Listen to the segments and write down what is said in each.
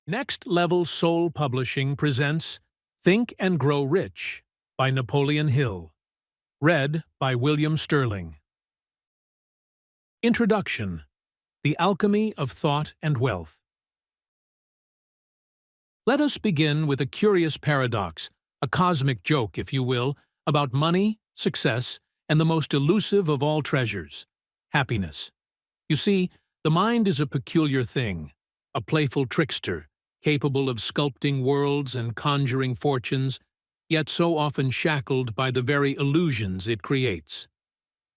Next Level Soul Publishing presents Think and Grow Rich by Napoleon Hill. Read by William Sterling. Introduction: The Alchemy of Thought and Wealth. Let us begin with a curious paradox, a cosmic joke, if you will, about money, success, and the most elusive of all treasures, happiness. You see, the mind is a peculiar thing, a playful trickster, capable of sculpting worlds and conjuring fortunes, yet so often shackled by the very illusions it creates.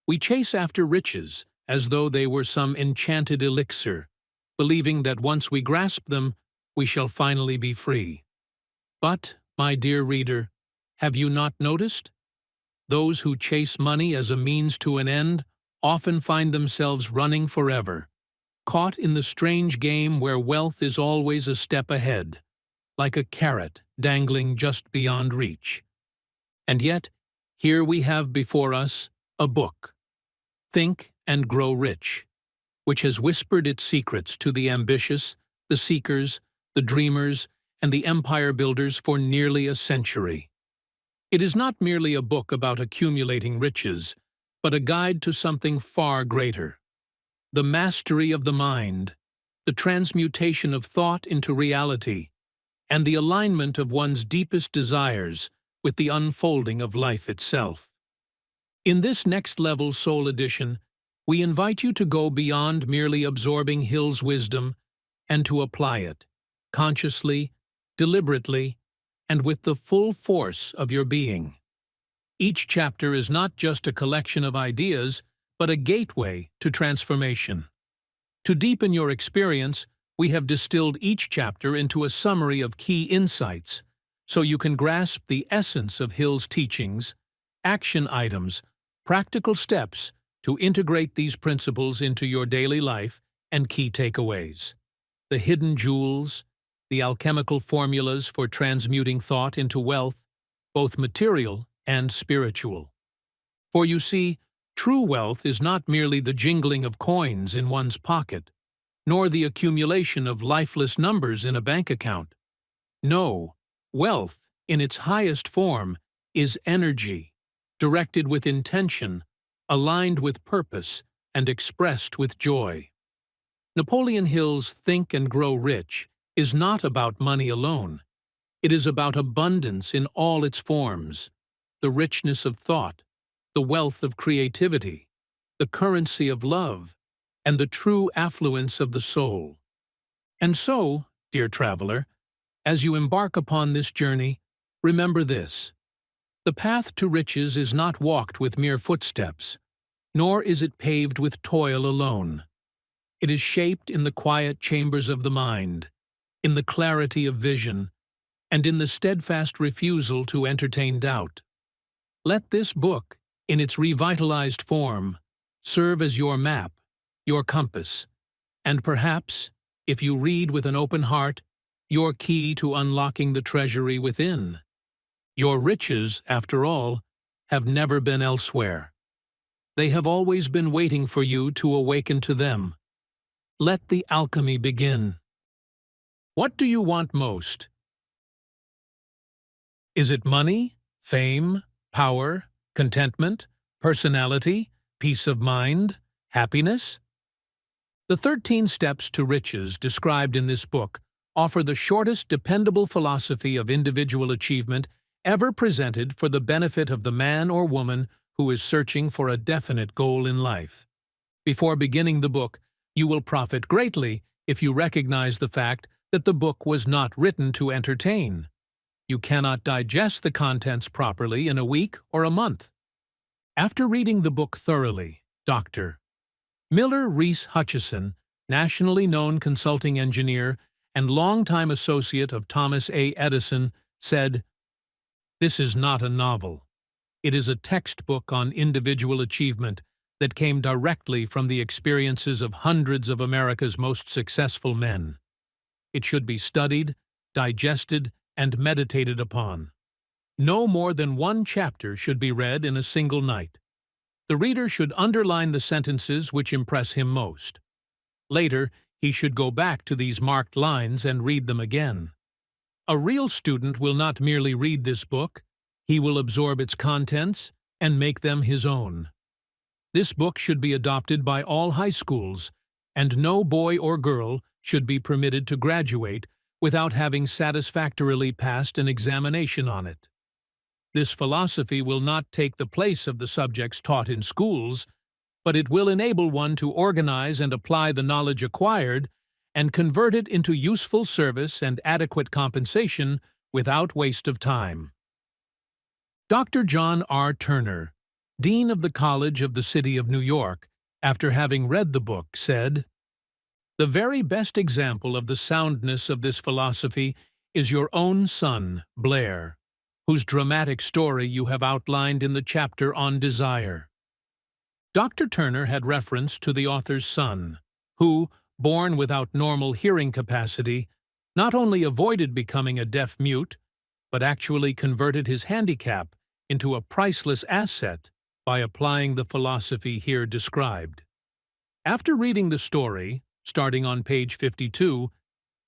We chase after riches as though they were some enchanted elixir, believing that once we grasp them, we shall finally be free. But, my dear reader, have you not noticed? Those who chase money as a means to an end often find themselves running forever, caught in the strange game where wealth is always a step ahead, like a carrot dangling just beyond reach. And yet, here we have before us a book, Think and Grow Rich, which has whispered its secrets to the ambitious, the seekers, the dreamers, and the empire builders for nearly a century. It is not merely a book about accumulating riches, but a guide to something far greater: the mastery of the mind, the transmutation of thought into reality, and the alignment of one's deepest desires with the unfolding of life itself. In this Next Level Soul edition, we invite you to go beyond merely absorbing Hill's wisdom and to apply it, consciously, deliberately, and with the full force of your being. Each chapter is not just a collection of ideas, but a gateway to transformation. To deepen your experience, we have distilled each chapter into a summary of key insights, so you can grasp the essence of Hill's teachings, action items, practical steps to integrate these principles into your daily life, and key takeaways. The hidden jewels, the alchemical formulas for transmuting thought into wealth, both material and spiritual. For you see, true wealth is not merely the jingling of coins in one's pocket, nor the accumulation of lifeless numbers in a bank account. No, wealth, in its highest form, is energy, directed with intention, aligned with purpose, and expressed with joy. Napoleon Hill's Think and Grow Rich is not about money alone. It is about abundance in all its forms, the richness of thought, the wealth of creativity, the currency of love, and the true affluence of the soul. And so, dear traveler, as you embark upon this journey, remember this: the path to riches is not walked with mere footsteps, nor is it paved with toil alone. It is shaped in the quiet chambers of the mind, in the clarity of vision, and in the steadfast refusal to entertain doubt. Let this book, in its revitalized form, serve as your map, your compass, and perhaps, if you read with an open heart, your key to unlocking the treasury within. Your riches, after all, have never been elsewhere. They have always been waiting for you to awaken to them. Let the alchemy begin. What do you want most? Is it money, fame, power, contentment, personality, peace of mind, happiness? The 13 steps to riches described in this book offer the shortest dependable philosophy of individual achievement ever presented for the benefit of the man or woman who is searching for a definite goal in life. Before beginning the book, you will profit greatly if you recognize the fact that the book was not written to entertain. You cannot digest the contents properly in a week or a month. After reading the book thoroughly, Dr. Miller Reese Hutchison, nationally known consulting engineer and longtime associate of Thomas A. Edison, said, "This is not a novel. It is a textbook on individual achievement that came directly from the experiences of hundreds of America's most successful men. It should be studied, digested, and meditated upon. No more than one chapter should be read in a single night. The reader should underline the sentences which impress him most. Later, he should go back to these marked lines and read them again. A real student will not merely read this book, he will absorb its contents and make them his own. This book should be adopted by all high schools, and no boy or girl should be permitted to graduate without having satisfactorily passed an examination on it. This philosophy will not take the place of the subjects taught in schools, but it will enable one to organize and apply the knowledge acquired and convert it into useful service and adequate compensation without waste of time. Dr. John R. Turner, Dean of the College of the City of New York, after having read the book, said, "The very best example of the soundness of this philosophy is your own son, Blair, whose dramatic story you have outlined in the chapter on desire." Dr. Turner had reference to the author's son, who, born without normal hearing capacity, not only avoided becoming a deaf-mute, but actually converted his handicap into a priceless asset by applying the philosophy here described. After reading the story, starting on page 52,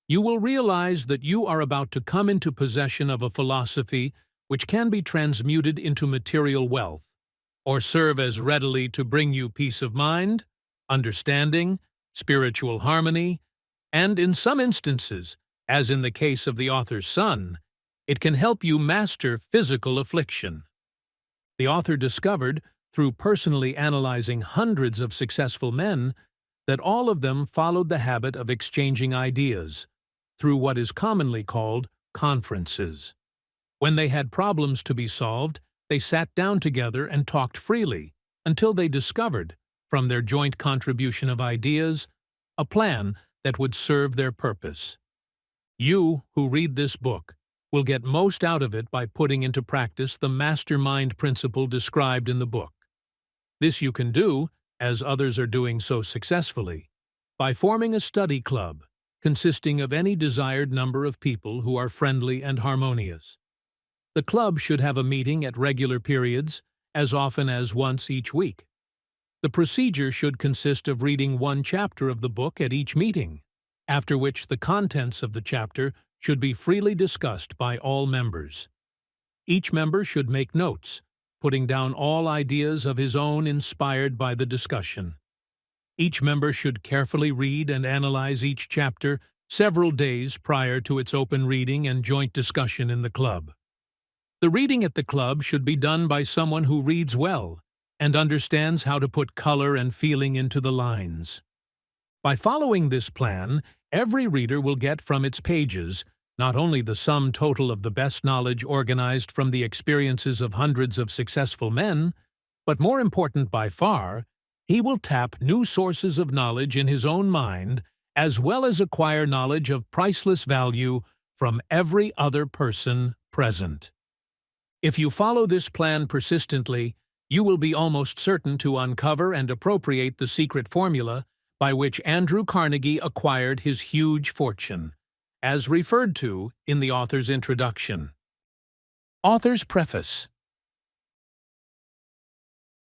you will realize that you are about to come into possession of a philosophy which can be transmuted into material wealth, or serve as readily to bring you peace of mind, understanding, spiritual harmony, and in some instances, as in the case of the author's son, it can help you master physical affliction. The author discovered, through personally analyzing hundreds of successful men, that all of them followed the habit of exchanging ideas, through what is commonly called conferences. When they had problems to be solved, they sat down together and talked freely, until they discovered, from their joint contribution of ideas, a plan that would serve their purpose. You, who read this book, will get most out of it by putting into practice the mastermind principle described in the book. This you can do, as others are doing so successfully, by forming a study club consisting of any desired number of people who are friendly and harmonious. The club should have a meeting at regular periods, as often as once each week. The procedure should consist of reading one chapter of the book at each meeting, after which the contents of the chapter should be freely discussed by all members. Each member should make notes, putting down all ideas of his own inspired by the discussion. Each member should carefully read and analyze each chapter several days prior to its open reading and joint discussion in the club. The reading at the club should be done by someone who reads well and understands how to put color and feeling into the lines. By following this plan, every reader will get from its pages not only the sum total of the best knowledge organized from the experiences of hundreds of successful men, but more important by far, he will tap new sources of knowledge in his own mind, as well as acquire knowledge of priceless value from every other person present. If you follow this plan persistently, you will be almost certain to uncover and appropriate the secret formula by which Andrew Carnegie acquired his huge fortune, as referred to in the author's introduction. Author's Preface.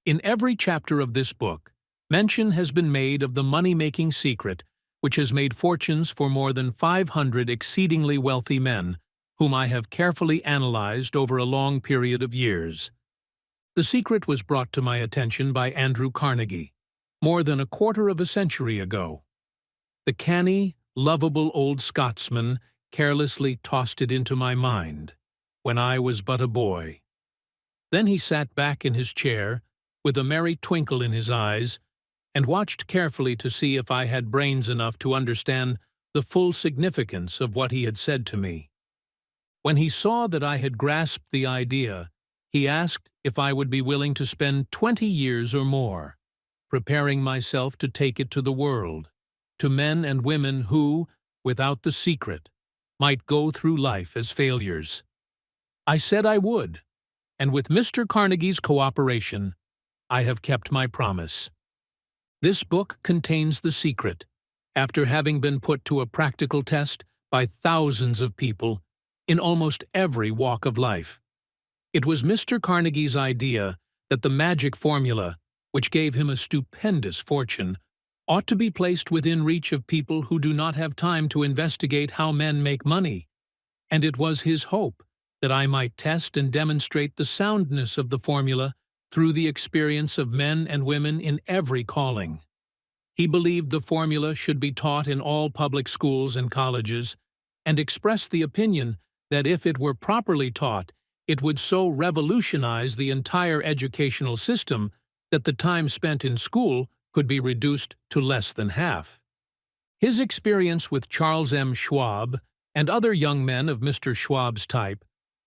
In every chapter of this book, mention has been made of the money-making secret which has made fortunes for more than 500 exceedingly wealthy men, whom I have carefully analyzed over a long period of years. The secret was brought to my attention by Andrew Carnegie, more than a quarter of a century ago. The canny, lovable old Scotsman carelessly tossed it into my mind, when I was but a boy. Then he sat back in his chair, with a merry twinkle in his eyes, and watched carefully to see if I had brains enough to understand the full significance of what he had said to me. When he saw that I had grasped the idea, he asked if I would be willing to spend 20 years or more, preparing myself to take it to the world, to men and women who, without the secret, might go through life as failures. I said I would, and with Mr. Carnegie's cooperation, I have kept my promise. This book contains the secret, after having been put to a practical test by thousands of people in almost every walk of life. It was Mr. Carnegie's idea that the magic formula, which gave him a stupendous fortune, ought to be placed within reach of people who do not have time to investigate how men make money, and it was his hope that I might test and demonstrate the soundness of the formula through the experience of men and women in every calling. He believed the formula should be taught in all public schools and colleges, and expressed the opinion that if it were properly taught, it would so revolutionize the entire educational system that the time spent in school could be reduced to less than half. His experience with Charles M. Schwab and other young men of Mr. Schwab's type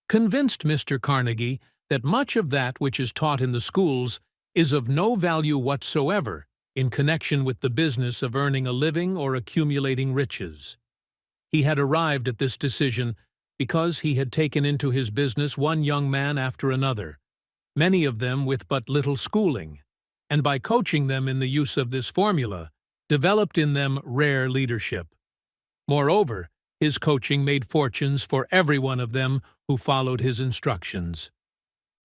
convinced Mr. Carnegie that much of that which is taught in the schools is of no value whatsoever in connection with the business of earning a living or accumulating riches. He had arrived at this decision because he had taken into his business one young man after another, many of them with but little schooling, and by coaching them in the use of this formula, developed in them rare leadership. Moreover, his coaching made fortunes for every one of them who followed his instructions.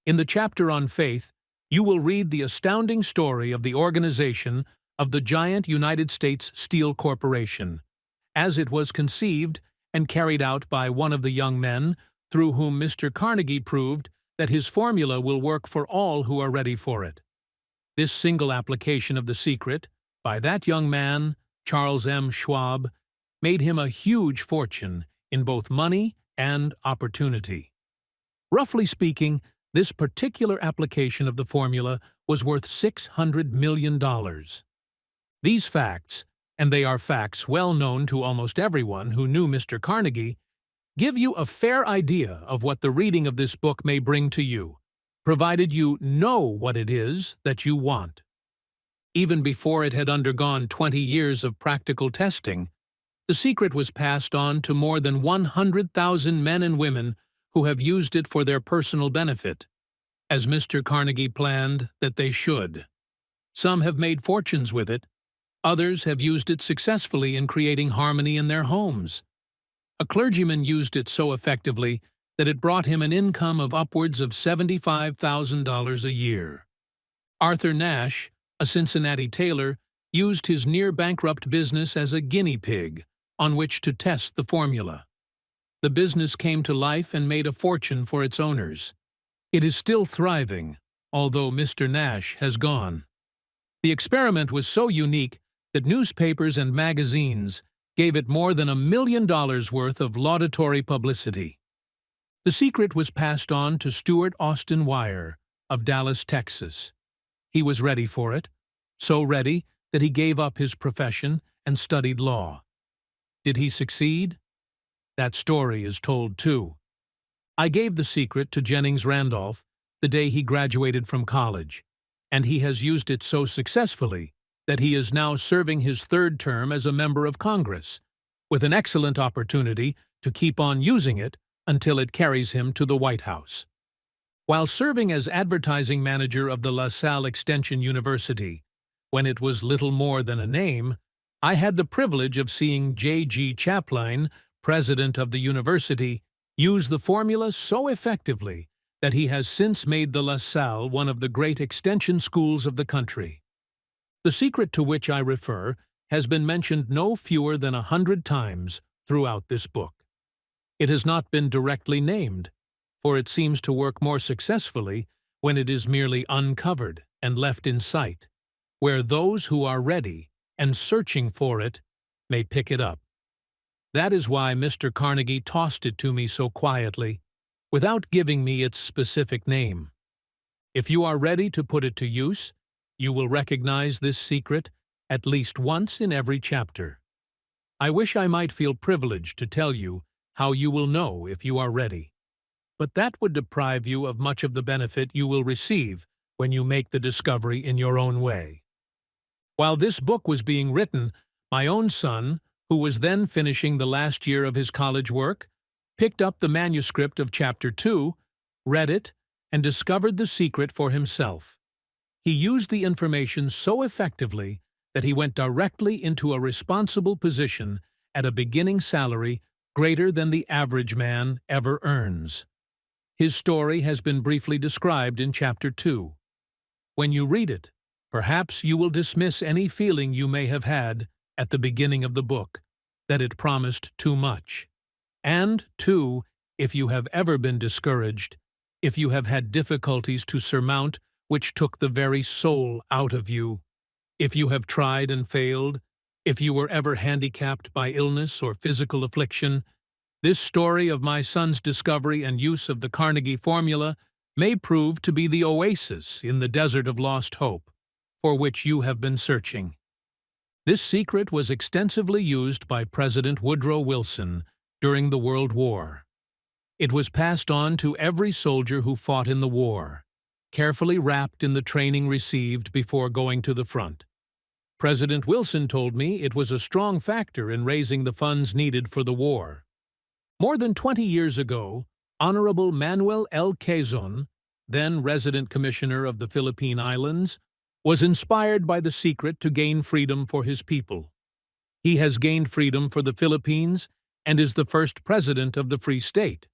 In the chapter on faith, you will read the astounding story of the organization of the giant United States Steel Corporation, as it was conceived and carried out by one of the young men through whom Mr. Carnegie proved that his formula will work for all who are ready for it. This single application of the secret, by that young man, Charles M. Schwab, made him a huge fortune in both money and opportunity. Roughly speaking, this particular application of the formula was worth $600 million. These facts, and they are facts well known to almost everyone who knew Mr. Carnegie, give you a fair idea of what the reading of this book may bring to you, provided you know what it is that you want. Even before it had undergone 20 years of practical testing, the secret was passed on to more than 100,000 men and women who have used it for their personal benefit, as Mr. Carnegie planned that they should. Some have made fortunes with it. Others have used it successfully in creating harmony in their homes. A clergyman used it so effectively that it brought him an income of upwards of $75,000 a year. Arthur Nash, a Cincinnati tailor, used his near-bankrupt business as a guinea pig on which to test the formula. The business came to life and made a fortune for its owners. It is still thriving, although Mr. Nash has gone. The experiment was so unique that newspapers and magazines gave it more than $1 million worth of laudatory publicity. The secret was passed on to Stuart Austin Wire of Dallas, Texas. He was ready for it, so ready that he gave up his profession and studied law. Did he succeed? That story is told too. I gave the secret to Jennings Randolph the day he graduated from college, and he has used it so successfully that he is now serving his third term as a member of Congress, with an excellent opportunity to keep on using it until it carries him to the White House. While serving as advertising manager of the La Salle Extension University, when it was little more than a name, I had the privilege of seeing J.G. Chaplin, president of the university, use the formula so effectively that he has since made the La Salle one of the great extension schools of the country. The secret to which I refer has been mentioned no fewer than 100 times throughout this book. It has not been directly named, for it seems to work more successfully when it is merely uncovered and left in sight, where those who are ready and searching for it may pick it up. That is why Mr. Carnegie tossed it to me so quietly, without giving me its specific name. If you are ready to put it to use, you will recognize this secret at least once in every chapter. I wish I might feel privileged to tell you how you will know if you are ready, but that would deprive you of much of the benefit you will receive when you make the discovery in your own way. While this book was being written, my own son, who was then finishing the last year of his college work, picked up the manuscript of Chapter 2, read it, and discovered the secret for himself. He used the information so effectively that he went directly into a responsible position at a beginning salary greater than the average man ever earns. His story has been briefly described in Chapter 2. When you read it, Perhaps you will dismiss any feeling you may have had at the beginning of the book, that it promised too much. And, too, if you have ever been discouraged, if you have had difficulties to surmount which took the very soul out of you, if you have tried and failed, if you were ever handicapped by illness or physical affliction, this story of my son's discovery and use of the Carnegie formula may prove to be the oasis in the desert of lost hope, for which you have been searching. This secret was extensively used by President Woodrow Wilson during the World War. It was passed on to every soldier who fought in the war, carefully wrapped in the training received before going to the front. President Wilson told me it was a strong factor in raising the funds needed for the war. More than 20 years ago, Honorable Manuel L. Quezon, then resident commissioner of the Philippine Islands, was inspired by the secret to gain freedom for his people. He has gained freedom for the Philippines and is the first president of the Free State.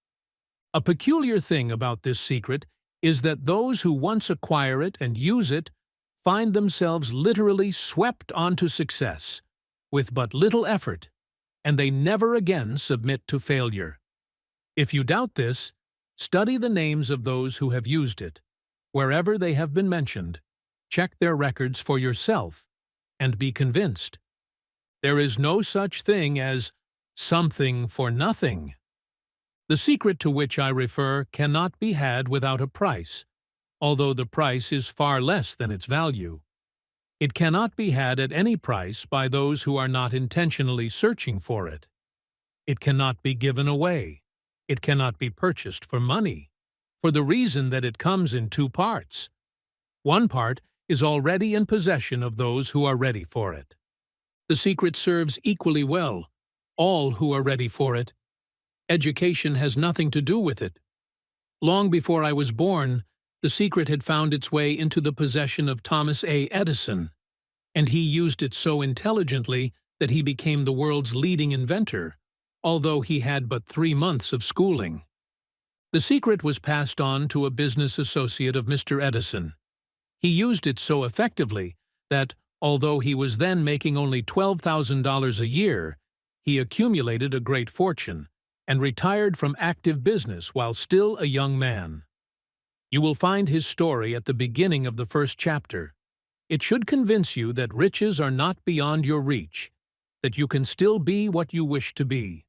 A peculiar thing about this secret is that those who once acquire it and use it find themselves literally swept onto success, with but little effort, and they never again submit to failure. If you doubt this, study the names of those who have used it. Wherever they have been mentioned, check their records for yourself, and be convinced. There is no such thing as something for nothing. The secret to which I refer cannot be had without a price, although the price is far less than its value. It cannot be had at any price by those who are not intentionally searching for it. It cannot be given away. It cannot be purchased for money, for the reason that it comes in two parts. One part is already in possession of those who are ready for it. The secret serves equally well all who are ready for it. Education has nothing to do with it. Long before I was born, the secret had found its way into the possession of Thomas A. Edison, and he used it so intelligently that he became the world's leading inventor, although he had but 3 months of schooling. The secret was passed on to a business associate of Mr. Edison. He used it so effectively that, although he was then making only $12,000 a year, he accumulated a great fortune and retired from active business while still a young man. You will find his story at the beginning of the first chapter. It should convince you that riches are not beyond your reach, that you can still be what you wish to be,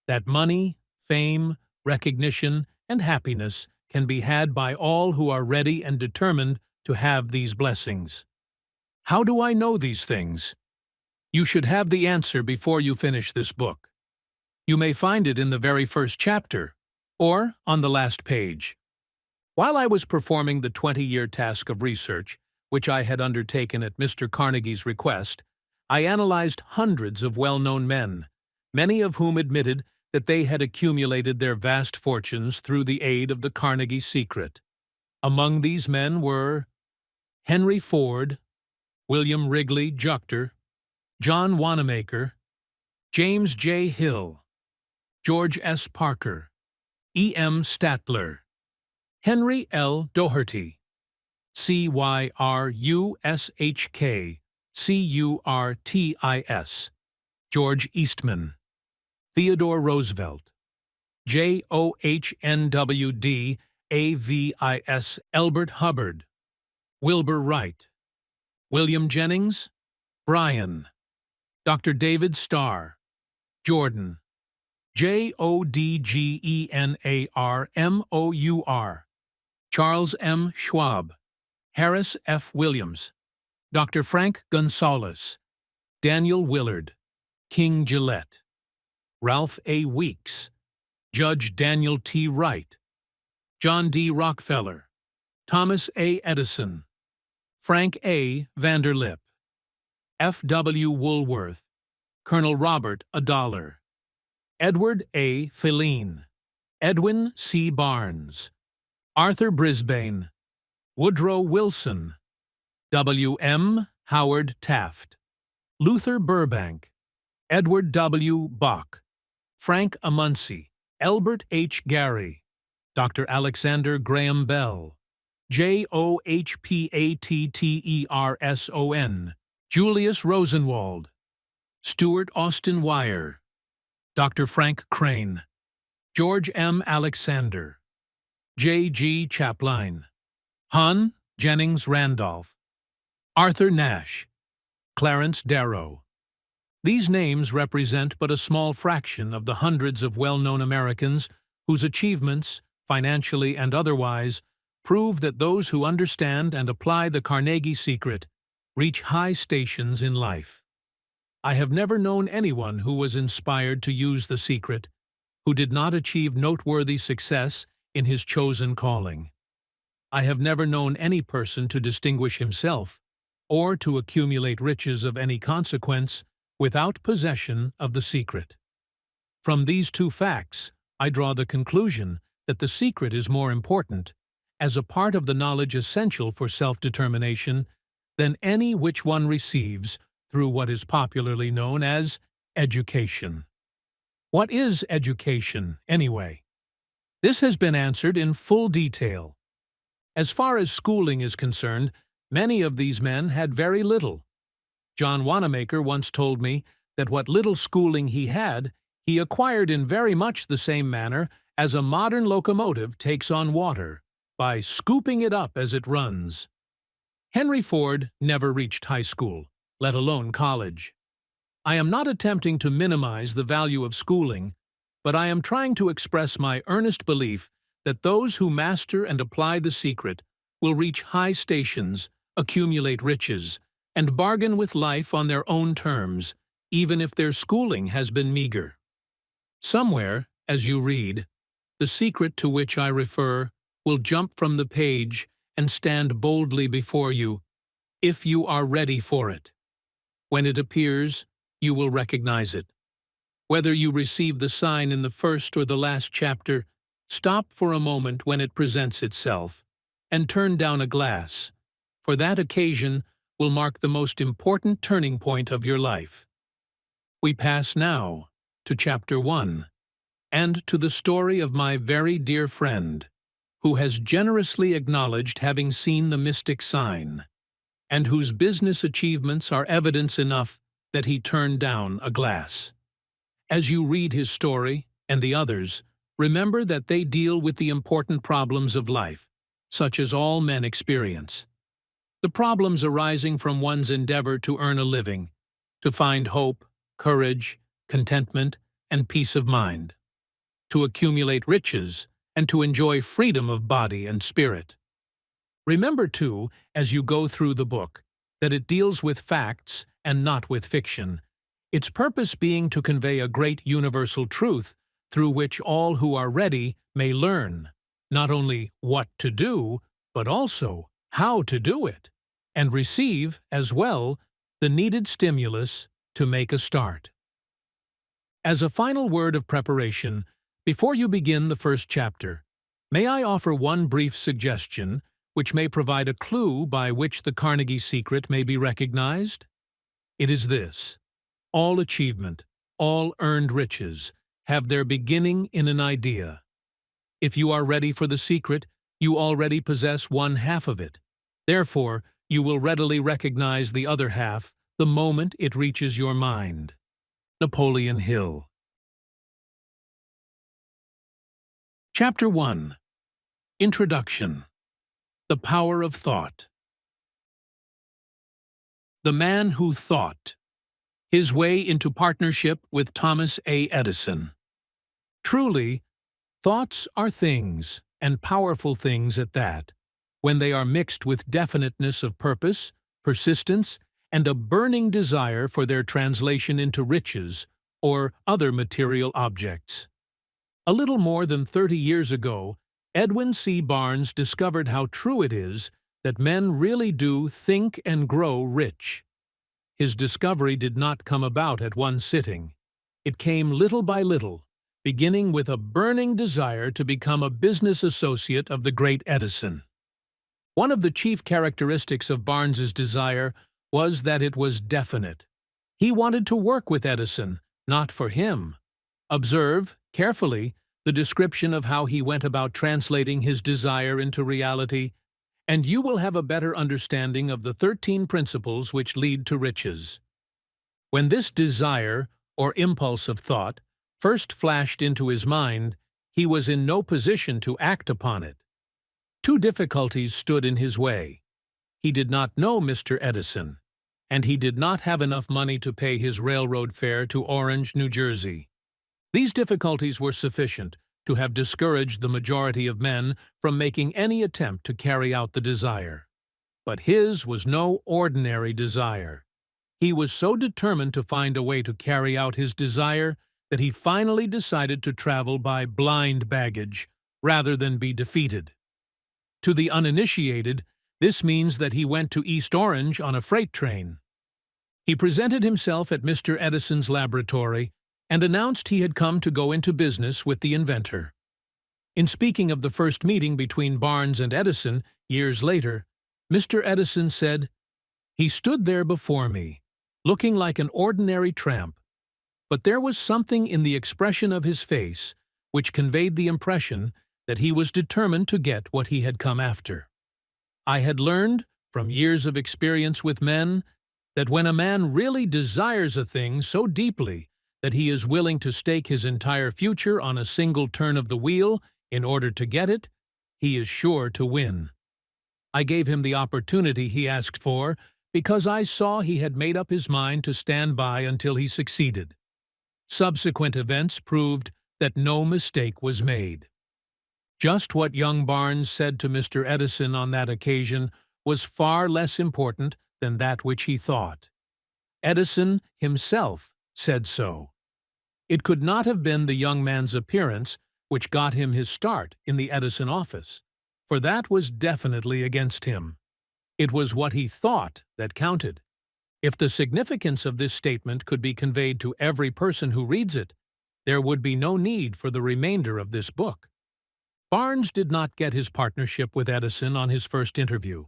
that money, fame, recognition, and happiness can be had by all who are ready and determined to have these blessings. How do I know these things? You should have the answer before you finish this book. You may find it in the very first chapter, or on the last page. While I was performing the 20-year task of research, which I had undertaken at Mr. Carnegie's request, I analyzed hundreds of well-known men, many of whom admitted that they had accumulated their vast fortunes through the aid of the Carnegie secret. Among these men were Henry Ford, William Wrigley Juchter, John Wanamaker, James J. Hill, George S. Parker, E. M. Statler, Henry L. Doherty, Cyrus Curtis, George Eastman, Theodore Roosevelt, John Avis, Elbert Hubbard, Wilbur Wright, William Jennings, Bryan, Dr. David Starr, Jordan, Jodgenermour, Charles M. Schwab, Harris F. Williams, Dr. Frank Gonzalez, Daniel Willard, King Gillette, Ralph A. Weeks, Judge Daniel T. Wright, John D. Rockefeller, Thomas A. Edison, Frank A. Vanderlip, F. W. Woolworth, Colonel Robert $1, Edward A. Filene, Edwin C. Barnes, Arthur Brisbane, Woodrow Wilson, W. M. Howard Taft, Luther Burbank, Edward W. Bok, Frank Amunsey, Elbert H. Gary, Dr. Alexander Graham Bell, Johpatterson, Julius Rosenwald, Stuart Austin Wire, Dr. Frank Crane, George M. Alexander, J. G. Chapline, Hon. Jennings Randolph, Arthur Nash, Clarence Darrow. These names represent but a small fraction of the hundreds of well-known Americans whose achievements, financially and otherwise, prove that those who understand and apply the Carnegie secret reach high stations in life. I have never known anyone who was inspired to use the secret, who did not achieve noteworthy success in his chosen calling. I have never known any person to distinguish himself, or to accumulate riches of any consequence, without possession of the secret. From these two facts, I draw the conclusion that the secret is more important, as a part of the knowledge essential for self-determination, than any which one receives through what is popularly known as education. What is education, anyway? This has been answered in full detail. As far as schooling is concerned, many of these men had very little. John Wanamaker once told me that what little schooling he had, he acquired in very much the same manner as a modern locomotive takes on water, by scooping it up as it runs. Henry Ford never reached high school, let alone college. I am not attempting to minimize the value of schooling, but I am trying to express my earnest belief that those who master and apply the secret will reach high stations, accumulate riches, and bargain with life on their own terms, even if their schooling has been meager. Somewhere, as you read, the secret to which I refer will jump from the page and stand boldly before you, if you are ready for it. When it appears, you will recognize it. Whether you receive the sign in the first or the last chapter, stop for a moment when it presents itself, and turn down a glass, for that occasion will mark the most important turning point of your life. We pass now to Chapter 1, and to the story of my very dear friend, who has generously acknowledged having seen the mystic sign, and whose business achievements are evidence enough that he turned down a glass. As you read his story, and the others, remember that they deal with the important problems of life, such as all men experience. The problems arising from one's endeavor to earn a living, to find hope, courage, contentment, and peace of mind, to accumulate riches, and to enjoy freedom of body and spirit. Remember, too, as you go through the book, that it deals with facts and not with fiction, its purpose being to convey a great universal truth through which all who are ready may learn, not only what to do, but also how to do it, and receive, as well, the needed stimulus to make a start. As a final word of preparation, before you begin the first chapter, may I offer one brief suggestion which may provide a clue by which the Carnegie secret may be recognized? It is this: all achievement, all earned riches, have their beginning in an idea. If you are ready for the secret, you already possess one half of it. Therefore, you will readily recognize the other half the moment it reaches your mind. Napoleon Hill. Chapter 1. Introduction. The Power of Thought. The Man Who Thought. His Way into Partnership with Thomas A. Edison. Truly, thoughts are things, and powerful things at that, when they are mixed with definiteness of purpose, persistence, and a burning desire for their translation into riches or other material objects. A little more than 30 years ago, Edwin C. Barnes discovered how true it is that men really do think and grow rich. His discovery did not come about at one sitting. It came little by little, beginning with a burning desire to become a business associate of the great Edison. One of the chief characteristics of Barnes's desire was that it was definite. He wanted to work with Edison, not for him. Observe, carefully, the description of how he went about translating his desire into reality, and you will have a better understanding of the 13 principles which lead to riches. When this desire, or impulse of thought, first flashed into his mind, he was in no position to act upon it. Two difficulties stood in his way. He did not know Mr. Edison, and he did not have enough money to pay his railroad fare to Orange, New Jersey. These difficulties were sufficient to have discouraged the majority of men from making any attempt to carry out the desire. But his was no ordinary desire. He was so determined to find a way to carry out his desire that he finally decided to travel by blind baggage rather than be defeated. To the uninitiated, this means that he went to East Orange on a freight train. He presented himself at Mr. Edison's laboratory and announced he had come to go into business with the inventor. In speaking of the first meeting between Barnes and Edison years later, Mr. Edison said, "He stood there before me, looking like an ordinary tramp, but there was something in the expression of his face which conveyed the impression that he was determined to get what he had come after. I had learned, from years of experience with men, that when a man really desires a thing so deeply that he is willing to stake his entire future on a single turn of the wheel in order to get it, he is sure to win. I gave him the opportunity he asked for because I saw he had made up his mind to stand by until he succeeded. Subsequent events proved that no mistake was made." Just what young Barnes said to Mr. Edison on that occasion was far less important than that which he thought. Edison himself said so. It could not have been the young man's appearance which got him his start in the Edison office, for that was definitely against him. It was what he thought that counted. If the significance of this statement could be conveyed to every person who reads it, there would be no need for the remainder of this book. Barnes did not get his partnership with Edison on his first interview.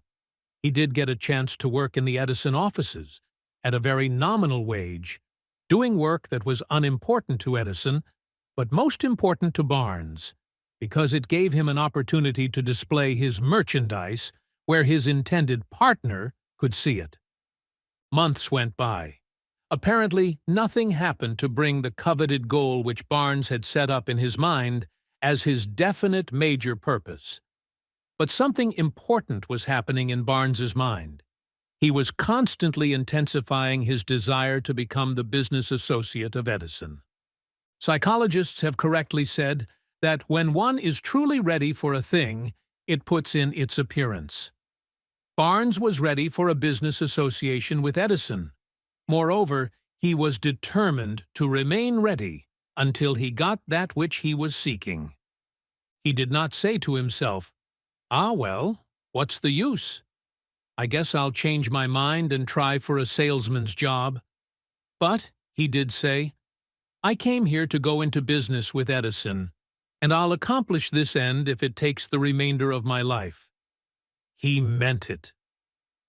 He did get a chance to work in the Edison offices, at a very nominal wage, doing work that was unimportant to Edison, but most important to Barnes, because it gave him an opportunity to display his merchandise where his intended partner could see it. Months went by. Apparently, nothing happened to bring the coveted goal which Barnes had set up in his mind as his definite major purpose. But something important was happening in Barnes's mind. He was constantly intensifying his desire to become the business associate of Edison. Psychologists have correctly said that when one is truly ready for a thing, it puts in its appearance. Barnes was ready for a business association with Edison. Moreover, he was determined to remain ready until he got that which he was seeking. He did not say to himself, "Ah, well, what's the use? I guess I'll change my mind and try for a salesman's job." But he did say, "I came here to go into business with Edison, and I'll accomplish this end if it takes the remainder of my life." He meant it.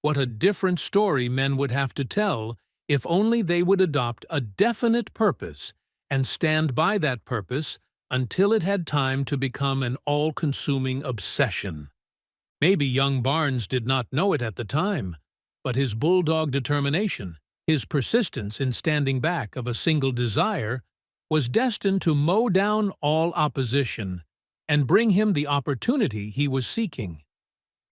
What a different story men would have to tell if only they would adopt a definite purpose and stand by that purpose until it had time to become an all-consuming obsession. Maybe young Barnes did not know it at the time, but his bulldog determination, his persistence in standing back of a single desire, was destined to mow down all opposition and bring him the opportunity he was seeking.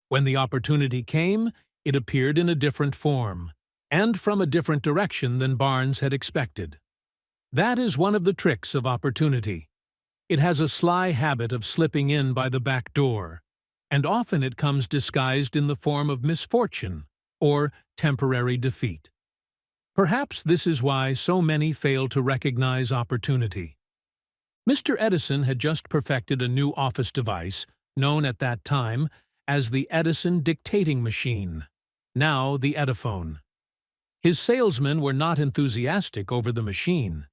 When the opportunity came, it appeared in a different form, and from a different direction than Barnes had expected. That is one of the tricks of opportunity. It has a sly habit of slipping in by the back door, and often it comes disguised in the form of misfortune or temporary defeat. Perhaps this is why so many fail to recognize opportunity. Mr. Edison had just perfected a new office device, known at that time as the Edison dictating machine, now the Ediphone. His salesmen were not enthusiastic over the machine.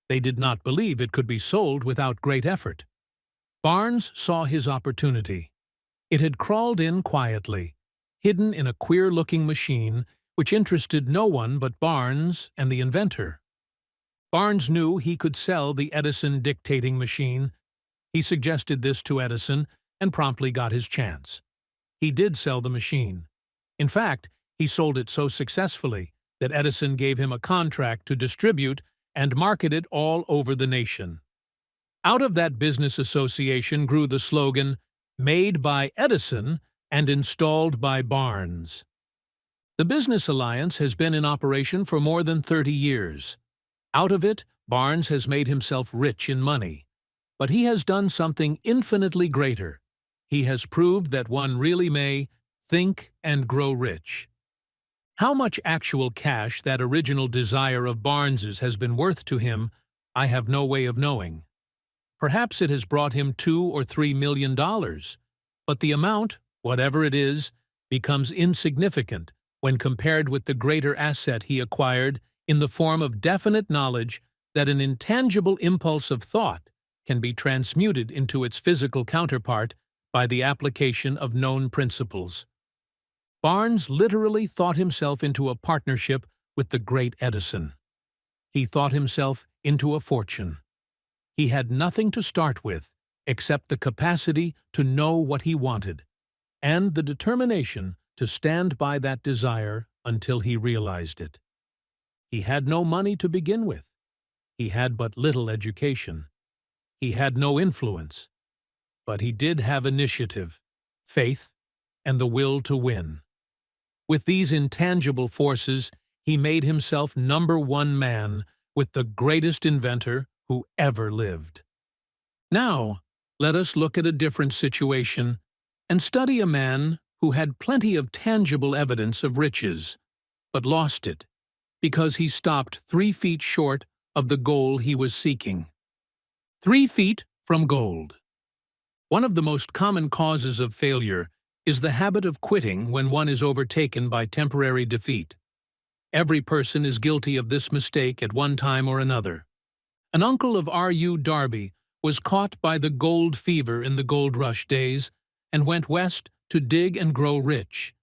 They did not believe it could be sold without great effort. Barnes saw his opportunity. It had crawled in quietly, hidden in a queer-looking machine which interested no one but Barnes and the inventor. Barnes knew he could sell the Edison dictating machine. He suggested this to Edison and promptly got his chance. he did sell the machine. In fact, he sold it so successfully that Edison gave him a contract to distribute and market it all over the nation. Out of that business association grew the slogan, "Made by Edison and installed by Barnes." The business alliance has been in operation for more than 30 years. Out of it, Barnes has made himself rich in money. But he has done something infinitely greater. He has proved that one really may think and grow rich. How much actual cash that original desire of Barnes's has been worth to him, I have no way of knowing. Perhaps it has brought him $2 or $3 million, but the amount, whatever it is, becomes insignificant when compared with the greater asset he acquired in the form of definite knowledge that an intangible impulse of thought can be transmuted into its physical counterpart by the application of known principles. Barnes literally thought himself into a partnership with the great Edison. He thought himself into a fortune. He had nothing to start with except the capacity to know what he wanted, and the determination to stand by that desire until he realized it. He had no money to begin with. He had but little education. He had no influence. But he did have initiative, faith, and the will to win. With these intangible forces, he made himself #1 man with the greatest inventor who ever lived. Now, let us look at a different situation and study a man who had plenty of tangible evidence of riches, but lost it because he stopped 3 feet short of the goal he was seeking. 3 feet from gold. One of the most common causes of failure is the habit of quitting when one is overtaken by temporary defeat. Every person is guilty of this mistake at one time or another. An uncle of R.U. Darby was caught by the gold fever in the gold rush days and went west to dig and grow rich.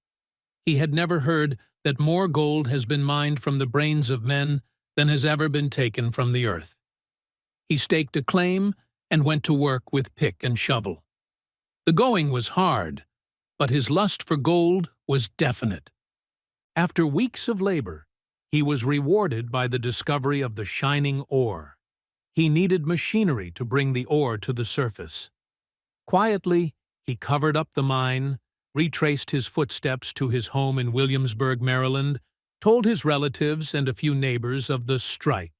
He had never heard that more gold has been mined from the brains of men than has ever been taken from the earth. He staked a claim and went to work with pick and shovel. The going was hard, but his lust for gold was definite. After weeks of labor, he was rewarded by the discovery of the shining ore. He needed machinery to bring the ore to the surface. Quietly, he covered up the mine, retraced his footsteps to his home in Williamsburg, Maryland, told his relatives and a few neighbors of the strike.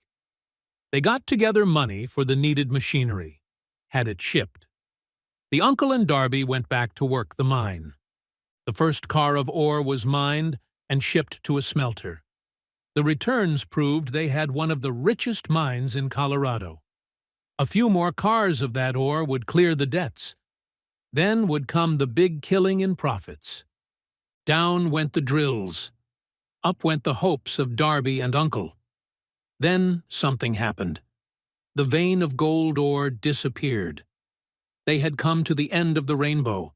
They got together money for the needed machinery, had it shipped. The uncle and Darby went back to work the mine. The first car of ore was mined and shipped to a smelter. The returns proved they had one of the richest mines in Colorado. A few more cars of that ore would clear the debts. Then would come the big killing in profits. Down went the drills. Up went the hopes of Darby and uncle. Then something happened. The vein of gold ore disappeared. They had come to the end of the rainbow,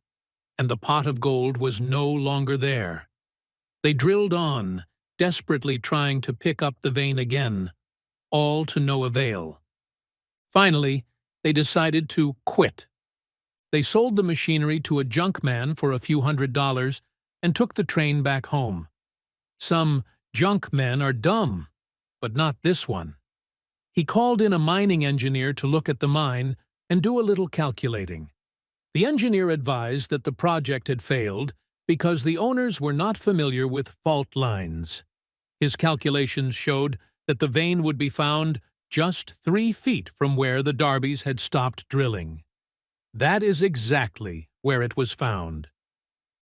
and the pot of gold was no longer there. They drilled on, desperately trying to pick up the vein again, all to no avail. Finally, they decided to quit. They sold the machinery to a junk man for a few $100s and took the train back home. Some junk men are dumb, but not this one. He called in a mining engineer to look at the mine and do a little calculating. The engineer advised that the project had failed because the owners were not familiar with fault lines. His calculations showed that the vein would be found just 3 feet from where the Darbys had stopped drilling. That is exactly where it was found.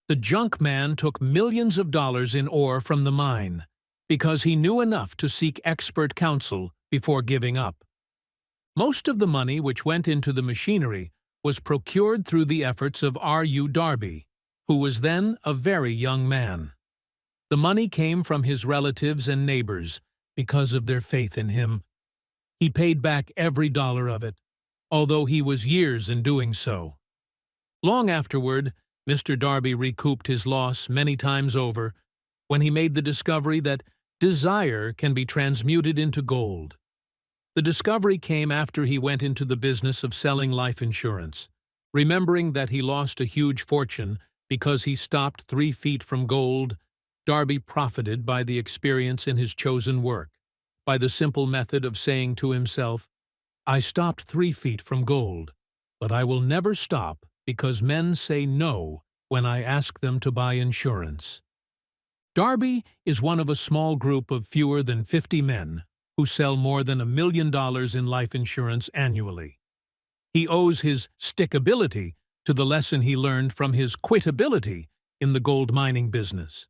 The junk man took millions of dollars in ore from the mine because he knew enough to seek expert counsel before giving up. Most of the money which went into the machinery was procured through the efforts of R.U. Darby, who was then a very young man. The money came from his relatives and neighbors because of their faith in him. He paid back every dollar of it, although he was years in doing so. Long afterward, Mr. Darby recouped his loss many times over when he made the discovery that desire can be transmuted into gold. The discovery came after he went into the business of selling life insurance, remembering that he lost a huge fortune Because he stopped 3 feet from gold, Darby profited by the experience in his chosen work, by the simple method of saying to himself, "I stopped 3 feet from gold, but I will never stop because men say no when I ask them to buy insurance." Darby is one of a small group of fewer than 50 men who sell more than $1 million in life insurance annually. He owes his stickability to the lesson he learned from his quitability in the gold mining business.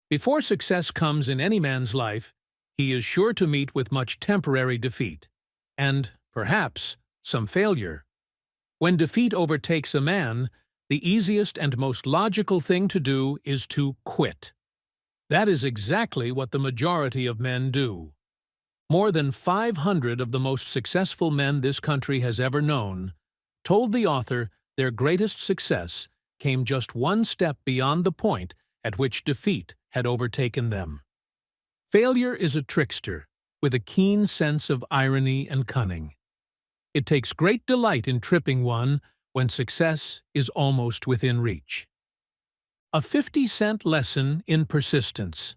Before success comes in any man's life, he is sure to meet with much temporary defeat, and, perhaps, some failure. When defeat overtakes a man, the easiest and most logical thing to do is to quit. That is exactly what the majority of men do. More than 500 of the most successful men this country has ever known told the author their greatest success came just one step beyond the point at which defeat had overtaken them. Failure is a trickster with a keen sense of irony and cunning. It takes great delight in tripping one when success is almost within reach. A 50-cent lesson in persistence.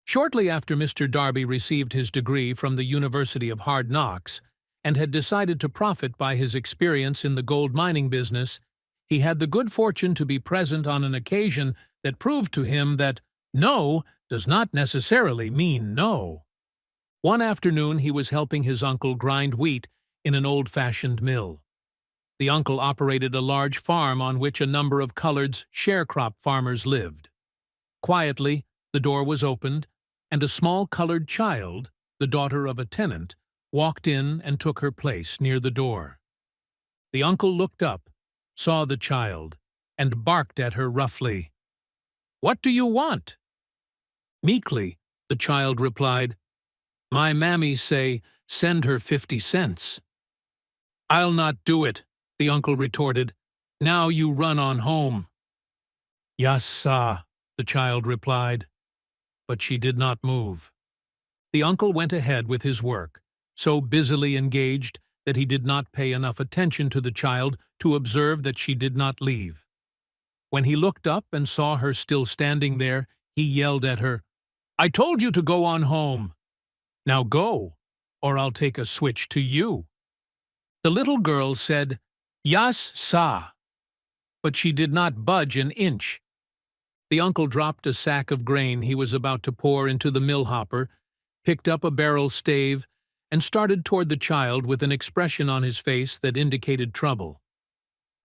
Shortly after Mr. Darby received his degree from the University of Hard Knocks and had decided to profit by his experience in the gold mining business, he had the good fortune to be present on an occasion that proved to him that no does not necessarily mean no. One afternoon he was helping his uncle grind wheat in an old-fashioned mill. The uncle operated a large farm on which a number of colored sharecrop farmers lived. Quietly, the door was opened, and a small colored child, the daughter of a tenant, walked in and took her place near the door. The uncle looked up, saw the child, and barked at her roughly. "What do you want?" Meekly, the child replied, "My mammies say, send her 50 cents. "I'll not do it," the uncle retorted. "Now you run on home." "Yas, sah," the child replied. But she did not move. The uncle went ahead with his work, so busily engaged that he did not pay enough attention to the child to observe that she did not leave. When he looked up and saw her still standing there, he yelled at her, "I told you to go on home. Now go, or I'll take a switch to you." The little girl said, "Yas, sah," but she did not budge an inch. The uncle dropped a sack of grain he was about to pour into the mill hopper, picked up a barrel stave, and started toward the child with an expression on his face that indicated trouble.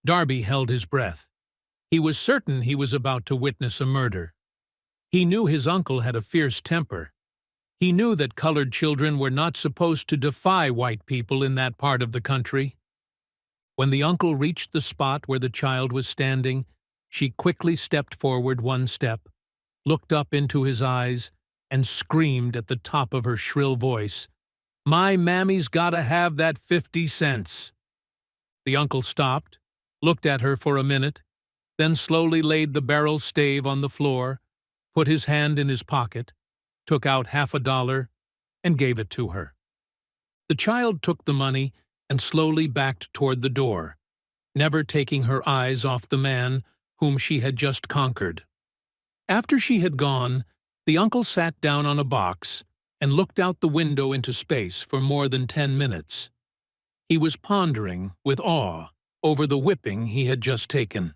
Darby held his breath. He was certain he was about to witness a murder. He knew his uncle had a fierce temper. He knew that colored children were not supposed to defy white people in that part of the country. When the uncle reached the spot where the child was standing, she quickly stepped forward 1 step, looked up into his eyes, and screamed at the top of her shrill voice, "My mammy's gotta have that 50 cents." The uncle stopped, looked at her for a minute, then slowly laid the barrel stave on the floor, put his hand in his pocket, took out $50, and gave it to her. The child took the money and slowly backed toward the door, never taking her eyes off the man whom she had just conquered. After she had gone, the uncle sat down on a box and looked out the window into space for more than 10 minutes. He was pondering, with awe, over the whipping he had just taken.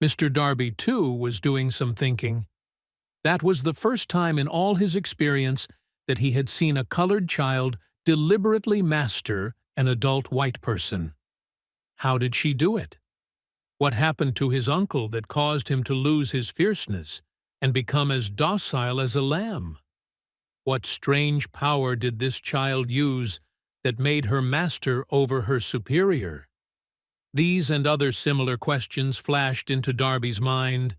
Mr. Darby, too, was doing some thinking. That was the first time in all his experience that he had seen a colored child deliberately master an adult white person. How did she do it? What happened to his uncle that caused him to lose his fierceness and become as docile as a lamb? What strange power did this child use that made her master over her superior? These and other similar questions flashed into Darby's mind,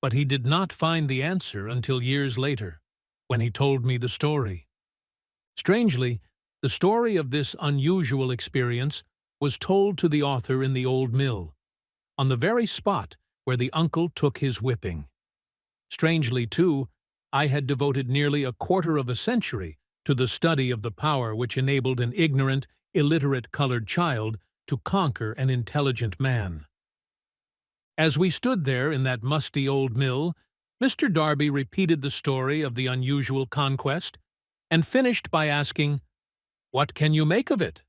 but he did not find the answer until years later, when he told me the story. Strangely, the story of this unusual experience was told to the author in the old mill, on the very spot where the uncle took his whipping. Strangely, too, I had devoted nearly a quarter of a century to the study of the power which enabled an ignorant, illiterate colored child to conquer an intelligent man. As we stood there in that musty old mill, Mr. Darby repeated the story of the unusual conquest and finished by asking, "What can you make of it?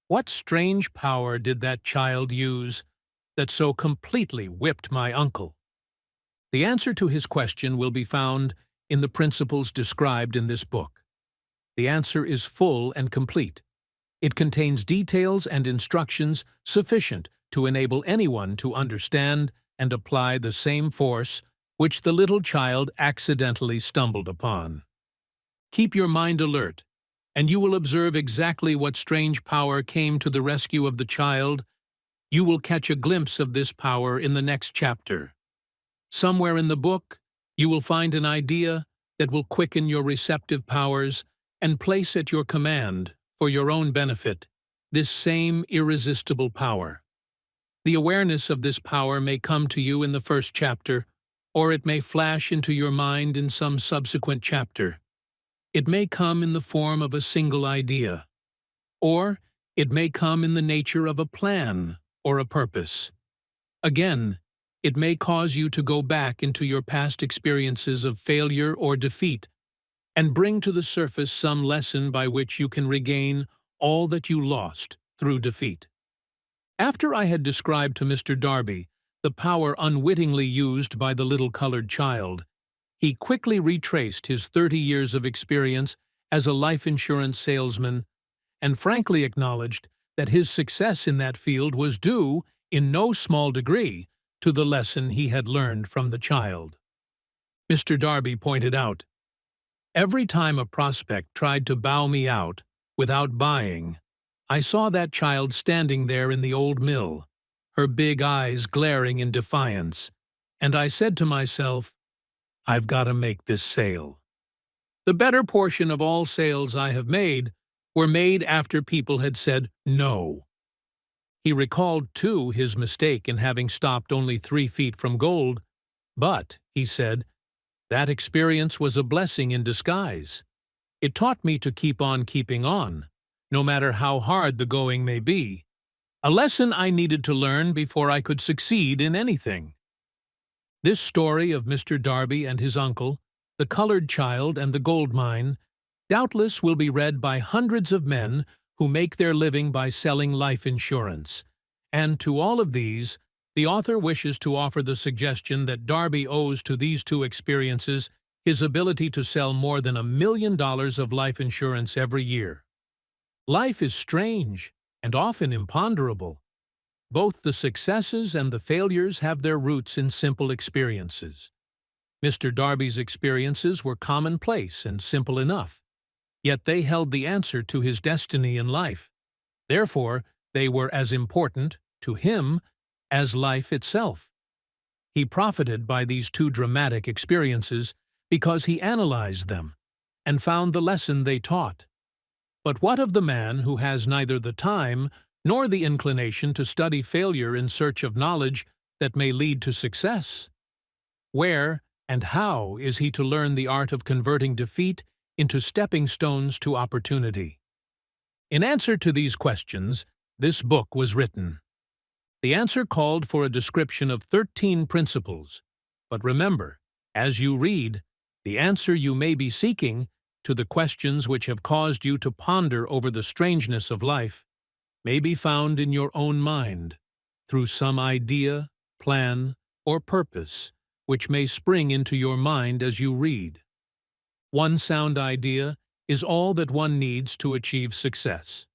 What strange power did that child use that so completely whipped my uncle?" The answer to his question will be found in the principles described in this book. The answer is full and complete. It contains details and instructions sufficient to enable anyone to understand and apply the same force which the little child accidentally stumbled upon. Keep your mind alert, and you will observe exactly what strange power came to the rescue of the child. You will catch a glimpse of this power in the next chapter. Somewhere in the book, you will find an idea that will quicken your receptive powers and place at your command, for your own benefit, this same irresistible power. The awareness of this power may come to you in the first chapter, or it may flash into your mind in some subsequent chapter. It may come in the form of a single idea, or it may come in the nature of a plan or a purpose. Again, it may cause you to go back into your past experiences of failure or defeat and bring to the surface some lesson by which you can regain all that you lost through defeat. After I had described to Mr. Darby the power unwittingly used by the little colored child, he quickly retraced his 30 years of experience as a life insurance salesman and frankly acknowledged that his success in that field was due, in no small degree, to the lesson he had learned from the child. Mr. Darby pointed out, "Every time a prospect tried to bow me out without buying, I saw that child standing there in the old mill, her big eyes glaring in defiance, and I said to myself, I've got to make this sale." The better portion of all sales I have made were made after people had said no. He recalled, too, his mistake in having stopped only 3 feet from gold, but, he said, that experience was a blessing in disguise. It taught me to keep on keeping on, no matter how hard the going may be, a lesson I needed to learn before I could succeed in anything. This story of Mr. Darby and his uncle, the colored child and the gold mine, doubtless will be read by hundreds of men who make their living by selling life insurance, and to all of these, the author wishes to offer the suggestion that Darby owes to these 2 experiences his ability to sell more than $1 million of life insurance every year. Life is strange and often imponderable. Both the successes and the failures have their roots in simple experiences. Mr. Darby's experiences were commonplace and simple enough, yet they held the answer to his destiny in life. Therefore, they were as important to him as life itself. He profited by these 2 dramatic experiences because he analyzed them and found the lesson they taught. But what of the man who has neither the time nor the inclination to study failure in search of knowledge that may lead to success? Where and how is he to learn the art of converting defeat into stepping stones to opportunity? In answer to these questions, this book was written. The answer called for a description of 13 principles, but remember, as you read, the answer you may be seeking to the questions which have caused you to ponder over the strangeness of life may be found in your own mind, through some idea, plan, or purpose which may spring into your mind as you read. One sound idea is all that one needs to achieve success.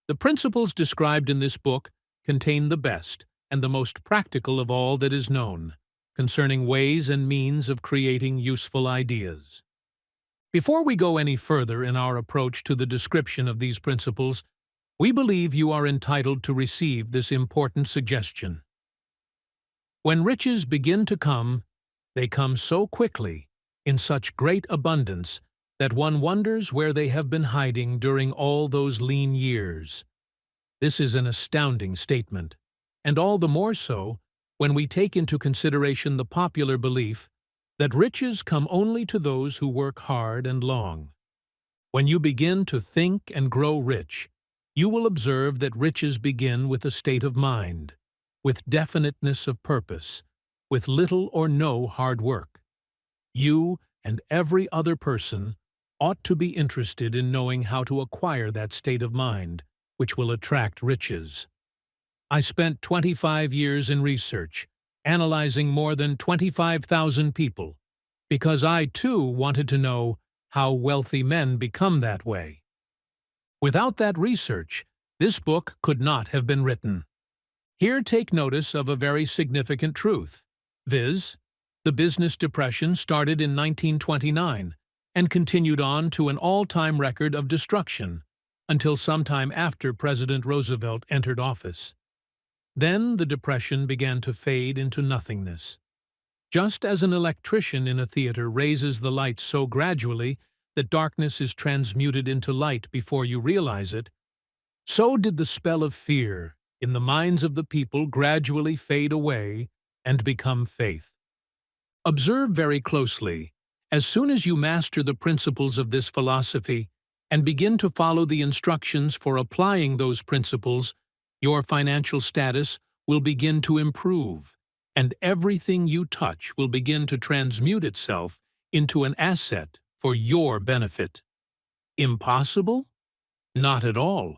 The principles described in this book contain the best and the most practical of all that is known concerning ways and means of creating useful ideas. Before we go any further in our approach to the description of these principles, we believe you are entitled to receive this important suggestion. When riches begin to come, they come so quickly, in such great abundance, that one wonders where they have been hiding during all those lean years. This is an astounding statement, and all the more so when we take into consideration the popular belief that riches come only to those who work hard and long. When you begin to think and grow rich, you will observe that riches begin with a state of mind, with definiteness of purpose, with little or no hard work. You and every other person ought to be interested in knowing how to acquire that state of mind, which will attract riches. I spent 25 years in research, analyzing more than 25,000 people, because I too wanted to know how wealthy men become that way. Without that research, this book could not have been written. Here take notice of a very significant truth, viz., the business depression started in 1929 and continued on to an all-time record of destruction until sometime after President Roosevelt entered office. Then the depression began to fade into nothingness. Just as an electrician in a theater raises the lights so gradually that darkness is transmuted into light before you realize it, so did the spell of fear in the minds of the people gradually fade away and become faith. Observe very closely. As soon as you master the principles of this philosophy and begin to follow the instructions for applying those principles, your financial status will begin to improve, and everything you touch will begin to transmute itself into an asset for your benefit. Impossible? Not at all.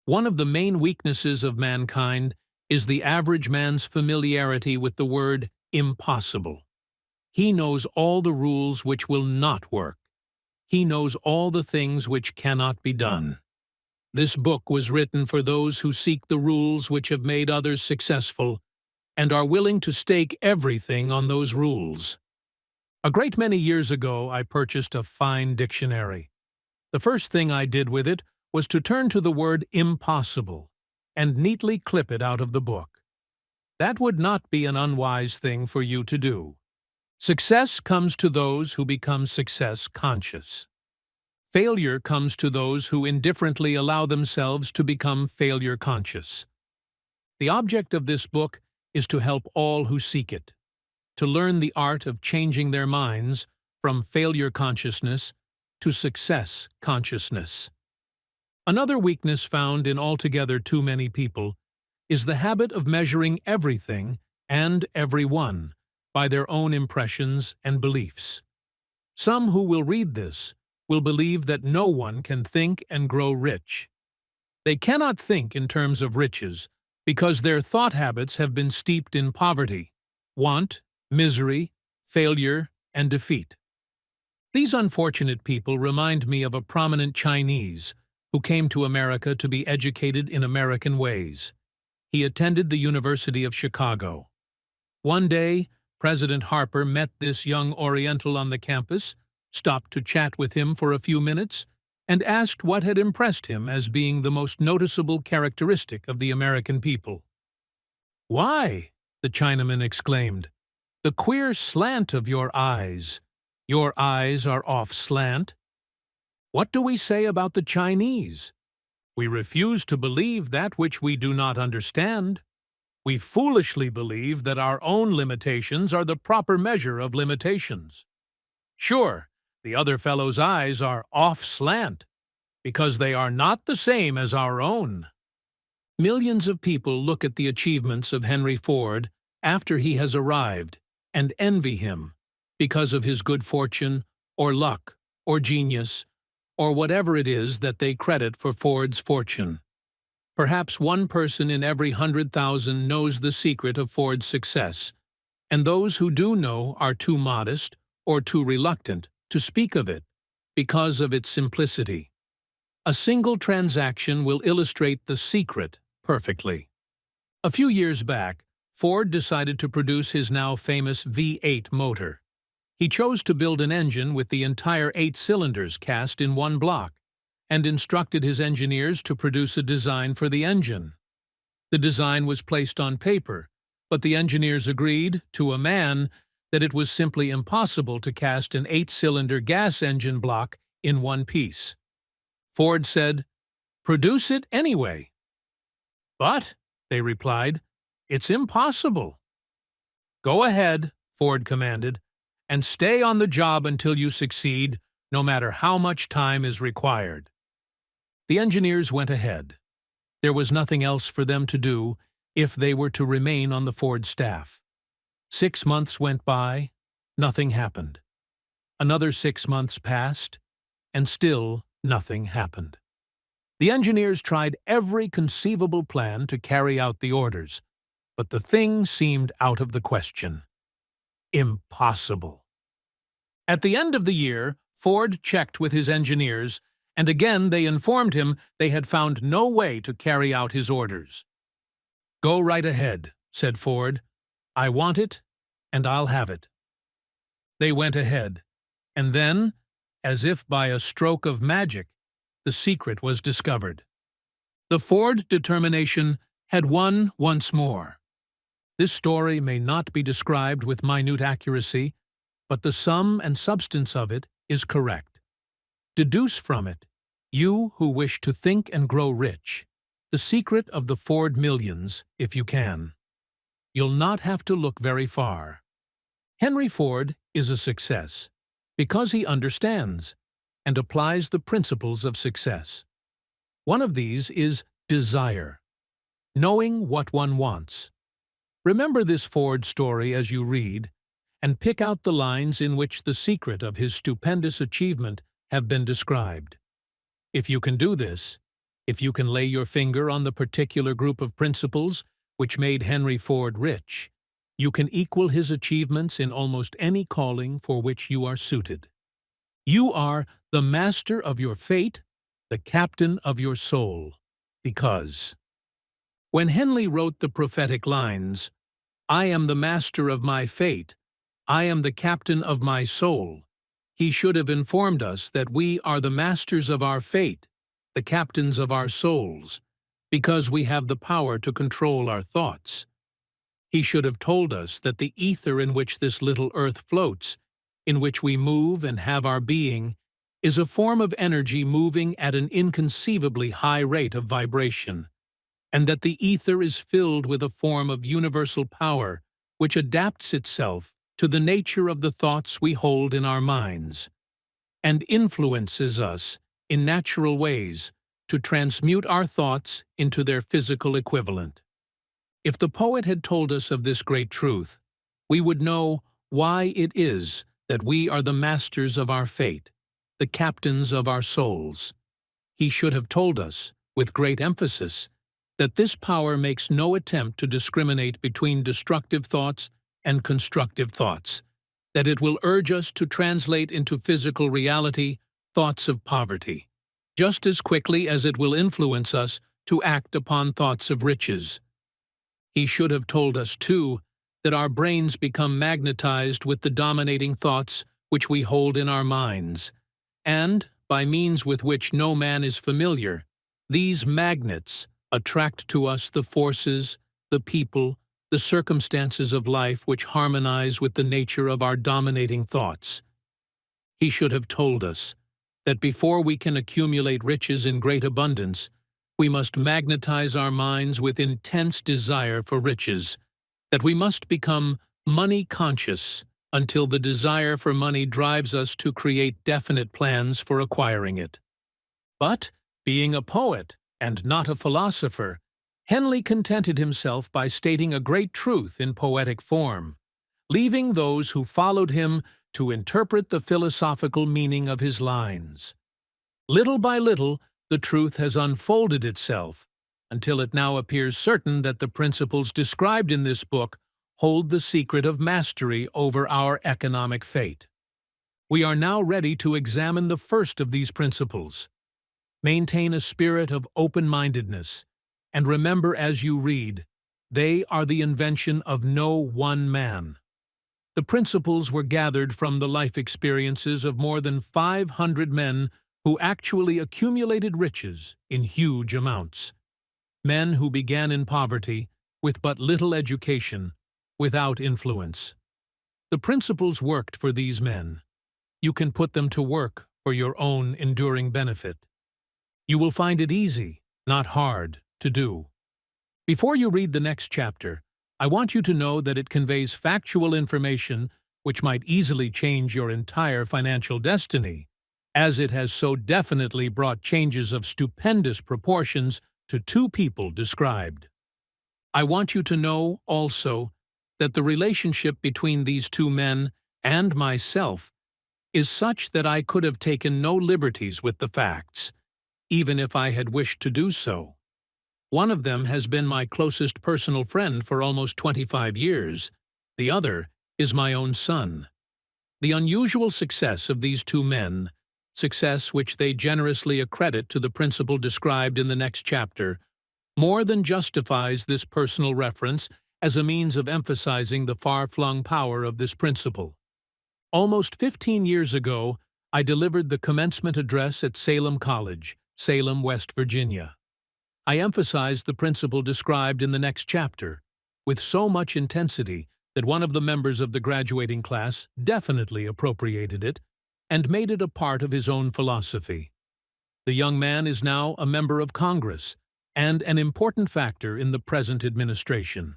One of the main weaknesses of mankind is the average man's familiarity with the word impossible. He knows all the rules which will not work. He knows all the things which cannot be done. This book was written for those who seek the rules which have made others successful and are willing to stake everything on those rules. A great many years ago, I purchased a fine dictionary. The first thing I did with it was to turn to the word impossible and neatly clip it out of the book. That would not be an unwise thing for you to do. Success comes to those who become success conscious. Failure comes to those who indifferently allow themselves to become failure conscious. The object of this book is to help all who seek it, to learn the art of changing their minds from failure consciousness to success consciousness. Another weakness found in altogether too many people is the habit of measuring everything and everyone by their own impressions and beliefs. Some who will read this will believe that no one can think and grow rich. They cannot think in terms of riches because their thought habits have been steeped in poverty, want, misery, failure, and defeat. These unfortunate people remind me of a prominent Chinese who came to America to be educated in American ways. He attended the University of Chicago. One day, President Harper met this young Oriental on the campus, stopped to chat with him for a few minutes, and asked what had impressed him as being the most noticeable characteristic of the American people. "Why," the Chinaman exclaimed, "the queer slant of your eyes. Your eyes are off slant. What do we say about the Chinese? We refuse to believe that which we do not understand. We foolishly believe that our own limitations are the proper measure of limitations. Sure, the other fellow's eyes are off slant, because they are not the same as our own." Millions of people look at the achievements of Henry Ford after he has arrived and envy him because of his good fortune, or luck, or genius, or whatever it is that they credit for Ford's fortune. Perhaps one person in every 100,000 knows the secret of Ford's success, and those who do know are too modest or too reluctant to speak of it because of its simplicity. A single transaction will illustrate the secret perfectly. A few years back, Ford decided to produce his now famous V8 motor. He chose to build an engine with the entire 8 cylinders cast in one block, and instructed his engineers to produce a design for the engine. The design was placed on paper, but the engineers agreed, to a man, that it was simply impossible to cast an 8-cylinder gas engine block in one piece. Ford said, "Produce it anyway." "But," they replied, "it's impossible." "Go ahead," Ford commanded, "and stay on the job until you succeed, no matter how much time is required." The engineers went ahead. There was nothing else for them to do if they were to remain on the Ford staff. 6 months went by, nothing happened. Another 6 months passed, and still nothing happened. The engineers tried every conceivable plan to carry out the orders, but the thing seemed out of the question. Impossible. At the end of the year, Ford checked with his engineers, and again they informed him they had found no way to carry out his orders. "Go right ahead," said Ford. "I want it, and I'll have it." They went ahead, and then, as if by a stroke of magic, the secret was discovered. The Ford determination had won once more. This story may not be described with minute accuracy, but the sum and substance of it is correct. Deduce from it, you who wish to think and grow rich, the secret of the Ford millions, if you can. You'll not have to look very far. Henry Ford is a success because he understands and applies the principles of success. One of these is desire, knowing what one wants. Remember this Ford story as you read, and pick out the lines in which the secret of his stupendous achievement have been described. If you can do this, if you can lay your finger on the particular group of principles which made Henry Ford rich, you can equal his achievements in almost any calling for which you are suited. You are the master of your fate, the captain of your soul, because when Henley wrote the prophetic lines, "I am the master of my fate, I am the captain of my soul," he should have informed us that we are the masters of our fate, the captains of our souls, because we have the power to control our thoughts. He should have told us that the ether in which this little earth floats, in which we move and have our being, is a form of energy moving at an inconceivably high rate of vibration, and that the ether is filled with a form of universal power which adapts itself to the nature of the thoughts we hold in our minds, and influences us in natural ways to transmute our thoughts into their physical equivalent. If the poet had told us of this great truth, we would know why it is that we are the masters of our fate, the captains of our souls. He should have told us, with great emphasis, that this power makes no attempt to discriminate between destructive thoughts and constructive thoughts, that it will urge us to translate into physical reality thoughts of poverty, just as quickly as it will influence us to act upon thoughts of riches. He should have told us, too, that our brains become magnetized with the dominating thoughts which we hold in our minds, and, by means with which no man is familiar, these magnets attract to us the forces, the people, the circumstances of life which harmonize with the nature of our dominating thoughts. He should have told us that before we can accumulate riches in great abundance, we must magnetize our minds with intense desire for riches, that we must become money-conscious until the desire for money drives us to create definite plans for acquiring it. But, being a poet and not a philosopher, Henley contented himself by stating a great truth in poetic form, leaving those who followed him to interpret the philosophical meaning of his lines. Little by little, the truth has unfolded itself, until it now appears certain that the principles described in this book hold the secret of mastery over our economic fate. We are now ready to examine the first of these principles. Maintain a spirit of open-mindedness, and remember as you read, they are the invention of no one man. The principles were gathered from the life experiences of more than 500 men who actually accumulated riches in huge amounts. Men who began in poverty, with but little education, without influence. The principles worked for these men. You can put them to work for your own enduring benefit. You will find it easy, not hard, to do. Before you read the next chapter, I want you to know that it conveys factual information which might easily change your entire financial destiny, as it has so definitely brought changes of stupendous proportions to two people described. I want you to know, also, that the relationship between these two men and myself is such that I could have taken no liberties with the facts, even if I had wished to do so. One of them has been my closest personal friend for almost 25 years. The other is my own son. The unusual success of these two men, success which they generously accredit to the principle described in the next chapter, more than justifies this personal reference as a means of emphasizing the far-flung power of this principle. Almost 15 years ago, I delivered the commencement address at Salem College, Salem, West Virginia. I emphasized the principle described in the next chapter with so much intensity that one of the members of the graduating class definitely appropriated it and made it a part of his own philosophy. The young man is now a member of Congress and an important factor in the present administration.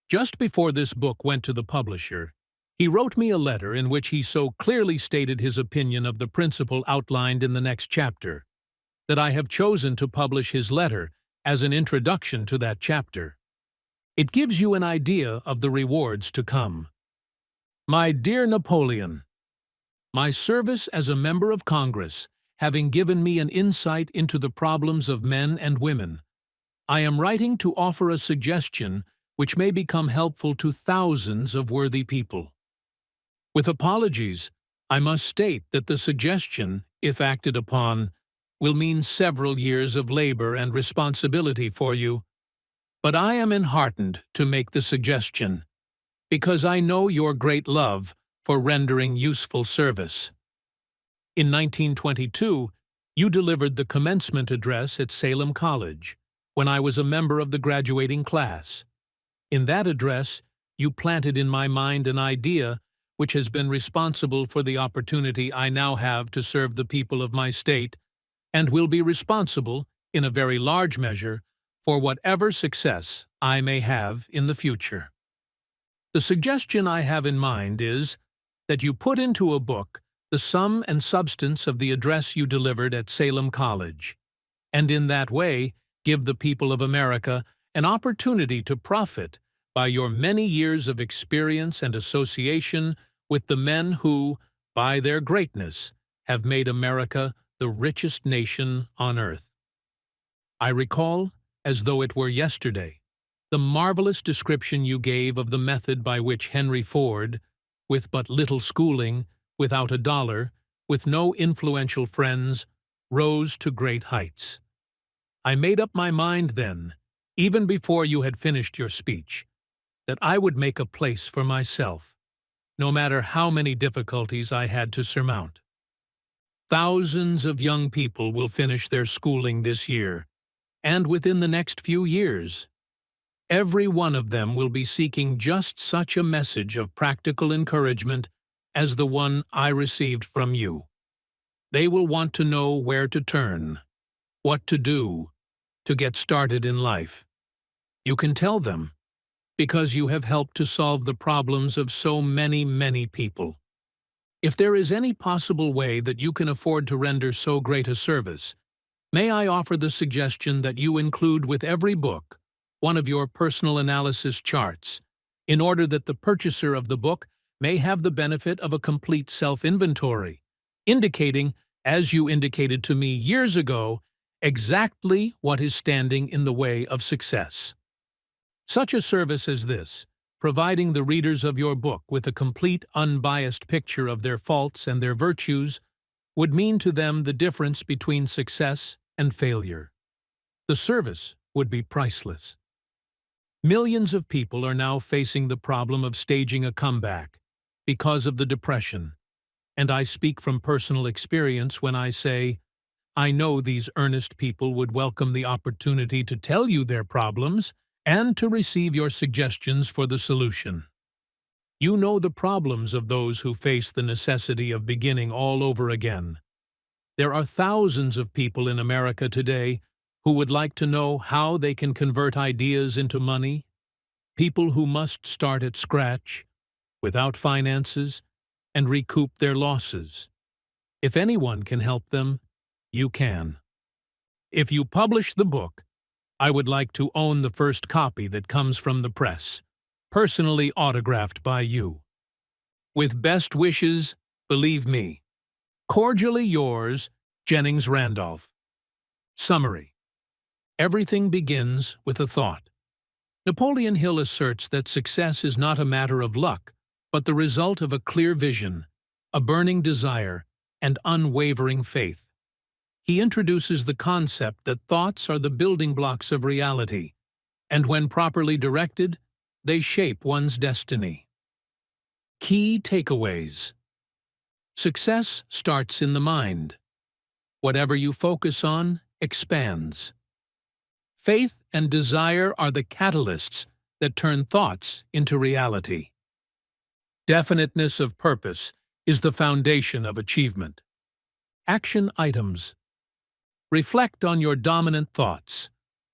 Just before this book went to the publisher, he wrote me a letter in which he so clearly stated his opinion of the principle outlined in the next chapter that I have chosen to publish his letter as an introduction to that chapter. It gives you an idea of the rewards to come. My dear Napoleon, my service as a member of Congress having given me an insight into the problems of men and women, I am writing to offer a suggestion which may become helpful to thousands of worthy people. With apologies, I must state that the suggestion, if acted upon, will mean several years of labor and responsibility for you, but I am enheartened to make the suggestion, because I know your great love for rendering useful service. In 1922, you delivered the commencement address at Salem College, when I was a member of the graduating class. In that address, you planted in my mind an idea which has been responsible for the opportunity I now have to serve the people of my state, and will be responsible, in a very large measure, for whatever success I may have in the future. The suggestion I have in mind is that you put into a book the sum and substance of the address you delivered at Salem College, and in that way give the people of America an opportunity to profit by your many years of experience and association with the men who, by their greatness, have made America the richest nation on earth. I recall, as though it were yesterday, the marvelous description you gave of the method by which Henry Ford, with but little schooling, without a dollar, with no influential friends, rose to great heights. I made up my mind then, even before you had finished your speech, that I would make a place for myself, no matter how many difficulties I had to surmount. Thousands of young people will finish their schooling this year, and within the next few years. Every one of them will be seeking just such a message of practical encouragement as the one I received from you. They will want to know where to turn, what to do, to get started in life. You can tell them, because you have helped to solve the problems of so many, many people. If there is any possible way that you can afford to render so great a service, may I offer the suggestion that you include with every book one of your personal analysis charts, in order that the purchaser of the book may have the benefit of a complete self-inventory, indicating, as you indicated to me years ago, exactly what is standing in the way of success. Such a service as this, providing the readers of your book with a complete, unbiased picture of their faults and their virtues, would mean to them the difference between success and failure. The service would be priceless. Millions of people are now facing the problem of staging a comeback because of the Depression, and I speak from personal experience when I say, I know these earnest people would welcome the opportunity to tell you their problems and to receive your suggestions for the solution. You know the problems of those who face the necessity of beginning all over again. There are thousands of people in America today who would like to know how they can convert ideas into money, people who must start at scratch, without finances, and recoup their losses. If anyone can help them, you can. If you publish the book, I would like to own the first copy that comes from the press, personally autographed by you. With best wishes, believe me. Cordially yours, Jennings Randolph. Summary. Everything begins with a thought. Napoleon Hill asserts that success is not a matter of luck, but the result of a clear vision, a burning desire, and unwavering faith. He introduces the concept that thoughts are the building blocks of reality, and when properly directed, they shape one's destiny. Key takeaways. Success starts in the mind. Whatever you focus on expands. Faith and desire are the catalysts that turn thoughts into reality. Definiteness of purpose is the foundation of achievement. Action items. Reflect on your dominant thoughts.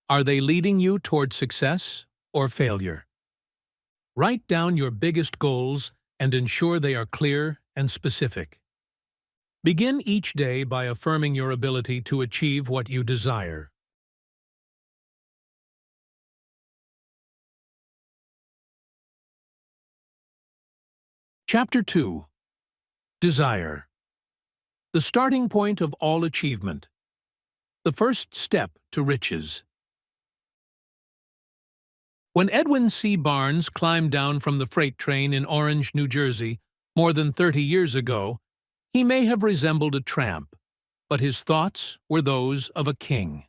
Are they leading you toward success or failure? Write down your biggest goals and ensure they are clear and specific. Begin each day by affirming your ability to achieve what you desire. Chapter 2. Desire. The starting point of all achievement. The first step to riches. When Edwin C. Barnes climbed down from the freight train in Orange, New Jersey, more than 30 years ago, he may have resembled a tramp, but his thoughts were those of a king.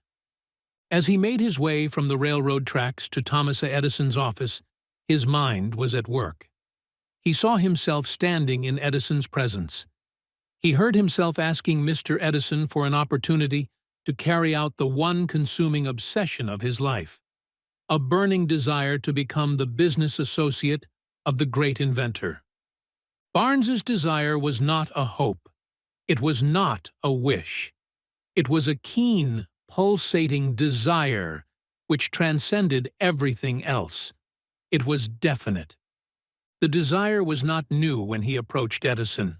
As he made his way from the railroad tracks to Thomas Edison's office, his mind was at work. He saw himself standing in Edison's presence. He heard himself asking Mr. Edison for an opportunity to carry out the one consuming obsession of his life, a burning desire to become the business associate of the great inventor. Barnes's desire was not a hope. It was not a wish. It was a keen, pulsating desire which transcended everything else. It was definite. The desire was not new when he approached Edison.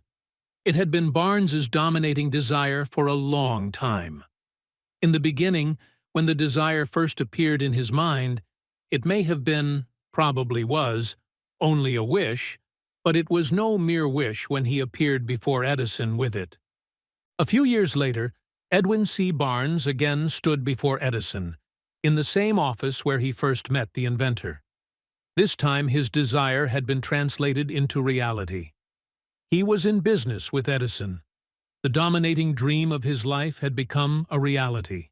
It had been Barnes's dominating desire for a long time. In the beginning, when the desire first appeared in his mind, it may have been, probably was, only a wish, but it was no mere wish when he appeared before Edison with it. A few years later, Edwin C. Barnes again stood before Edison, in the same office where he first met the inventor. This time his desire had been translated into reality. He was in business with Edison. The dominating dream of his life had become a reality.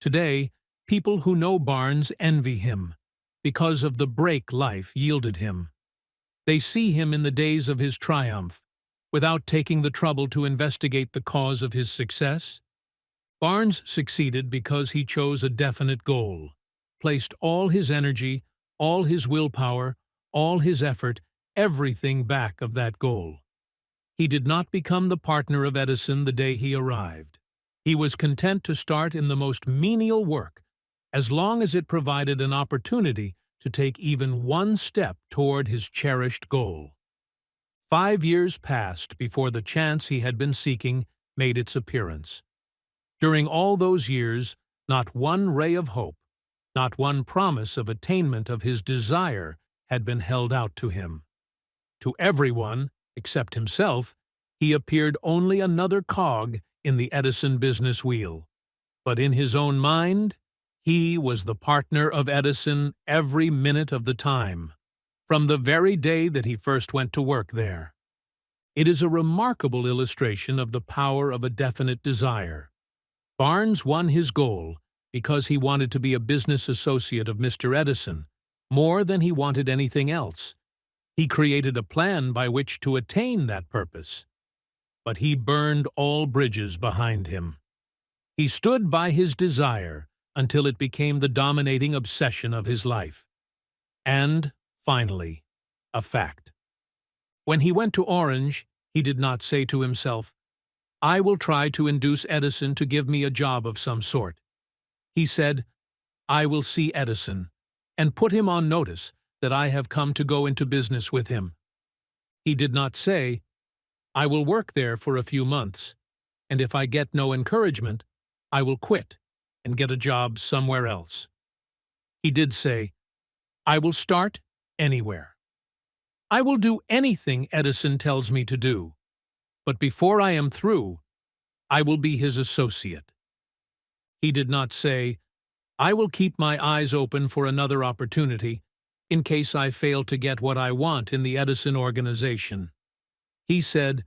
Today, people who know Barnes envy him because of the break life yielded him. They see him in the days of his triumph, without taking the trouble to investigate the cause of his success. Barnes succeeded because he chose a definite goal, placed all his energy, all his willpower, all his effort, everything back of that goal. He did not become the partner of Edison the day he arrived. He was content to start in the most menial work, as long as it provided an opportunity to take even one step toward his cherished goal. 5 years passed before the chance he had been seeking made its appearance. During all those years, not one ray of hope, not one promise of attainment of his desire had been held out to him. To everyone, except himself, he appeared only another cog in the Edison business wheel. But in his own mind, he was the partner of Edison every minute of the time, from the very day that he first went to work there. It is a remarkable illustration of the power of a definite desire. Barnes won his goal because he wanted to be a business associate of Mr. Edison, more than he wanted anything else. He created a plan by which to attain that purpose. But he burned all bridges behind him. He stood by his desire until it became the dominating obsession of his life. And, finally, a fact. When he went to Orange, he did not say to himself, "I will try to induce Edison to give me a job of some sort." He said, "I will see Edison, and put him on notice that I have come to go into business with him." He did not say, "I will work there for a few months, and if I get no encouragement, I will quit and get a job somewhere else." He did say, "I will start anywhere. I will do anything Edison tells me to do, but before I am through, I will be his associate." He did not say, "I will keep my eyes open for another opportunity in case I fail to get what I want in the Edison organization." He said,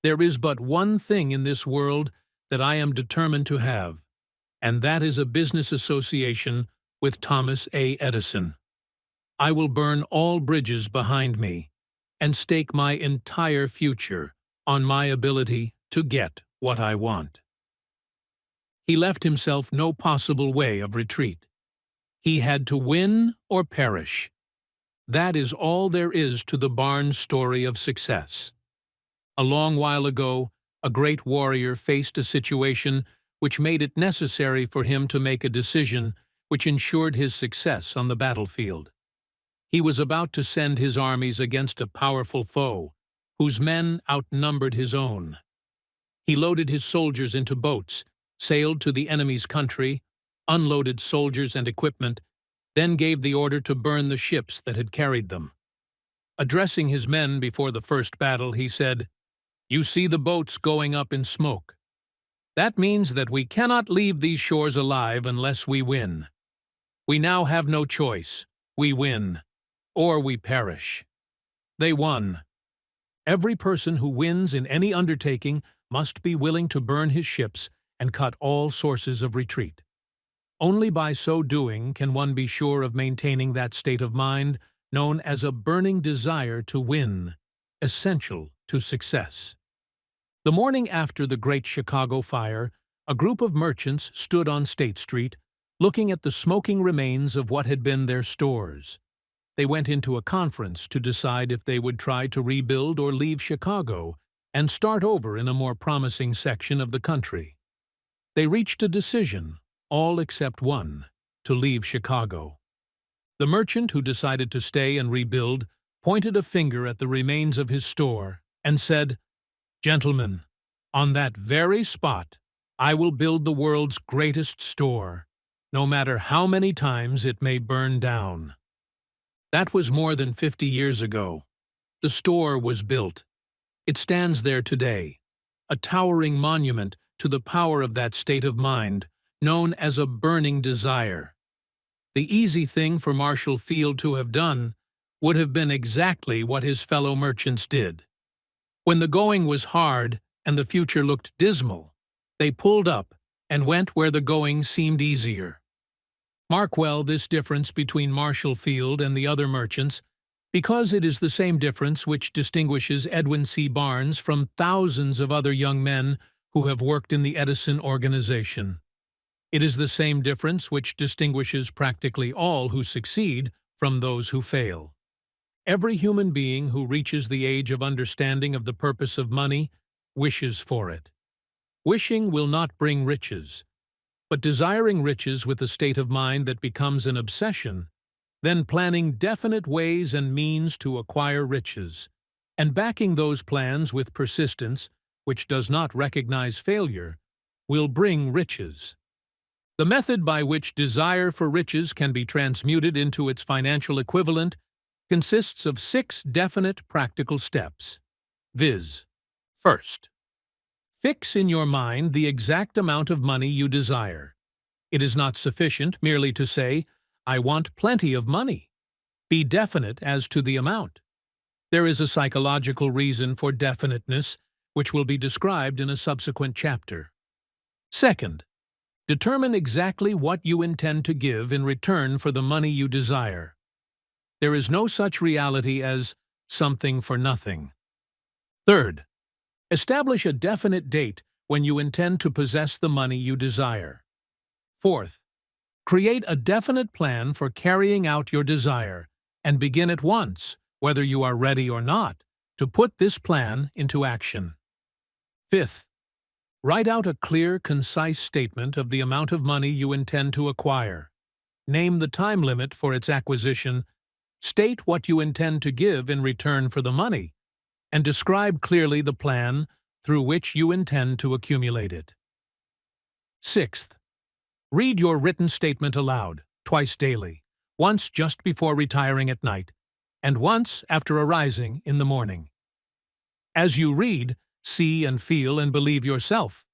"There is but one thing in this world that I am determined to have, and that is a business association with Thomas A. Edison. I will burn all bridges behind me and stake my entire future on my ability to get what I want." He left himself no possible way of retreat. He had to win or perish. That is all there is to the Barnes story of success. A long while ago, a great warrior faced a situation which made it necessary for him to make a decision which ensured his success on the battlefield. He was about to send his armies against a powerful foe, whose men outnumbered his own. He loaded his soldiers into boats, sailed to the enemy's country, unloaded soldiers and equipment, then gave the order to burn the ships that had carried them. Addressing his men before the first battle, he said, "You see the boats going up in smoke. That means that we cannot leave these shores alive unless we win. We now have no choice. We win, or we perish." They won. Every person who wins in any undertaking must be willing to burn his ships and cut all sources of retreat. Only by so doing can one be sure of maintaining that state of mind known as a burning desire to win, essential to success. The morning after the Great Chicago Fire, a group of merchants stood on State Street, looking at the smoking remains of what had been their stores. They went into a conference to decide if they would try to rebuild or leave Chicago and start over in a more promising section of the country. They reached a decision, all except one, to leave Chicago. The merchant who decided to stay and rebuild pointed a finger at the remains of his store and said, "Gentlemen, on that very spot, I will build the world's greatest store, no matter how many times it may burn down." That was more than 50 years ago. The store was built. It stands there today, a towering monument to the power of that state of mind, known as a burning desire. The easy thing for Marshall Field to have done would have been exactly what his fellow merchants did. When the going was hard and the future looked dismal, they pulled up and went where the going seemed easier. Mark well this difference between Marshall Field and the other merchants, because it is the same difference which distinguishes Edwin C. Barnes from thousands of other young men who have worked in the Edison organization. It is the same difference which distinguishes practically all who succeed from those who fail. Every human being who reaches the age of understanding of the purpose of money wishes for it. Wishing will not bring riches, but desiring riches with a state of mind that becomes an obsession, then planning definite ways and means to acquire riches, and backing those plans with persistence, which does not recognize failure, will bring riches. The method by which desire for riches can be transmuted into its financial equivalent consists of 6 definite practical steps, viz. First, fix in your mind the exact amount of money you desire. It is not sufficient merely to say, "I want plenty of money." Be definite as to the amount. There is a psychological reason for definiteness, which will be described in a subsequent chapter. Second, determine exactly what you intend to give in return for the money you desire. There is no such reality as something for nothing. Third, establish a definite date when you intend to possess the money you desire. Fourth, create a definite plan for carrying out your desire and begin at once, whether you are ready or not, to put this plan into action. Fifth, write out a clear, concise statement of the amount of money you intend to acquire. Name the time limit for its acquisition, state what you intend to give in return for the money, and describe clearly the plan through which you intend to accumulate it. Sixth, read your written statement aloud, twice daily, once just before retiring at night, and once after arising in the morning. As you read, see and feel and believe yourself,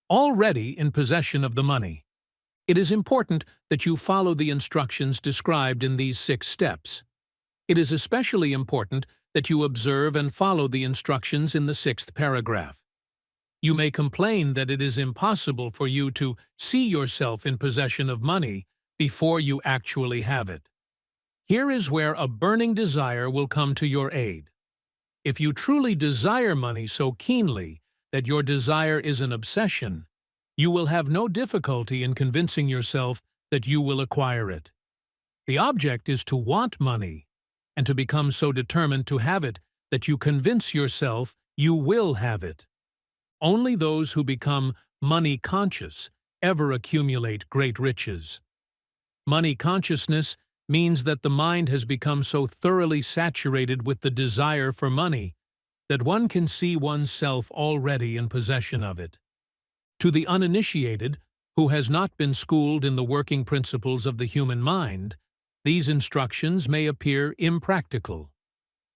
already in possession of the money. It is important that you follow the instructions described in these 6 steps. It is especially important that you observe and follow the instructions in the 6th paragraph. You may complain that it is impossible for you to see yourself in possession of money before you actually have it. Here is where a burning desire will come to your aid. If you truly desire money so keenly that your desire is an obsession, you will have no difficulty in convincing yourself that you will acquire it. The object is to want money, and to become so determined to have it that you convince yourself you will have it. Only those who become money-conscious ever accumulate great riches. Money consciousness means that the mind has become so thoroughly saturated with the desire for money that one can see oneself already in possession of it. To the uninitiated, who has not been schooled in the working principles of the human mind, these instructions may appear impractical.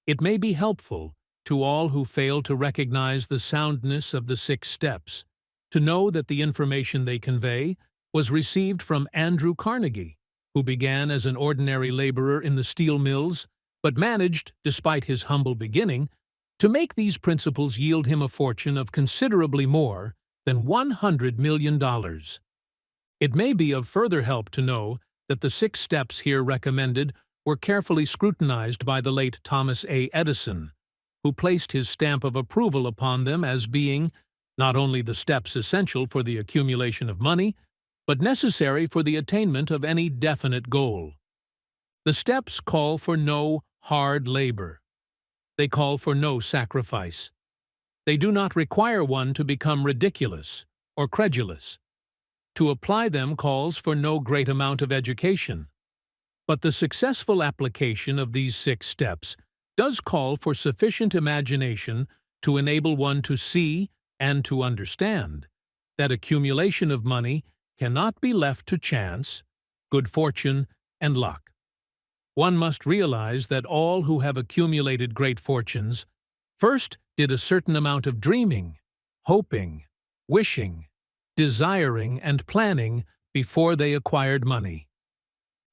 It may be helpful to all who fail to recognize the soundness of the 6 steps, to know that the information they convey was received from Andrew Carnegie, who began as an ordinary laborer in the steel mills, but managed, despite his humble beginning, to make these principles yield him a fortune of considerably more than $100 million. It may be of further help to know that the 6 steps here recommended were carefully scrutinized by the late Thomas A. Edison, who placed his stamp of approval upon them as being not only the steps essential for the accumulation of money, but necessary for the attainment of any definite goal. The steps call for no hard labor. They call for no sacrifice. They do not require one to become ridiculous or credulous. To apply them calls for no great amount of education. But the successful application of these 6 steps does call for sufficient imagination to enable one to see and to understand that accumulation of money cannot be left to chance, good fortune, and luck. One must realize that all who have accumulated great fortunes first did a certain amount of dreaming, hoping, wishing, desiring, and planning before they acquired money.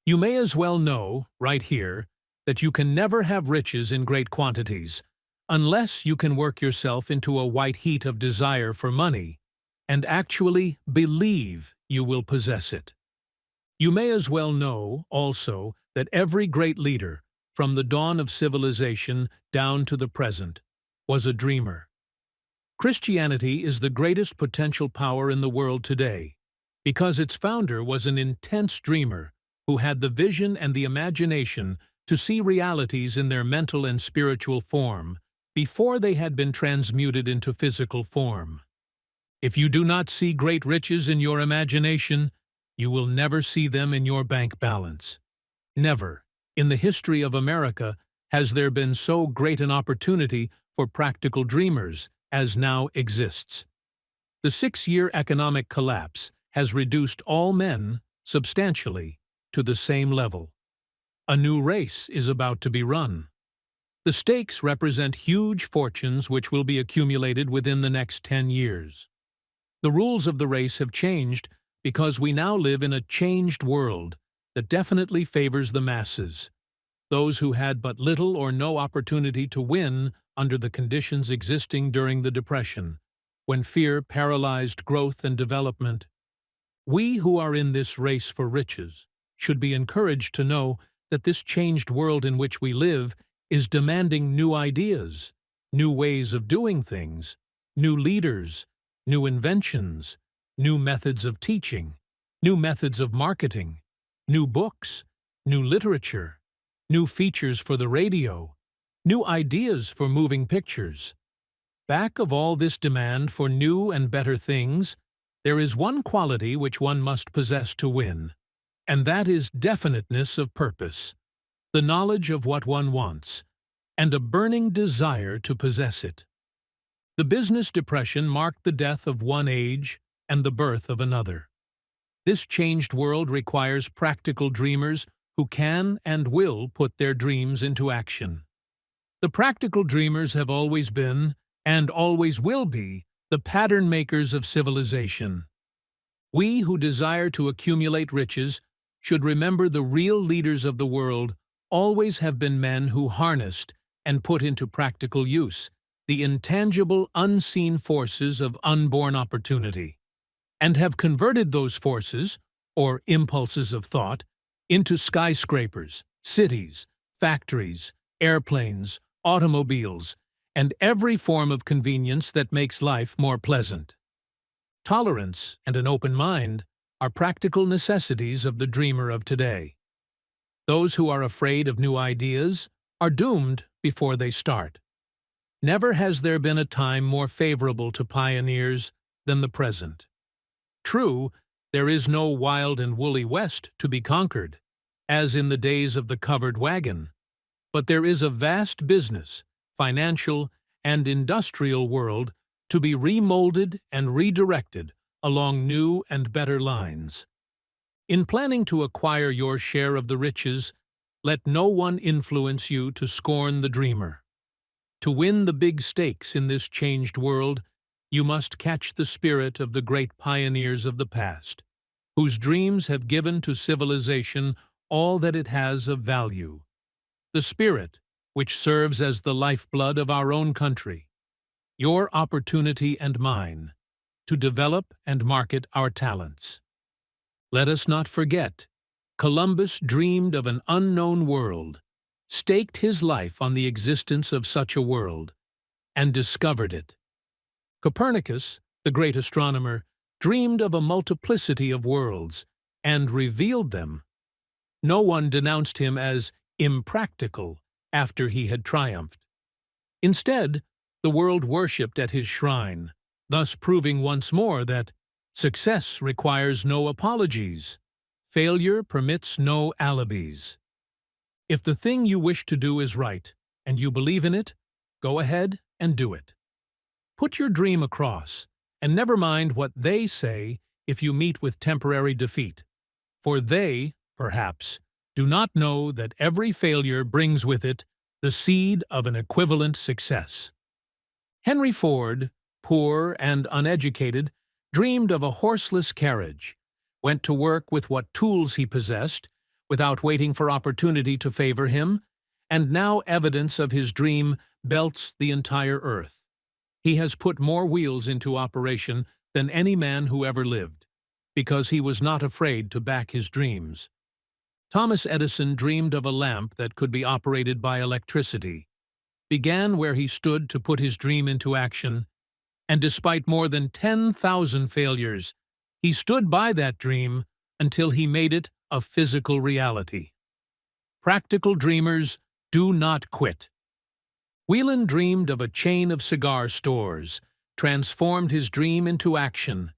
You may as well know, right here, that you can never have riches in great quantities unless you can work yourself into a white heat of desire for money and actually believe you will possess it. You may as well know, also, that every great leader, from the dawn of civilization down to the present, was a dreamer. Christianity is the greatest potential power in the world today, because its founder was an intense dreamer who had the vision and the imagination to see realities in their mental and spiritual form before they had been transmuted into physical form. If you do not see great riches in your imagination, you will never see them in your bank balance. Never, in the history of America, has there been so great an opportunity for practical dreamers as now exists. The 6-year economic collapse has reduced all men, substantially, to the same level. A new race is about to be run. The stakes represent huge fortunes which will be accumulated within the next 10 years. The rules of the race have changed because we now live in a changed world that definitely favors the masses, those who had but little or no opportunity to win under the conditions existing during the Depression, when fear paralyzed growth and development. We who are in this race for riches should be encouraged to know that this changed world in which we live is demanding new ideas, new ways of doing things, new leaders, new inventions, new methods of teaching, new methods of marketing, new books, new literature, new features for the radio, new ideas for moving pictures. Back of all this demand for new and better things, there is one quality which one must possess to win, and that is definiteness of purpose, the knowledge of what one wants, and a burning desire to possess it. The business depression marked the death of one age and the birth of another. This changed world requires practical dreamers who can and will put their dreams into action. The practical dreamers have always been, and always will be, the pattern makers of civilization. We who desire to accumulate riches should remember the real leaders of the world always have been men who harnessed and put into practical use the intangible, unseen forces of unborn opportunity, and have converted those forces, or impulses of thought, into skyscrapers, cities, factories, airplanes, automobiles, and every form of convenience that makes life more pleasant. Tolerance and an open mind are practical necessities of the dreamer of today. Those who are afraid of new ideas are doomed before they start. Never has there been a time more favorable to pioneers than the present. True, there is no wild and woolly West to be conquered, as in the days of the covered wagon, but there is a vast business, financial, and industrial world to be remolded and redirected along new and better lines. In planning to acquire your share of the riches, let no one influence you to scorn the dreamer. To win the big stakes in this changed world, you must catch the spirit of the great pioneers of the past, whose dreams have given to civilization all that it has of value. The spirit which serves as the lifeblood of our own country, your opportunity and mine, to develop and market our talents. Let us not forget, Columbus dreamed of an unknown world, staked his life on the existence of such a world, and discovered it. Copernicus, the great astronomer, dreamed of a multiplicity of worlds, and revealed them. No one denounced him as impractical after he had triumphed. Instead, the world worshipped at his shrine, thus proving once more that success requires no apologies. Failure permits no alibis. If the thing you wish to do is right, and you believe in it, go ahead and do it. Put your dream across, and never mind what they say if you meet with temporary defeat, for they, perhaps, do not know that every failure brings with it the seed of an equivalent success. Henry Ford, poor and uneducated, dreamed of a horseless carriage, went to work with what tools he possessed, without waiting for opportunity to favor him, and now evidence of his dream belts the entire earth. He has put more wheels into operation than any man who ever lived, because he was not afraid to back his dreams. Thomas Edison dreamed of a lamp that could be operated by electricity, began where he stood to put his dream into action, and despite more than 10,000 failures, he stood by that dream until he made it a physical reality. Practical dreamers do not quit. Whelan dreamed of a chain of cigar stores, transformed his dream into action,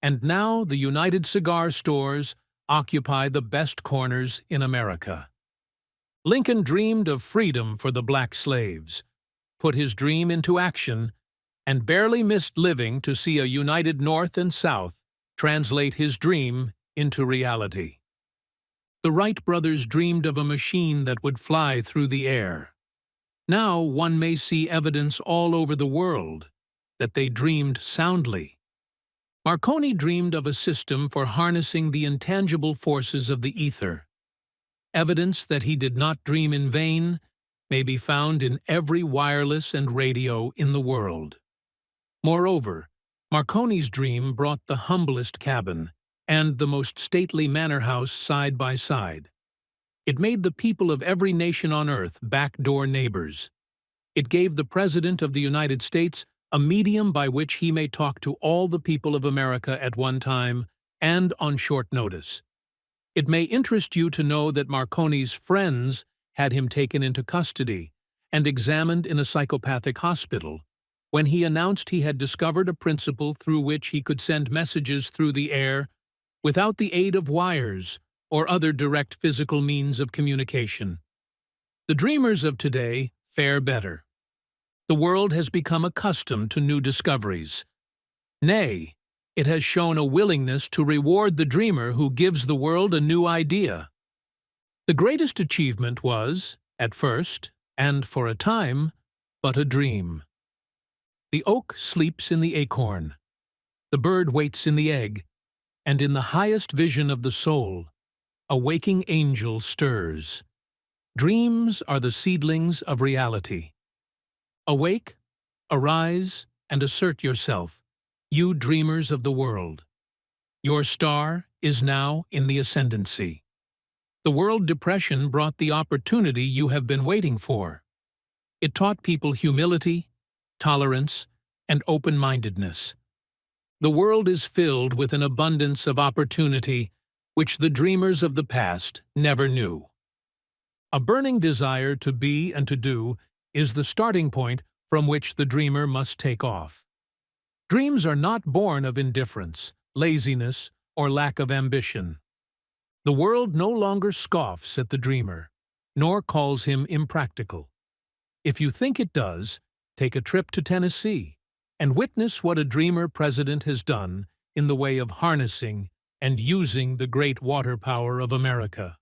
and now the United Cigar Stores occupy the best corners in America. Lincoln dreamed of freedom for the black slaves, put his dream into action, and barely missed living to see a united North and South translate his dream into reality. The Wright brothers dreamed of a machine that would fly through the air. Now one may see evidence all over the world that they dreamed soundly. Marconi dreamed of a system for harnessing the intangible forces of the ether. Evidence that he did not dream in vain may be found in every wireless and radio in the world. Moreover, Marconi's dream brought the humblest cabin and the most stately manor house side by side. It made the people of every nation on earth backdoor neighbors. It gave the President of the United States a medium by which he may talk to all the people of America at one time and on short notice. It may interest you to know that Marconi's friends had him taken into custody and examined in a psychopathic hospital when he announced he had discovered a principle through which he could send messages through the air without the aid of wires or other direct physical means of communication. The dreamers of today fare better. The world has become accustomed to new discoveries. Nay, It has shown a willingness to reward the dreamer who gives the world a new idea. The greatest achievement was, at first, and for a time, but a dream. The oak sleeps in the acorn. The bird waits in the egg, and in the highest vision of the soul, a waking angel stirs. Dreams are the seedlings of reality. Awake, arise, and assert yourself, you dreamers of the world. Your star is now in the ascendancy. The World Depression brought the opportunity you have been waiting for. It taught people humility, tolerance, and open-mindedness. The world is filled with an abundance of opportunity which the dreamers of the past never knew. A burning desire to be and to do is the starting point from which the dreamer must take off. Dreams are not born of indifference, laziness, or lack of ambition. The world no longer scoffs at the dreamer, nor calls him impractical. If you think it does, take a trip to Tennessee and witness what a dreamer president has done in the way of harnessing and using the great water power of America.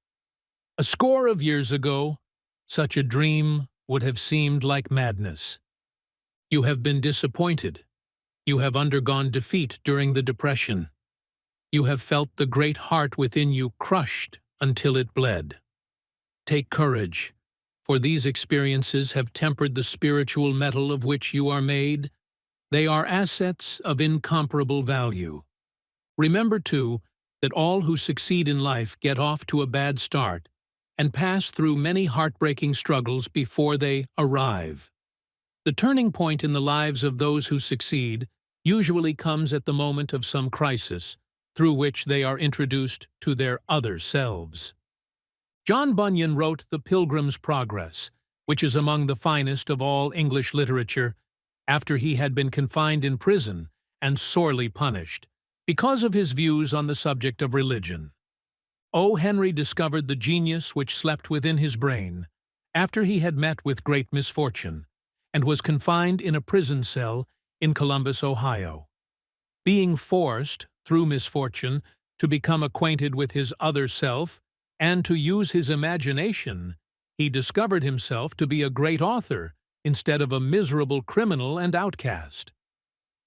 A score of years ago, such a dream would have seemed like madness. You have been disappointed. You have undergone defeat during the Depression. You have felt the great heart within you crushed until it bled. Take courage, for these experiences have tempered the spiritual metal of which you are made. They are assets of incomparable value. Remember, too, that all who succeed in life get off to a bad start and pass through many heartbreaking struggles before they arrive. The turning point in the lives of those who succeed usually comes at the moment of some crisis, through which they are introduced to their other selves. John Bunyan wrote The Pilgrim's Progress, which is among the finest of all English literature, after he had been confined in prison and sorely punished, because of his views on the subject of religion. O. Henry discovered the genius which slept within his brain, after he had met with great misfortune, and was confined in a prison cell in Columbus, Ohio. Being forced, through misfortune, to become acquainted with his other self and to use his imagination, he discovered himself to be a great author instead of a miserable criminal and outcast.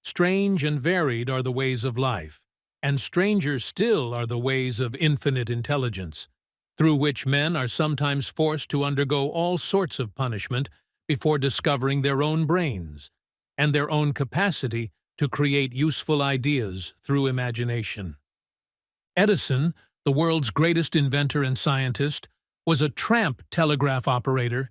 Strange and varied are the ways of life, and stranger still are the ways of infinite intelligence, through which men are sometimes forced to undergo all sorts of punishment before discovering their own brains and their own capacity to create useful ideas through imagination. Edison, the world's greatest inventor and scientist, was a tramp telegraph operator.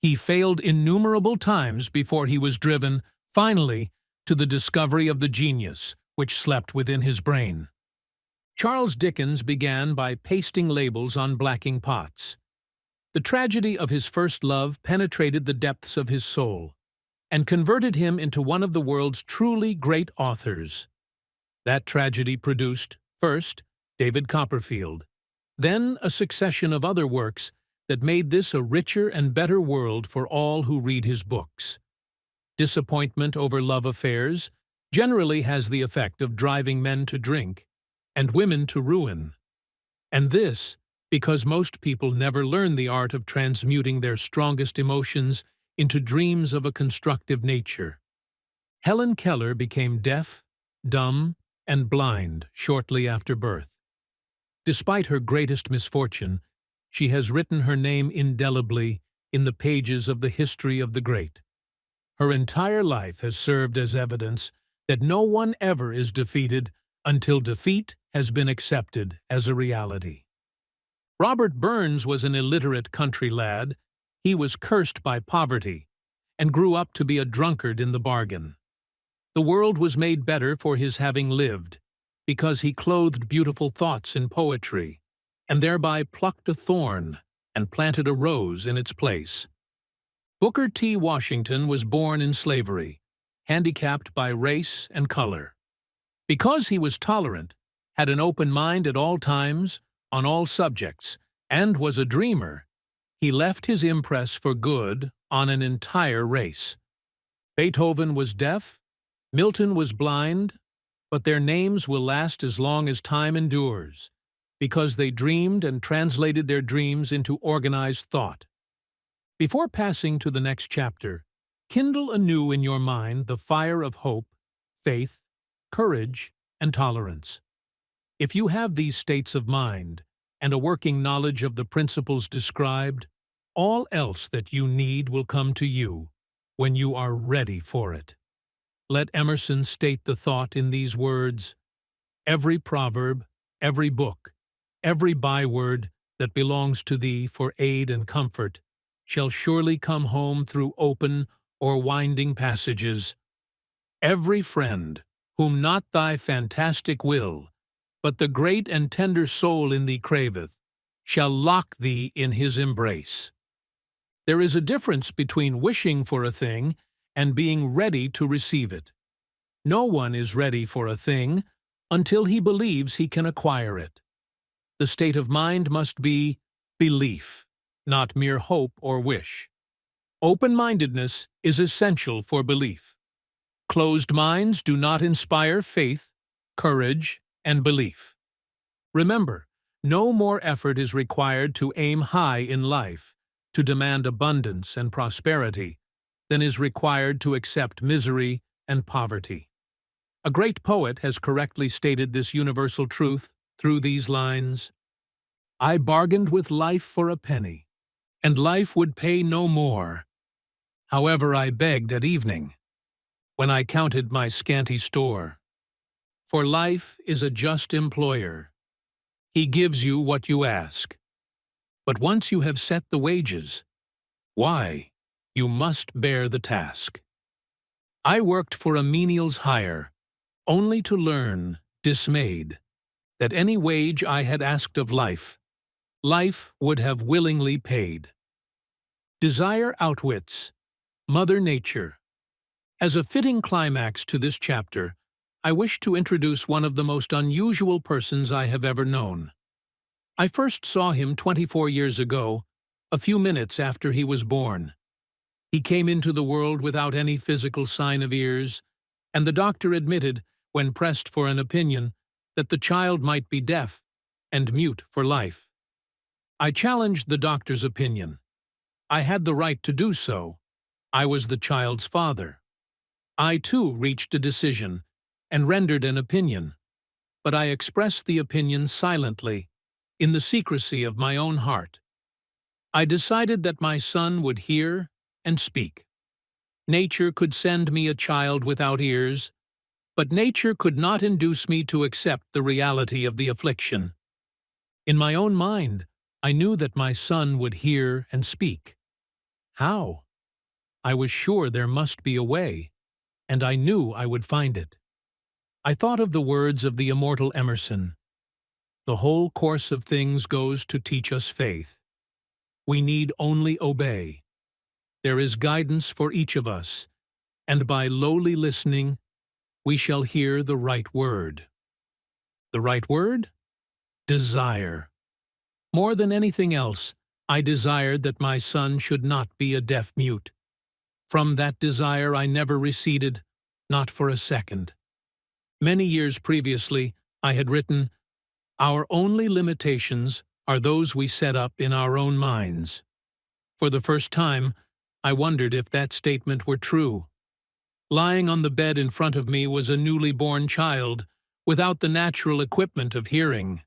He failed innumerable times before he was driven, finally, to the discovery of the genius which slept within his brain. Charles Dickens began by pasting labels on blacking pots. The tragedy of his first love penetrated the depths of his soul and converted him into one of the world's truly great authors. That tragedy produced, first, David Copperfield, then a succession of other works that made this a richer and better world for all who read his books. Disappointment over love affairs generally has the effect of driving men to drink and women to ruin. And this because most people never learn the art of transmuting their strongest emotions into dreams of a constructive nature. Helen Keller became deaf, dumb, and blind shortly after birth. Despite her greatest misfortune, she has written her name indelibly in the pages of the history of the great. Her entire life has served as evidence that no one ever is defeated until defeat has been accepted as a reality. Robert Burns was an illiterate country lad. He was cursed by poverty and grew up to be a drunkard in the bargain. The world was made better for his having lived, because he clothed beautiful thoughts in poetry, and thereby plucked a thorn and planted a rose in its place. Booker T. Washington was born in slavery, handicapped by race and color. Because he was tolerant, had an open mind at all times, on all subjects, and was a dreamer, he left his impress for good on an entire race. Beethoven was deaf, Milton was blind, but their names will last as long as time endures, because they dreamed and translated their dreams into organized thought. Before passing to the next chapter, kindle anew in your mind the fire of hope, faith, courage, and tolerance. If you have these states of mind, and a working knowledge of the principles described, all else that you need will come to you when you are ready for it. Let Emerson state the thought in these words: "Every proverb, every book, every byword that belongs to thee for aid and comfort shall surely come home through open or winding passages. Every friend, whom not thy fantastic will, but the great and tender soul in thee craveth, shall lock thee in his embrace." There is a difference between wishing for a thing and being ready to receive it. No one is ready for a thing until he believes he can acquire it. The state of mind must be belief, not mere hope or wish. Open-mindedness is essential for belief. Closed minds do not inspire faith, courage, and belief. Remember, no more effort is required to aim high in life, to demand abundance and prosperity, than is required to accept misery and poverty. A great poet has correctly stated this universal truth through these lines: "I bargained with life for a penny, and life would pay no more. However, I begged at evening, when I counted my scanty store. For life is a just employer. He gives you what you ask. But once you have set the wages, why, you must bear the task. I worked for a menial's hire, only to learn, dismayed, that any wage I had asked of life, life would have willingly paid." Desire outwits Mother Nature. As a fitting climax to this chapter, I wish to introduce one of the most unusual persons I have ever known. I first saw him 24 years ago, a few minutes after he was born. He came into the world without any physical sign of ears, and the doctor admitted, when pressed for an opinion, that the child might be deaf and mute for life. I challenged the doctor's opinion. I had the right to do so. I was the child's father. I, too, reached a decision and rendered an opinion, but I expressed the opinion silently, in the secrecy of my own heart. I decided that my son would hear and speak. Nature could send me a child without ears, but nature could not induce me to accept the reality of the affliction. In my own mind, I knew that my son would hear and speak. How? I was sure there must be a way, and I knew I would find it. I thought of the words of the immortal Emerson: "The whole course of things goes to teach us faith. We need only obey. There is guidance for each of us, and by lowly listening, we shall hear the right word." The right word? Desire. More than anything else, I desired that my son should not be a deaf-mute. From that desire I never receded, not for a second. Many years previously, I had written, "Our only limitations are those we set up in our own minds." For the first time, I wondered if that statement were true. Lying on the bed in front of me was a newly born child, without the natural equipment of hearing.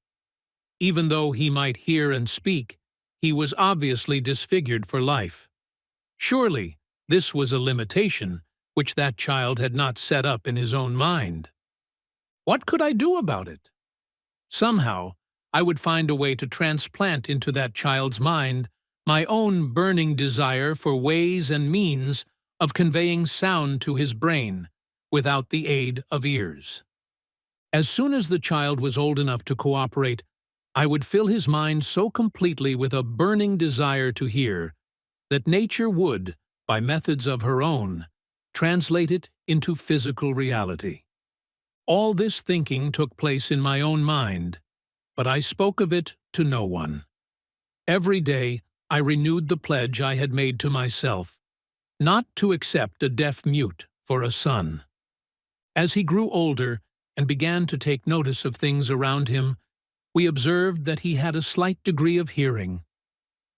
Even though he might hear and speak, he was obviously disfigured for life. Surely, this was a limitation which that child had not set up in his own mind. What could I do about it? Somehow, I would find a way to transplant into that child's mind my own burning desire for ways and means of conveying sound to his brain without the aid of ears. As soon as the child was old enough to cooperate, I would fill his mind so completely with a burning desire to hear that nature would, by methods of her own, translate it into physical reality. All this thinking took place in my own mind, but I spoke of it to no one. Every day I renewed the pledge I had made to myself, not to accept a deaf-mute for a son. As he grew older, and began to take notice of things around him, we observed that he had a slight degree of hearing.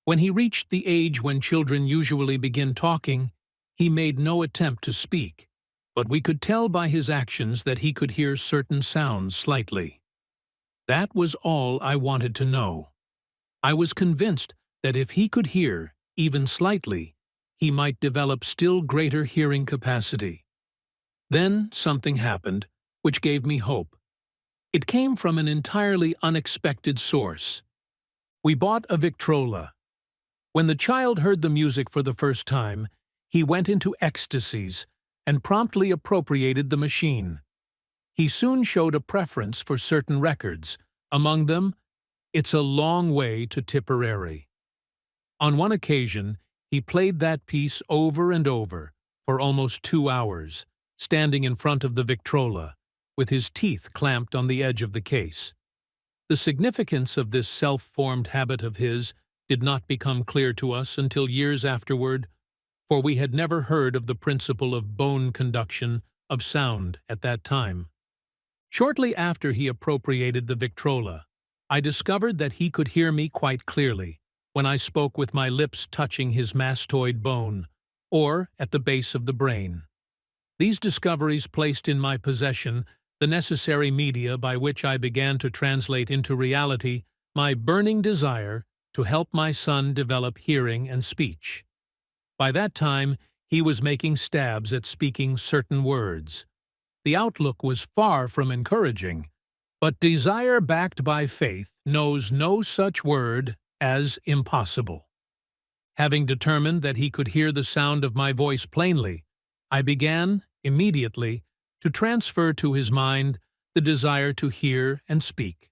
When he reached the age when children usually begin talking, he made no attempt to speak, but we could tell by his actions that he could hear certain sounds slightly. That was all I wanted to know. I was convinced that if he could hear, even slightly, he might develop still greater hearing capacity. Then something happened, which gave me hope. It came from an entirely unexpected source. We bought a Victrola. When the child heard the music for the first time, he went into ecstasies and promptly appropriated the machine. He soon showed a preference for certain records, among them, "It's a Long Way to Tipperary." On one occasion, he played that piece over and over for almost 2 hours, standing in front of the Victrola, with his teeth clamped on the edge of the case. The significance of this self-formed habit of his did not become clear to us until years afterward, for we had never heard of the principle of bone conduction of sound at that time. Shortly after he appropriated the Victrola, I discovered that he could hear me quite clearly when I spoke with my lips touching his mastoid bone, or at the base of the brain. These discoveries placed in my possession the necessary media by which I began to translate into reality my burning desire to help my son develop hearing and speech. By that time, he was making stabs at speaking certain words. The outlook was far from encouraging, but desire backed by faith knows no such word as impossible. Having determined that he could hear the sound of my voice plainly, I began, immediately, to transfer to his mind the desire to hear and speak.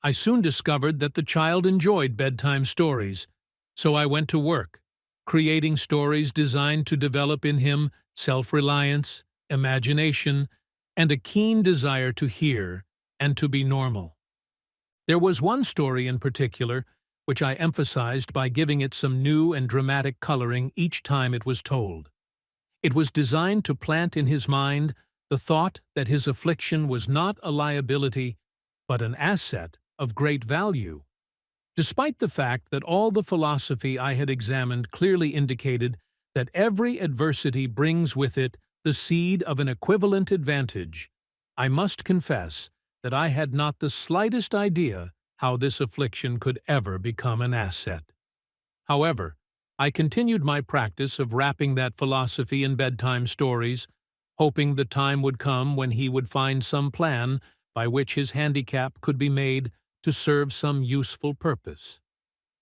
I soon discovered that the child enjoyed bedtime stories, so I went to work, creating stories designed to develop in him self-reliance, imagination, and a keen desire to hear and to be normal. There was one story in particular which I emphasized by giving it some new and dramatic coloring each time it was told. It was designed to plant in his mind the thought that his affliction was not a liability, but an asset of great value. Despite the fact that all the philosophy I had examined clearly indicated that every adversity brings with it the seed of an equivalent advantage, I must confess that I had not the slightest idea how this affliction could ever become an asset. However, I continued my practice of wrapping that philosophy in bedtime stories, hoping the time would come when he would find some plan by which his handicap could be made to serve some useful purpose.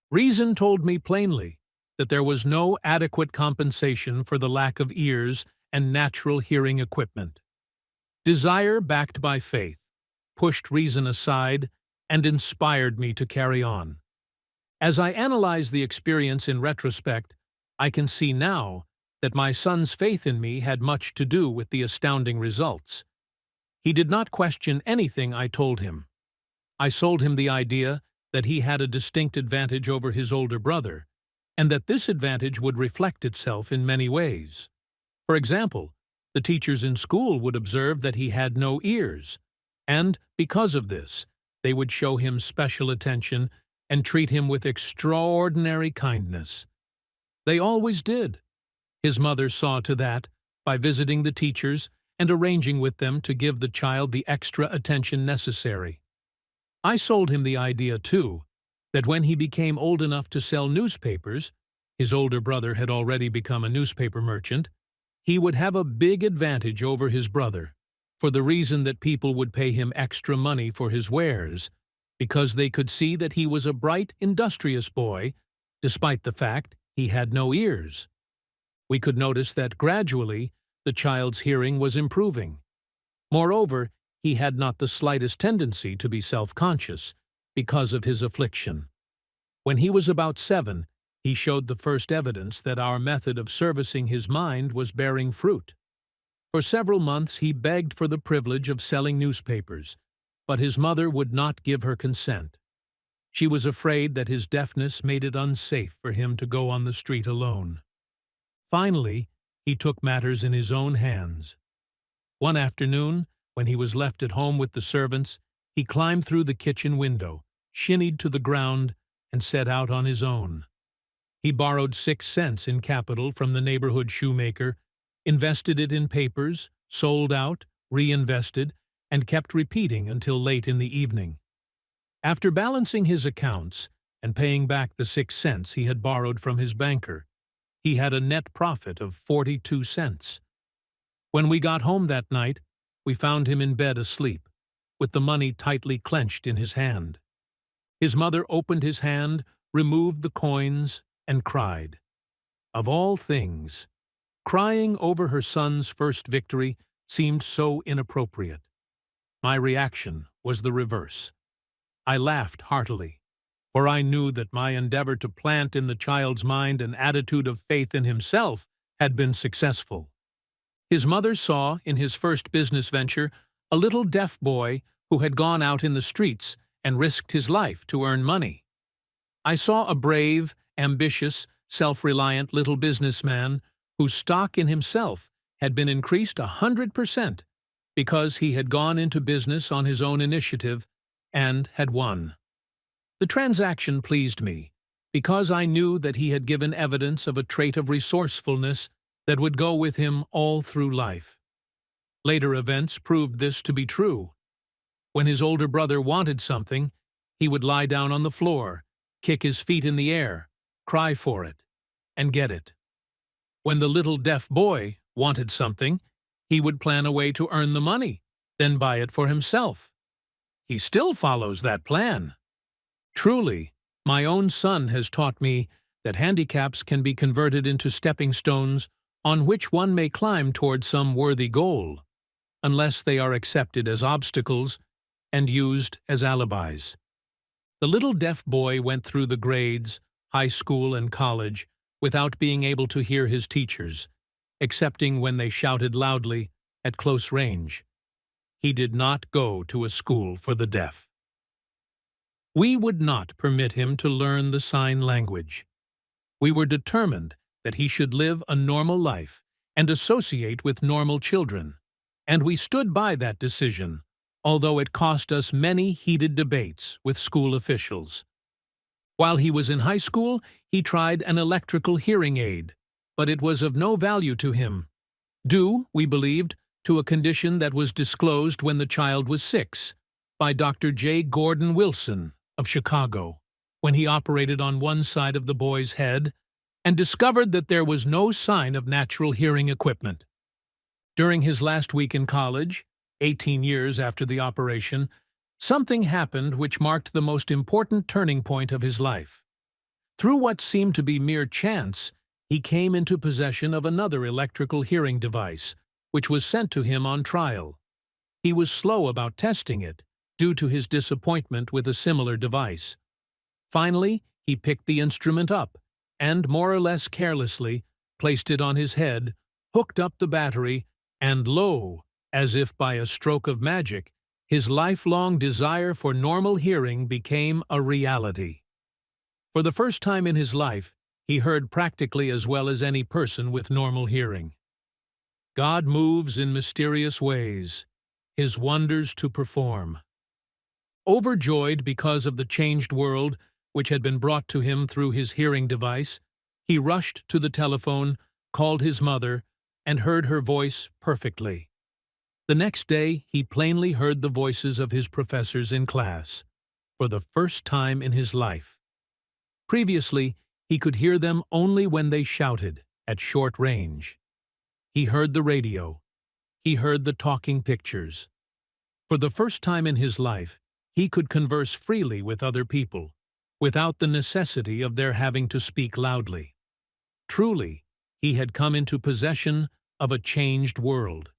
Reason told me plainly that there was no adequate compensation for the lack of ears and natural hearing equipment. Desire backed by faith pushed reason aside and inspired me to carry on. As I analyze the experience in retrospect, I can see now that my son's faith in me had much to do with the astounding results. He did not question anything I told him. I sold him the idea that he had a distinct advantage over his older brother, and that this advantage would reflect itself in many ways. For example, the teachers in school would observe that he had no ears, and, because of this, they would show him special attention and treat him with extraordinary kindness. They always did. His mother saw to that by visiting the teachers and arranging with them to give the child the extra attention necessary. I sold him the idea, too, that when he became old enough to sell newspapers, his older brother had already become a newspaper merchant, he would have a big advantage over his brother, for the reason that people would pay him extra money for his wares, because they could see that he was a bright, industrious boy, despite the fact he had no ears. We could notice that gradually the child's hearing was improving. Moreover, he had not the slightest tendency to be self-conscious because of his affliction. When he was about 7, he showed the first evidence that our method of servicing his mind was bearing fruit. For several months he begged for the privilege of selling newspapers, but his mother would not give her consent. She was afraid that his deafness made it unsafe for him to go on the street alone. Finally, he took matters in his own hands. One afternoon, When he was left at home with the servants, he climbed through the kitchen window, shinnied to the ground, and set out on his own. He borrowed 6 cents in capital from the neighborhood shoemaker, invested it in papers, sold out, reinvested, and kept repeating until late in the evening. After balancing his accounts and paying back the 6 cents he had borrowed from his banker, he had a net profit of 42 cents. When we got home that night, we found him in bed asleep, with the money tightly clenched in his hand. His mother opened his hand, removed the coins, and cried. Of all things, crying over her son's first victory seemed so inappropriate. My reaction was the reverse. I laughed heartily, for I knew that my endeavor to plant in the child's mind an attitude of faith in himself had been successful. His mother saw, in his first business venture, a little deaf boy who had gone out in the streets and risked his life to earn money. I saw a brave, ambitious, self-reliant little businessman whose stock in himself had been increased 100% because he had gone into business on his own initiative and had won. The transaction pleased me because I knew that he had given evidence of a trait of resourcefulness that would go with him all through life. Later events proved this to be true. When his older brother wanted something, he would lie down on the floor, kick his feet in the air, cry for it, and get it. When the little deaf boy wanted something, he would plan a way to earn the money, then buy it for himself. He still follows that plan. Truly, my own son has taught me that handicaps can be converted into stepping stones on which one may climb toward some worthy goal, unless they are accepted as obstacles and used as alibis. The little deaf boy went through the grades, high school and college, without being able to hear his teachers, excepting when they shouted loudly at close range. He did not go to a school for the deaf. We would not permit him to learn the sign language. We were determined that he should live a normal life and associate with normal children, and we stood by that decision, although it cost us many heated debates with school officials. While he was in high school, he tried an electrical hearing aid, but it was of no value to him, due, we believed, to a condition that was disclosed when the child was 6 by Dr. J. Gordon Wilson of Chicago, when he operated on one side of the boy's head and discovered that there was no sign of natural hearing equipment. During his last week in college, 18 years after the operation, something happened which marked the most important turning point of his life. Through what seemed to be mere chance, he came into possession of another electrical hearing device, which was sent to him on trial. He was slow about testing it, due to his disappointment with a similar device. Finally, he picked the instrument up, and more or less carelessly, placed it on his head, hooked up the battery, and lo, as if by a stroke of magic, his lifelong desire for normal hearing became a reality. For the first time in his life, he heard practically as well as any person with normal hearing. God moves in mysterious ways, his wonders to perform. Overjoyed because of the changed world which had been brought to him through his hearing device, he rushed to the telephone, called his mother, and heard her voice perfectly. The next day, he plainly heard the voices of his professors in class, for the first time in his life. Previously, he could hear them only when they shouted, at short range. He heard the radio. He heard the talking pictures. For the first time in his life, he could converse freely with other people, without the necessity of their having to speak loudly. Truly, he had come into possession of a changed world.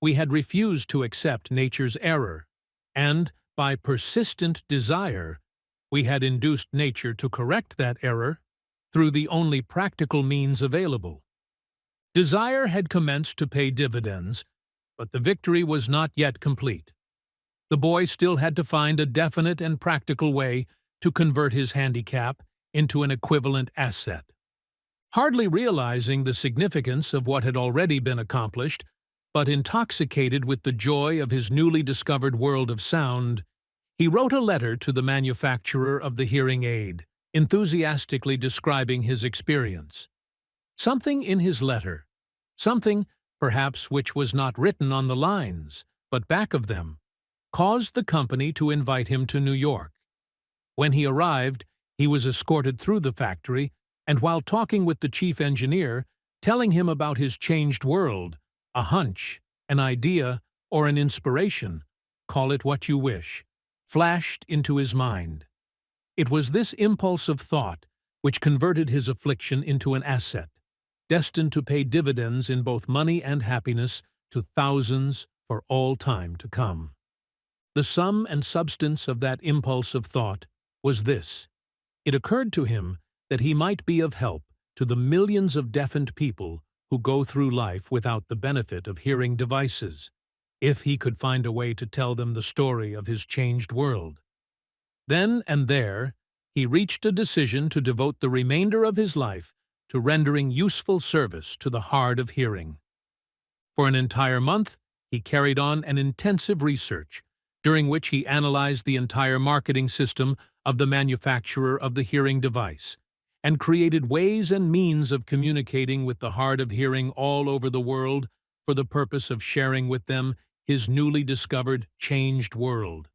We had refused to accept nature's error, and, by persistent desire, we had induced nature to correct that error through the only practical means available. Desire had commenced to pay dividends, but the victory was not yet complete. The boy still had to find a definite and practical way to convert his handicap into an equivalent asset. Hardly realizing the significance of what had already been accomplished, but intoxicated with the joy of his newly discovered world of sound, he wrote a letter to the manufacturer of the hearing aid, enthusiastically describing his experience. Something in his letter, something, perhaps, which was not written on the lines, but back of them, caused the company to invite him to New York. When he arrived, he was escorted through the factory, and while talking with the chief engineer, telling him about his changed world, a hunch, an idea, or an inspiration, call it what you wish, flashed into his mind. It was this impulse of thought which converted his affliction into an asset, destined to pay dividends in both money and happiness to thousands for all time to come. The sum and substance of that impulse of thought was this. It occurred to him that he might be of help to the millions of deafened people who go through life without the benefit of hearing devices, if he could find a way to tell them the story of his changed world. Then and there, he reached a decision to devote the remainder of his life to rendering useful service to the hard of hearing. For an entire month, he carried on an intensive research, during which he analyzed the entire marketing system of the manufacturer of the hearing device, and created ways and means of communicating with the hard of hearing all over the world for the purpose of sharing with them his newly discovered changed world.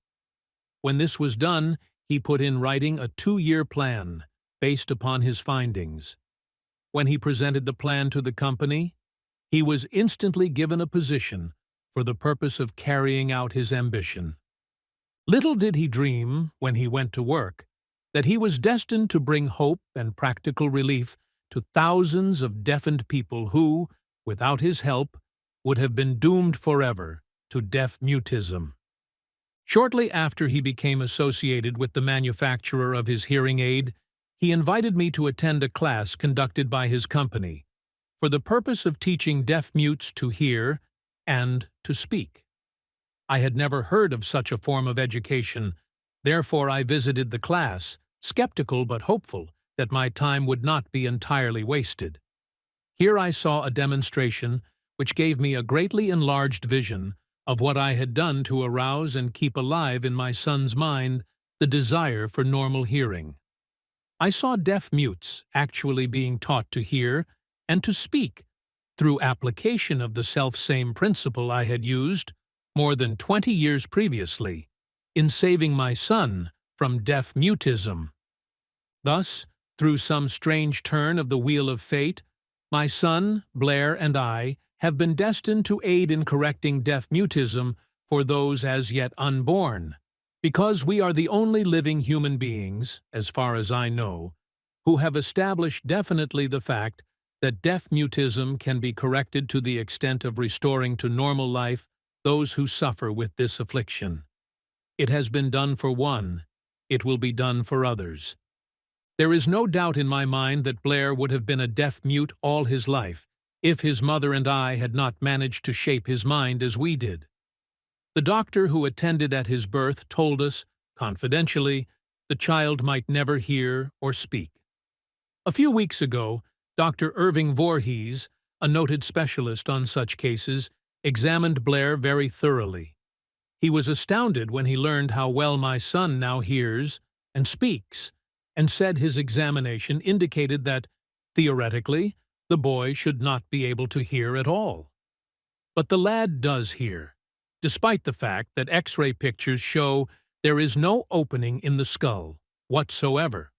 When this was done, he put in writing a 2-year plan based upon his findings. When he presented the plan to the company, he was instantly given a position for the purpose of carrying out his ambition. Little did he dream, when he went to work, that he was destined to bring hope and practical relief to thousands of deafened people who, without his help, would have been doomed forever to deaf-mutism. Shortly after he became associated with the manufacturer of his hearing aid, he invited me to attend a class conducted by his company, for the purpose of teaching deaf-mutes to hear and to speak. I had never heard of such a form of education, therefore I visited the class, skeptical but hopeful that my time would not be entirely wasted. Here I saw a demonstration which gave me a greatly enlarged vision of what I had done to arouse and keep alive in my son's mind the desire for normal hearing. I saw deaf-mutes actually being taught to hear and to speak through application of the self-same principle I had used, more than 20 years previously, in saving my son from deaf-mutism. Thus, through some strange turn of the wheel of fate, my son, Blair, and I have been destined to aid in correcting deaf-mutism for those as yet unborn, because we are the only living human beings, as far as I know, who have established definitely the fact that deaf-mutism can be corrected to the extent of restoring to normal life those who suffer with this affliction. It has been done for one, it will be done for others. There is no doubt in my mind that Blair would have been a deaf-mute all his life, if his mother and I had not managed to shape his mind as we did. The doctor who attended at his birth told us, confidentially, the child might never hear or speak. A few weeks ago, Dr. Irving Voorhees, a noted specialist on such cases, examined Blair very thoroughly. He was astounded when he learned how well my son now hears and speaks, and said his examination indicated that, theoretically, the boy should not be able to hear at all. But the lad does hear, despite the fact that X-ray pictures show there is no opening in the skull whatsoever,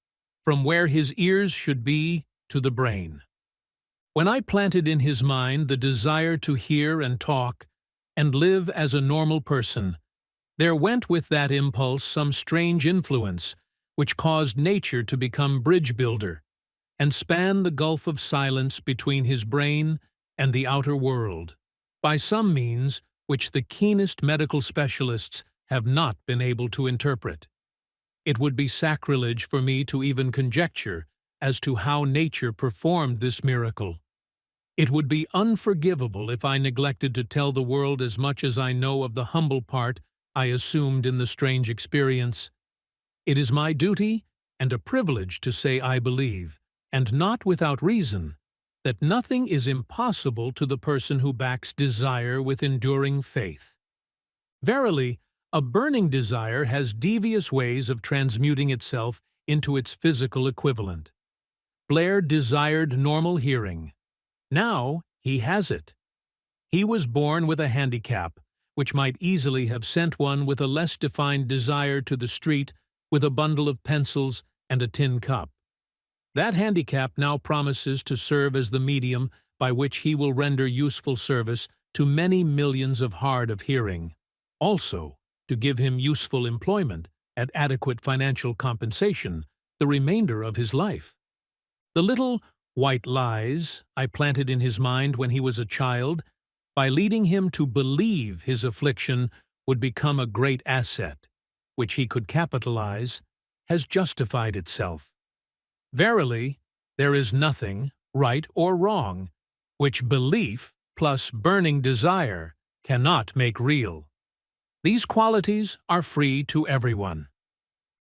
from where his ears should be to the brain. When I planted in his mind the desire to hear and talk and live as a normal person, there went with that impulse some strange influence which caused nature to become bridge builder and span the gulf of silence between his brain and the outer world, by some means which the keenest medical specialists have not been able to interpret. It would be sacrilege for me to even conjecture as to how nature performed this miracle. It would be unforgivable if I neglected to tell the world as much as I know of the humble part I assumed in the strange experience. It is my duty and a privilege to say I believe, and not without reason, that nothing is impossible to the person who backs desire with enduring faith. Verily, a burning desire has devious ways of transmuting itself into its physical equivalent. Blair desired normal hearing. Now he has it. He was born with a handicap, which might easily have sent one with a less defined desire to the street with a bundle of pencils and a tin cup. That handicap now promises to serve as the medium by which he will render useful service to many millions of hard of hearing, also to give him useful employment at adequate financial compensation the remainder of his life. The little white lies I planted in his mind when he was a child, by leading him to believe his affliction would become a great asset, which he could capitalize, has justified itself. Verily, there is nothing, right or wrong, which belief plus burning desire cannot make real. These qualities are free to everyone.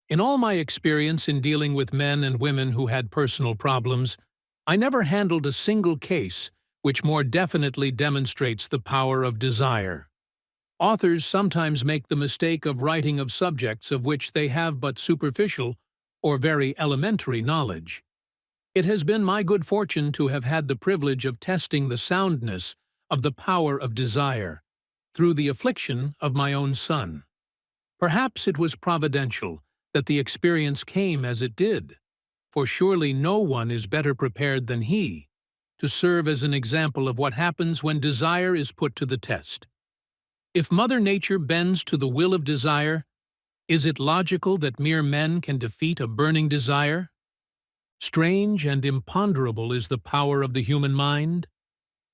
In all my experience in dealing with men and women who had personal problems, I never handled a single case which more definitely demonstrates the power of desire. Authors sometimes make the mistake of writing of subjects of which they have but superficial or very elementary knowledge. It has been my good fortune to have had the privilege of testing the soundness of the power of desire through the affliction of my own son. Perhaps it was providential that the experience came as it did, for surely no one is better prepared than he to serve as an example of what happens when desire is put to the test. If Mother Nature bends to the will of desire, is it logical that mere men can defeat a burning desire? Strange and imponderable is the power of the human mind.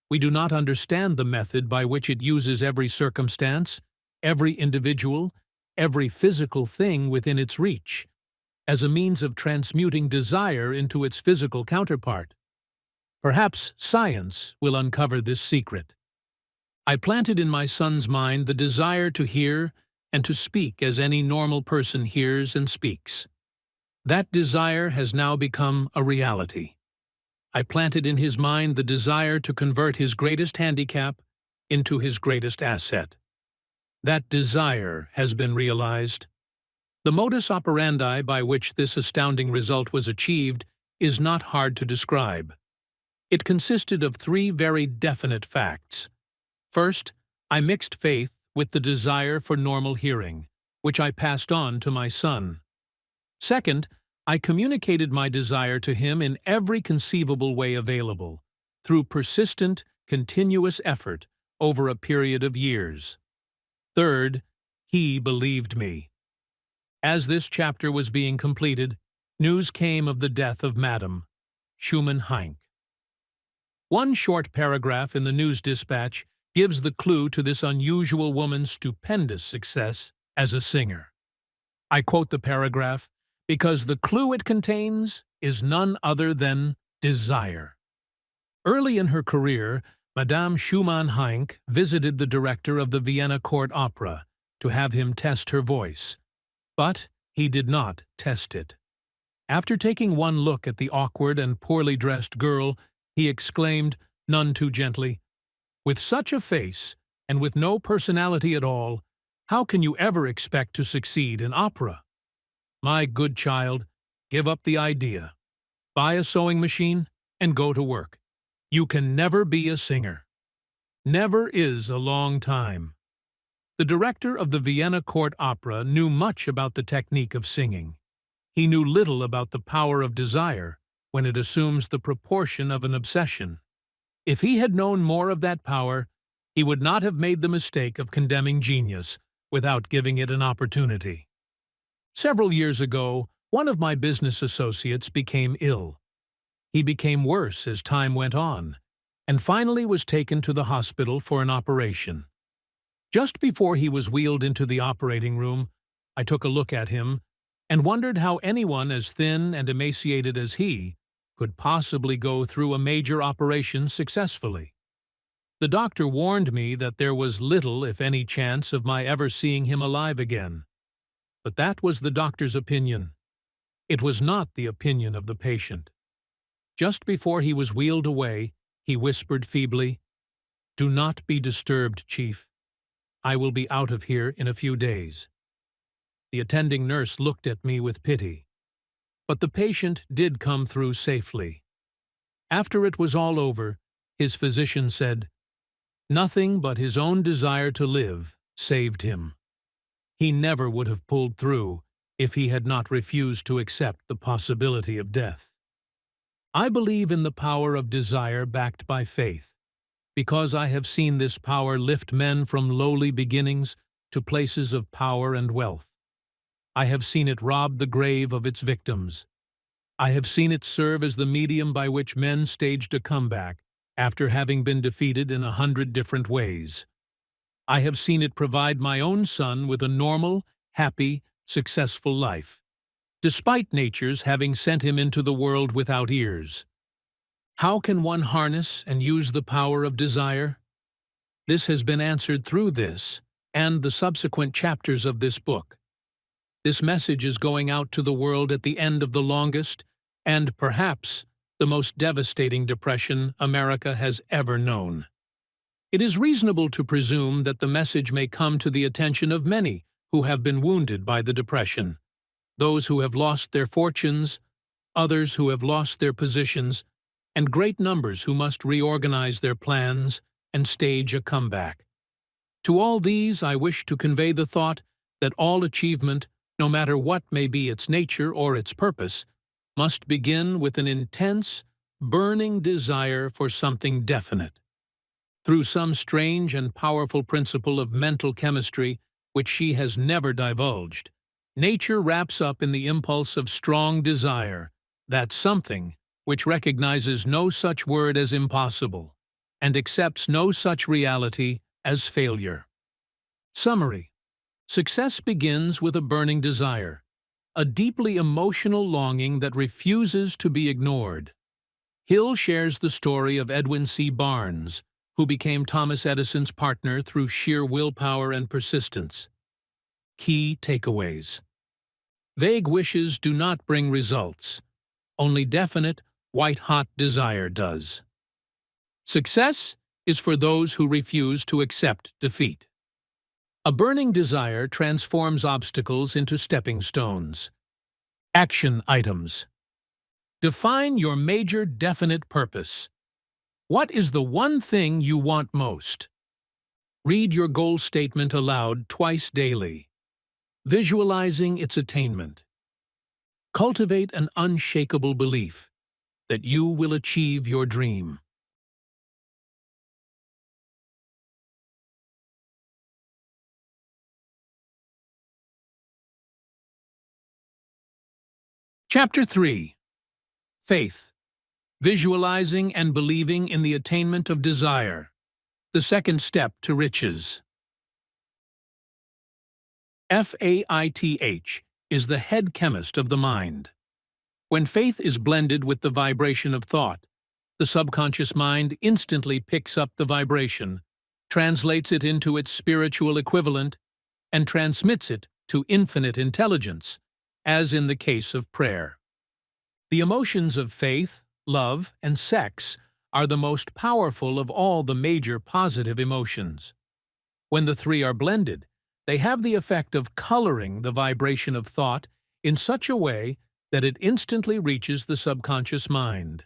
We do not understand the method by which it uses every circumstance, every individual, every physical thing within its reach, as a means of transmuting desire into its physical counterpart. Perhaps science will uncover this secret. I planted in my son's mind the desire to hear and to speak as any normal person hears and speaks. That desire has now become a reality. I planted in his mind the desire to convert his greatest handicap into his greatest asset. That desire has been realized. The modus operandi by which this astounding result was achieved is not hard to describe. It consisted of three very definite facts. First, I mixed faith with the desire for normal hearing, which I passed on to my son. Second, I communicated my desire to him in every conceivable way available, through persistent, continuous effort over a period of years. Third, he believed me. As this chapter was being completed, news came of the death of Madame Schumann Heink. One short paragraph in the news dispatch gives the clue to this unusual woman's stupendous success as a singer. I quote the paragraph because the clue it contains is none other than desire. Early in her career, Madame Schumann Heink visited the director of the Vienna Court Opera to have him test her voice, but he did not test it. After taking one look at the awkward and poorly dressed girl, he exclaimed, none too gently, "With such a face, and with no personality at all, how can you ever expect to succeed in opera? My good child, give up the idea. Buy a sewing machine and go to work. You can never be a singer." Never is a long time. The director of the Vienna Court Opera knew much about the technique of singing. He knew little about the power of desire when it assumes the proportion of an obsession. If he had known more of that power, he would not have made the mistake of condemning genius without giving it an opportunity. Several years ago, one of my business associates became ill. He became worse as time went on, and finally was taken to the hospital for an operation. Just before he was wheeled into the operating room, I took a look at him and wondered how anyone as thin and emaciated as he could possibly go through a major operation successfully. The doctor warned me that there was little, if any, chance of my ever seeing him alive again. But that was the doctor's opinion. It was not the opinion of the patient. Just before he was wheeled away, he whispered feebly. "Do not be disturbed, Chief. I will be out of here in a few days." The attending nurse looked at me with pity. But the patient did come through safely. After it was all over, his physician said, "Nothing but his own desire to live saved him. He never would have pulled through if he had not refused to accept the possibility of death." I believe in the power of desire backed by faith, because I have seen this power lift men from lowly beginnings to places of power and wealth. I have seen it rob the grave of its victims. I have seen it serve as the medium by which men staged a comeback after having been defeated in 100 different ways. I have seen it provide my own son with a normal, happy, successful life, despite nature's having sent him into the world without ears. How can one harness and use the power of desire? This has been answered through this and the subsequent chapters of this book. This message is going out to the world at the end of the longest and, perhaps, the most devastating depression America has ever known. It is reasonable to presume that the message may come to the attention of many who have been wounded by the depression, those who have lost their fortunes, others who have lost their positions, and great numbers who must reorganize their plans and stage a comeback. To all these I wish to convey the thought that all achievement, no matter what may be its nature or its purpose, must begin with an intense, burning desire for something definite. Through some strange and powerful principle of mental chemistry which she has never divulged, nature wraps up in the impulse of strong desire, that something which recognizes no such word as impossible, and accepts no such reality as failure. Summary: success begins with a burning desire, a deeply emotional longing that refuses to be ignored. Hill shares the story of Edwin C. Barnes, who became Thomas Edison's partner through sheer willpower and persistence. Key takeaways: vague wishes do not bring results. Only definite, white-hot desire does. Success is for those who refuse to accept defeat. A burning desire transforms obstacles into stepping stones. Action items. Define your major definite purpose. What is the one thing you want most? Read your goal statement aloud twice daily, visualizing its attainment. Cultivate an unshakable belief that you will achieve your dream. Chapter 3. Faith. Visualizing and believing in the attainment of desire. The second step to riches. Faith is the head chemist of the mind. When faith is blended with the vibration of thought, the subconscious mind instantly picks up the vibration, translates it into its spiritual equivalent, and transmits it to infinite intelligence, as in the case of prayer. The emotions of faith, love, and sex are the most powerful of all the major positive emotions. When the three are blended, they have the effect of coloring the vibration of thought in such a way that it instantly reaches the subconscious mind,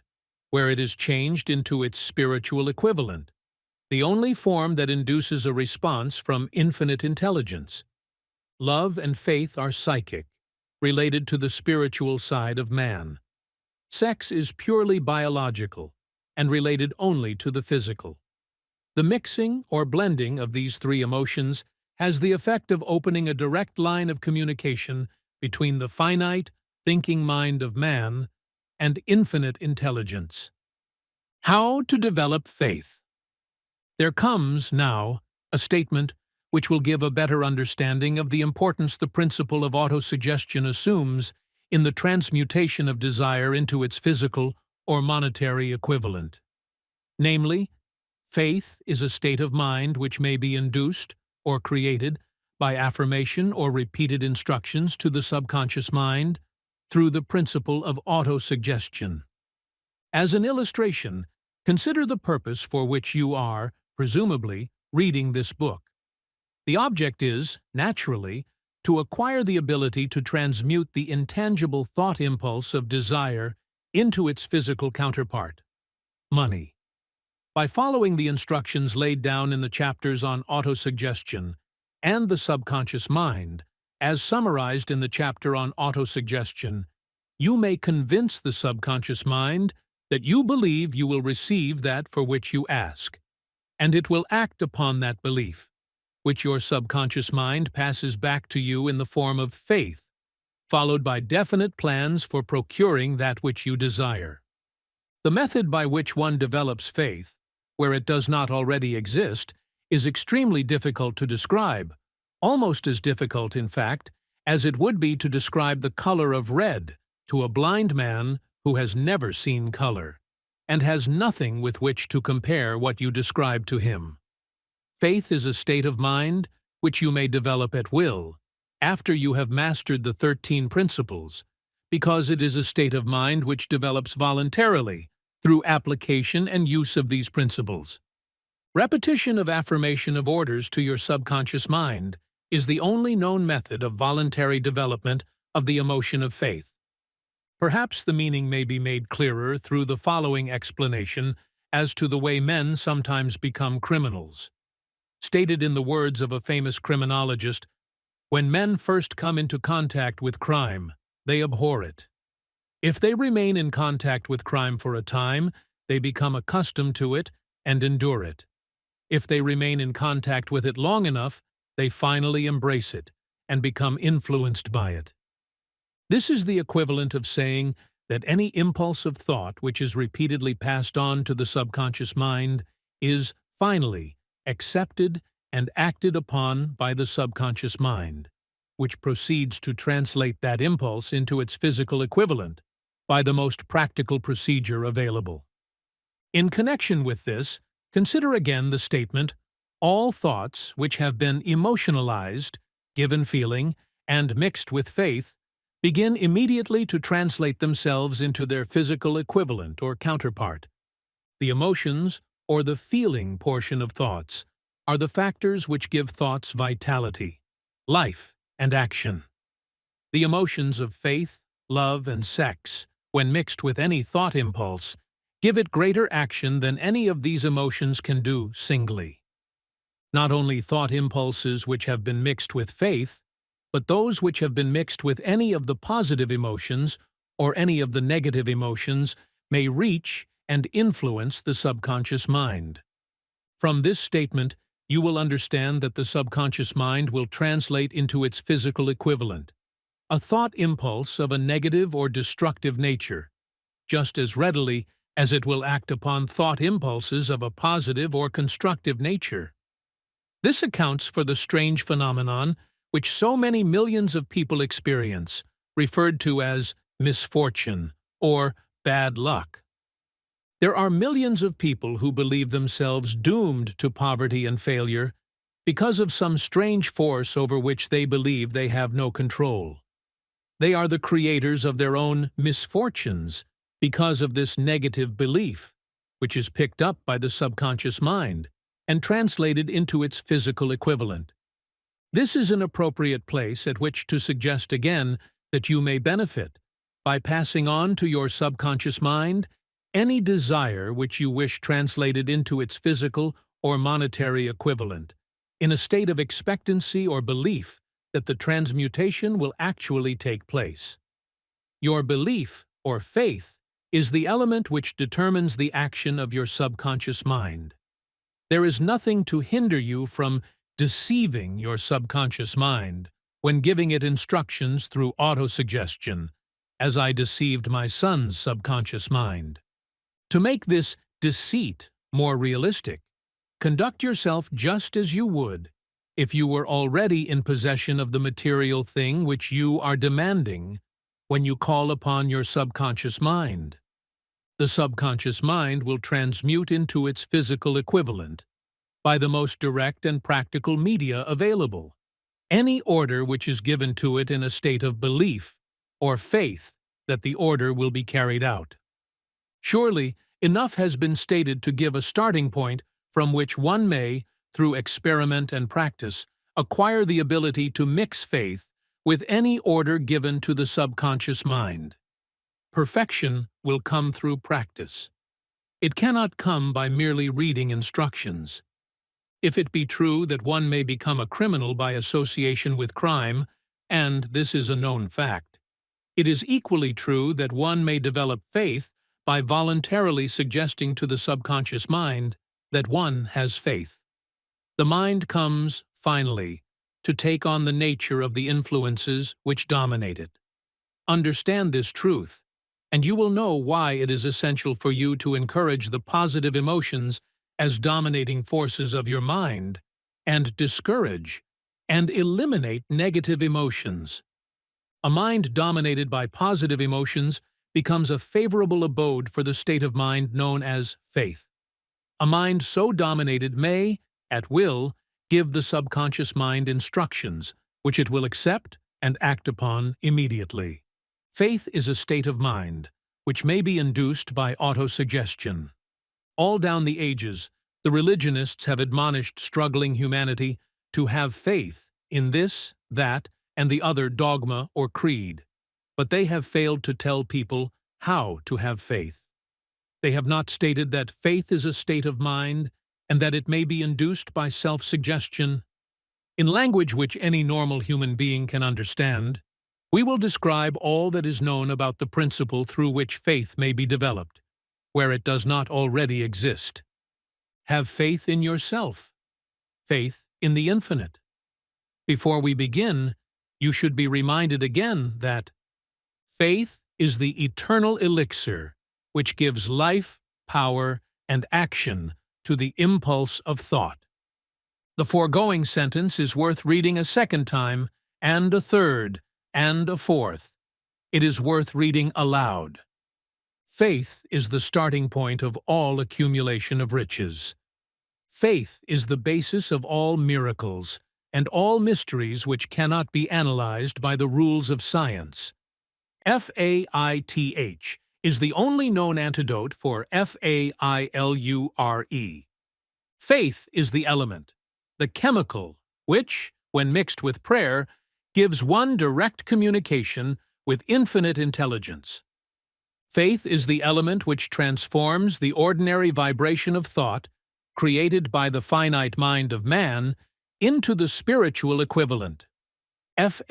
where it is changed into its spiritual equivalent, the only form that induces a response from infinite intelligence. Love and faith are psychic, related to the spiritual side of man. Sex is purely biological and related only to the physical. The mixing or blending of these three emotions has the effect of opening a direct line of communication between the finite, thinking mind of man and infinite intelligence. How to develop faith? There comes, now, a statement which will give a better understanding of the importance the principle of autosuggestion assumes in the transmutation of desire into its physical or monetary equivalent. Namely, faith is a state of mind which may be induced or created by affirmation or repeated instructions to the subconscious mind through the principle of autosuggestion. As an illustration, Consider the purpose for which you are, presumably, reading this book. The object is, naturally, to acquire the ability to transmute the intangible thought impulse of desire into its physical counterpart, money. By following the instructions laid down in the chapters on autosuggestion and the subconscious mind, as summarized in the chapter on autosuggestion, you may convince the subconscious mind that you believe you will receive that for which you ask, and it will act upon that belief, which your subconscious mind passes back to you in the form of faith, followed by definite plans for procuring that which you desire. The method by which one develops faith, where it does not already exist, is extremely difficult to describe, almost as difficult, in fact, as it would be to describe the color of red to a blind man who has never seen color, and has nothing with which to compare what you describe to him. Faith is a state of mind which you may develop at will, after you have mastered the 13 principles, because it is a state of mind which develops voluntarily through application and use of these principles. Repetition of affirmation of orders to your subconscious mind is the only known method of voluntary development of the emotion of faith. Perhaps the meaning may be made clearer through the following explanation as to the way men sometimes become criminals. Stated in the words of a famous criminologist, "When men first come into contact with crime, they abhor it. If they remain in contact with crime for a time, they become accustomed to it and endure it. If they remain in contact with it long enough, they finally embrace it and become influenced by it." This is the equivalent of saying that any impulse of thought which is repeatedly passed on to the subconscious mind is, finally, accepted and acted upon by the subconscious mind, which proceeds to translate that impulse into its physical equivalent by the most practical procedure available. In connection with this, consider again the statement, "All thoughts which have been emotionalized, given feeling, and mixed with faith begin immediately to translate themselves into their physical equivalent or counterpart. The emotions, or the feeling portion of thoughts, are the factors which give thoughts vitality, life, and action. The emotions of faith, love, and sex, when mixed with any thought impulse, give it greater action than any of these emotions can do singly. Not only thought impulses which have been mixed with faith, but those which have been mixed with any of the positive emotions or any of the negative emotions may reach and influence the subconscious mind. From this statement, you will understand that the subconscious mind will translate into its physical equivalent, a thought impulse of a negative or destructive nature, just as readily as it will act upon thought impulses of a positive or constructive nature. This accounts for the strange phenomenon which so many millions of people experience, referred to as misfortune or bad luck. There are millions of people who believe themselves doomed to poverty and failure because of some strange force over which they believe they have no control. They are the creators of their own misfortunes because of this negative belief, which is picked up by the subconscious mind and translated into its physical equivalent. This is an appropriate place at which to suggest again that you may benefit by passing on to your subconscious mind any desire which you wish translated into its physical or monetary equivalent, in a state of expectancy or belief that the transmutation will actually take place. Your belief, or faith, is the element which determines the action of your subconscious mind. There is nothing to hinder you from deceiving your subconscious mind when giving it instructions through autosuggestion, as I deceived my son's subconscious mind. To make this deceit more realistic, conduct yourself just as you would if you were already in possession of the material thing which you are demanding when you call upon your subconscious mind. The subconscious mind will transmute into its physical equivalent by the most direct and practical media available any order which is given to it in a state of belief or faith that the order will be carried out. Surely, enough has been stated to give a starting point from which one may, through experiment and practice, acquire the ability to mix faith with any order given to the subconscious mind. Perfection will come through practice. It cannot come by merely reading instructions. If it be true that one may become a criminal by association with crime, and this is a known fact, it is equally true that one may develop faith by voluntarily suggesting to the subconscious mind that one has faith. The mind comes, finally, to take on the nature of the influences which dominate it. Understand this truth, and you will know why it is essential for you to encourage the positive emotions as dominating forces of your mind, and discourage and eliminate negative emotions. A mind dominated by positive emotions becomes a favorable abode for the state of mind known as faith. A mind so dominated may, at will, give the subconscious mind instructions, which it will accept and act upon immediately. Faith is a state of mind, which may be induced by autosuggestion. All down the ages, the religionists have admonished struggling humanity to have faith in this, that, and the other dogma or creed, but they have failed to tell people how to have faith. They have not stated that faith is a state of mind and that it may be induced by self-suggestion. In language which any normal human being can understand, we will describe all that is known about the principle through which faith may be developed, where it does not already exist. Have faith in yourself. Faith in the infinite. Before we begin, you should be reminded again that faith is the eternal elixir which gives life, power, and action to the impulse of thought. The foregoing sentence is worth reading a second time, and a third, and a fourth. It is worth reading aloud. Faith is the starting point of all accumulation of riches. Faith is the basis of all miracles and all mysteries which cannot be analyzed by the rules of science. Faith is the only known antidote for failure. Faith is the element, the chemical, which, when mixed with prayer, gives one direct communication with infinite intelligence. Faith is the element which transforms the ordinary vibration of thought, created by the finite mind of man, into the spiritual equivalent. Faith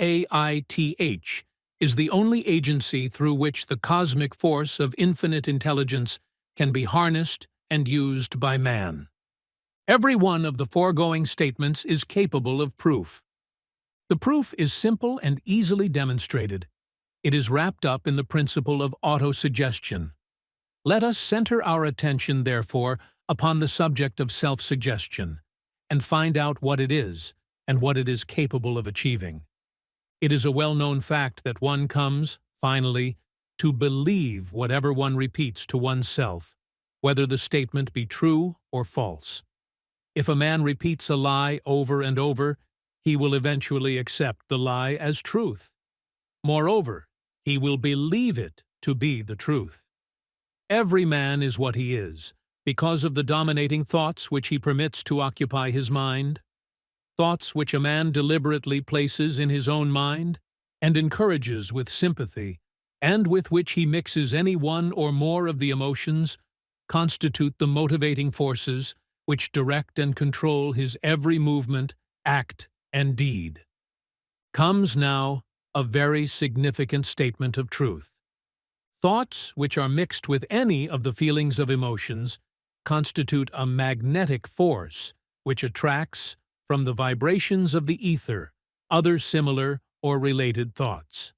is the only agency through which the cosmic force of infinite intelligence can be harnessed and used by man. Every one of the foregoing statements is capable of proof. The proof is simple and easily demonstrated. It is wrapped up in the principle of autosuggestion. Let us center our attention, therefore, upon the subject of self-suggestion, and find out what it is and what it is capable of achieving. It is a well-known fact that one comes, finally, to believe whatever one repeats to oneself, whether the statement be true or false. If a man repeats a lie over and over, he will eventually accept the lie as truth. Moreover, he will believe it to be the truth. Every man is what he is, because of the dominating thoughts which he permits to occupy his mind. Thoughts which a man deliberately places in his own mind and encourages with sympathy, and with which he mixes any one or more of the emotions, constitute the motivating forces which direct and control his every movement, act, and deed. Comes now a very significant statement of truth. Thoughts which are mixed with any of the feelings of emotions constitute a magnetic force which attracts, from the vibrations of the ether, other similar or related thoughts.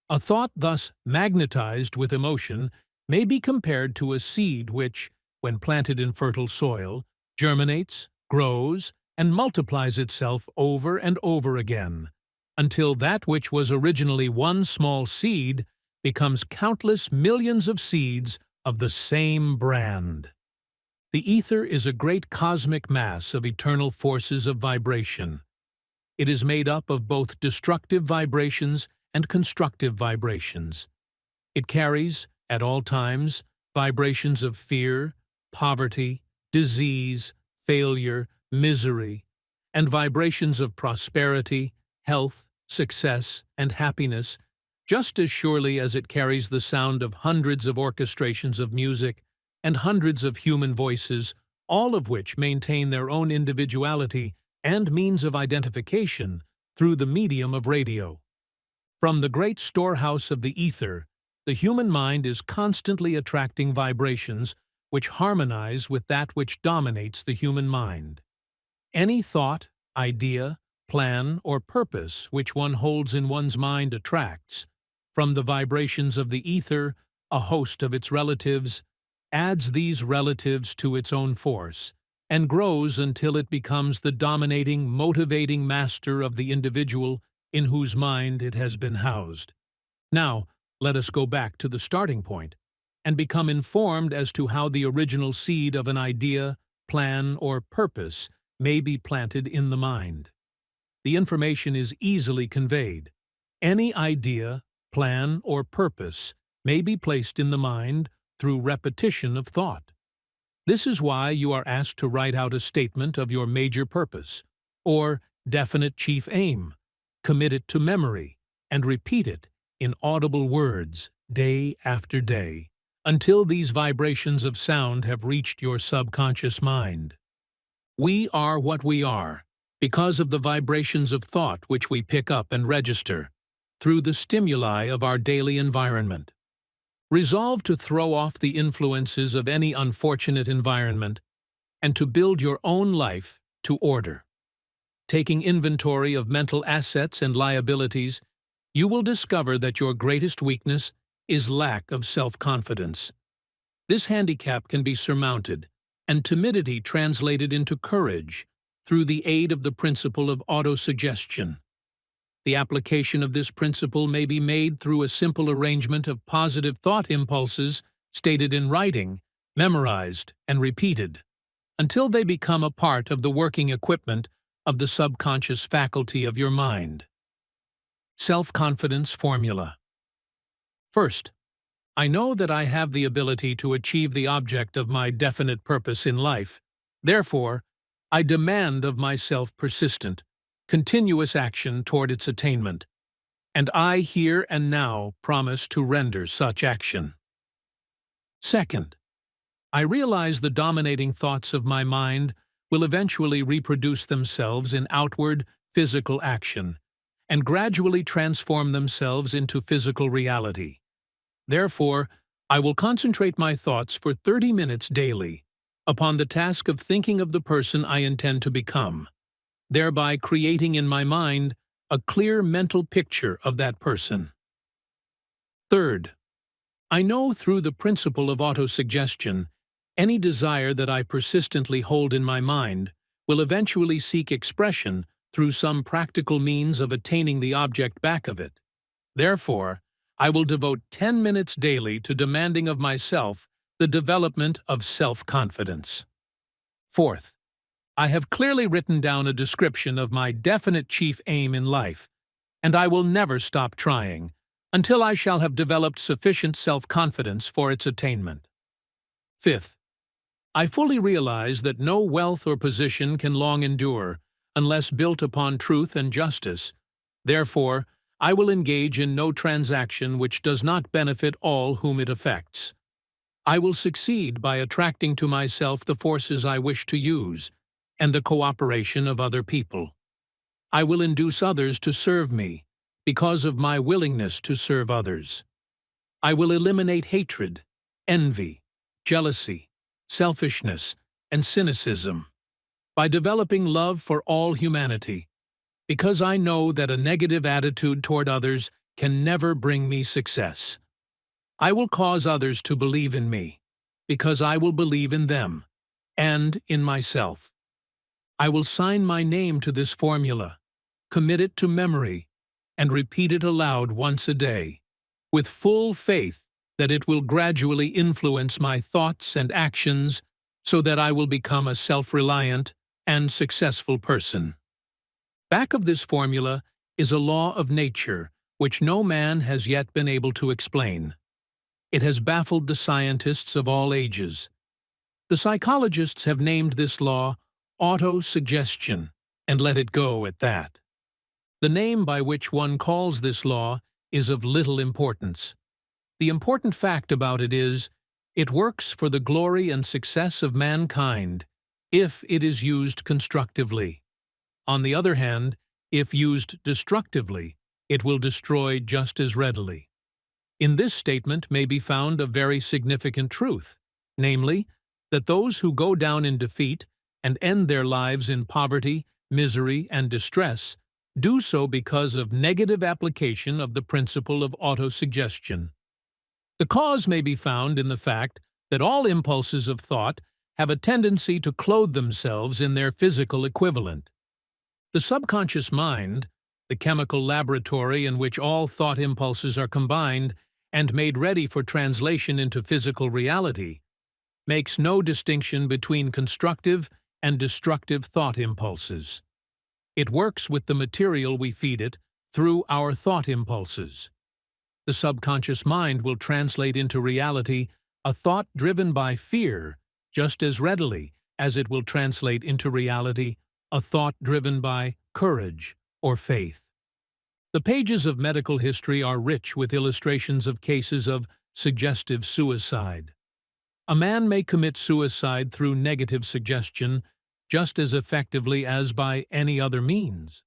A thought thus magnetized with emotion may be compared to a seed which, when planted in fertile soil, germinates, grows, and multiplies itself over and over again, until that which was originally one small seed becomes countless millions of seeds of the same brand. The ether is a great cosmic mass of eternal forces of vibration. It is made up of both destructive vibrations and constructive vibrations. It carries, at all times, vibrations of fear, poverty, disease, failure, misery, and vibrations of prosperity, health, success, and happiness, just as surely as it carries the sound of hundreds of orchestrations of music and hundreds of human voices, all of which maintain their own individuality and means of identification through the medium of radio. From the great storehouse of the ether, the human mind is constantly attracting vibrations which harmonize with that which dominates the human mind. Any thought, idea, plan, or purpose which one holds in one's mind attracts, from the vibrations of the ether, a host of its relatives, adds these relatives to its own force, and grows until it becomes the dominating, motivating master of the individual in whose mind it has been housed. Now, let us go back to the starting point and become informed as to how the original seed of an idea, plan, or purpose may be planted in the mind. The information is easily conveyed. Any idea, plan, or purpose may be placed in the mind through repetition of thought. This is why you are asked to write out a statement of your major purpose, or definite chief aim, commit it to memory, and repeat it in audible words day after day, until these vibrations of sound have reached your subconscious mind. We are what we are because of the vibrations of thought which we pick up and register through the stimuli of our daily environment. Resolve to throw off the influences of any unfortunate environment and to build your own life to order. Taking inventory of mental assets and liabilities, you will discover that your greatest weakness is lack of self-confidence. This handicap can be surmounted and timidity translated into courage through the aid of the principle of autosuggestion. The application of this principle may be made through a simple arrangement of positive thought impulses stated in writing, memorized, and repeated, until they become a part of the working equipment of the subconscious faculty of your mind. Self-confidence formula. First, I know that I have the ability to achieve the object of my definite purpose in life. Therefore, I demand of myself persistent, continuous action toward its attainment, and I here and now promise to render such action. Second, I realize the dominating thoughts of my mind will eventually reproduce themselves in outward, physical action, and gradually transform themselves into physical reality. Therefore, I will concentrate my thoughts for 30 minutes daily upon the task of thinking of the person I intend to become, thereby creating in my mind a clear mental picture of that person. Third, I know through the principle of autosuggestion, any desire that I persistently hold in my mind will eventually seek expression through some practical means of attaining the object back of it. Therefore, I will devote 10 minutes daily to demanding of myself the development of self-confidence. Fourth, I have clearly written down a description of my definite chief aim in life, and I will never stop trying until I shall have developed sufficient self-confidence for its attainment. Fifth, I fully realize that no wealth or position can long endure unless built upon truth and justice. Therefore, I will engage in no transaction which does not benefit all whom it affects. I will succeed by attracting to myself the forces I wish to use and the cooperation of other people. I will induce others to serve me because of my willingness to serve others. I will eliminate hatred, envy, jealousy, selfishness, and cynicism by developing love for all humanity, because I know that a negative attitude toward others can never bring me success. I will cause others to believe in me, because I will believe in them, and in myself. I will sign my name to this formula, commit it to memory, and repeat it aloud once a day, with full faith that it will gradually influence my thoughts and actions so that I will become a self-reliant and successful person. Back of this formula is a law of nature which no man has yet been able to explain. It has baffled the scientists of all ages. The psychologists have named this law autosuggestion, and let it go at that. The name by which one calls this law is of little importance. The important fact about it is, it works for the glory and success of mankind if it is used constructively. On the other hand, if used destructively, it will destroy just as readily. In this statement may be found a very significant truth, namely, that those who go down in defeat and end their lives in poverty, misery, and distress do so because of negative application of the principle of autosuggestion. The cause may be found in the fact that all impulses of thought have a tendency to clothe themselves in their physical equivalent. The subconscious mind, the chemical laboratory in which all thought impulses are combined and made ready for translation into physical reality, makes no distinction between constructive and destructive thought impulses. It works with the material we feed it through our thought impulses. The subconscious mind will translate into reality a thought driven by fear just as readily as it will translate into reality a thought driven by courage or faith. The pages of medical history are rich with illustrations of cases of suggestive suicide. A man may commit suicide through negative suggestion just as effectively as by any other means.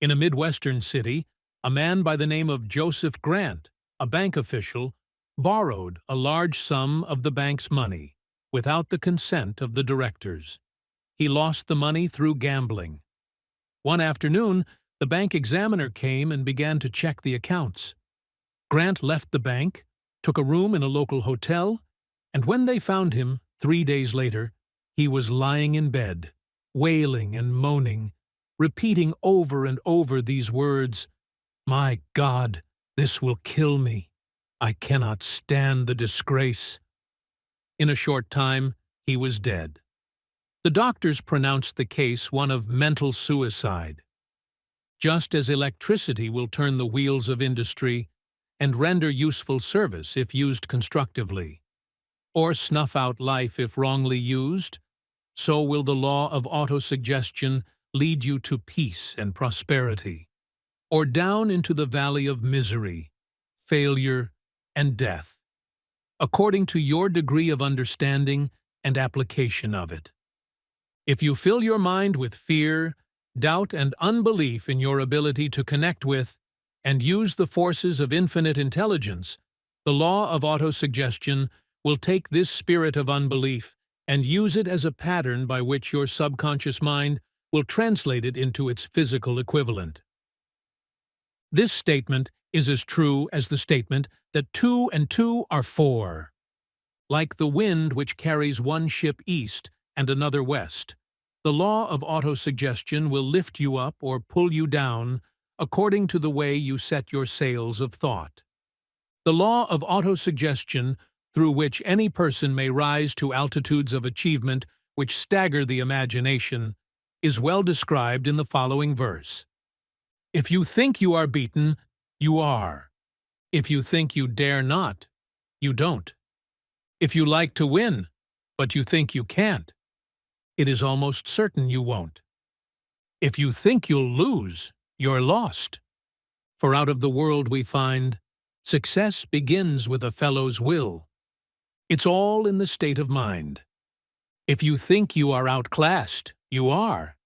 In a Midwestern city, a man by the name of Joseph Grant, a bank official, borrowed a large sum of the bank's money without the consent of the directors. He lost the money through gambling. One afternoon, the bank examiner came and began to check the accounts. Grant left the bank, took a room in a local hotel, and when they found him 3 days later, he was lying in bed, wailing and moaning, repeating over and over these words, "My God, this will kill me. I cannot stand the disgrace." In a short time, he was dead. The doctors pronounced the case one of mental suicide. Just as electricity will turn the wheels of industry and render useful service if used constructively, or snuff out life if wrongly used, so will the law of autosuggestion lead you to peace and prosperity, or down into the valley of misery, failure, and death, according to your degree of understanding and application of it. If you fill your mind with fear, doubt, and unbelief in your ability to connect with and use the forces of infinite intelligence, the law of autosuggestion will take this spirit of unbelief and use it as a pattern by which your subconscious mind will translate it into its physical equivalent. This statement is as true as the statement that 2 and 2 are 4. Like the wind which carries one ship east and another west, the law of autosuggestion will lift you up or pull you down according to the way you set your sails of thought. The law of autosuggestion, through which any person may rise to altitudes of achievement which stagger the imagination, is well described in the following verse. If you think you are beaten, you are. If you think you dare not, you don't. If you like to win, but you think you can't, it is almost certain you won't. If you think you'll lose, you're lost. For out of the world we find, success begins with a fellow's will. It's all in the state of mind. If you think you are outclassed, you are.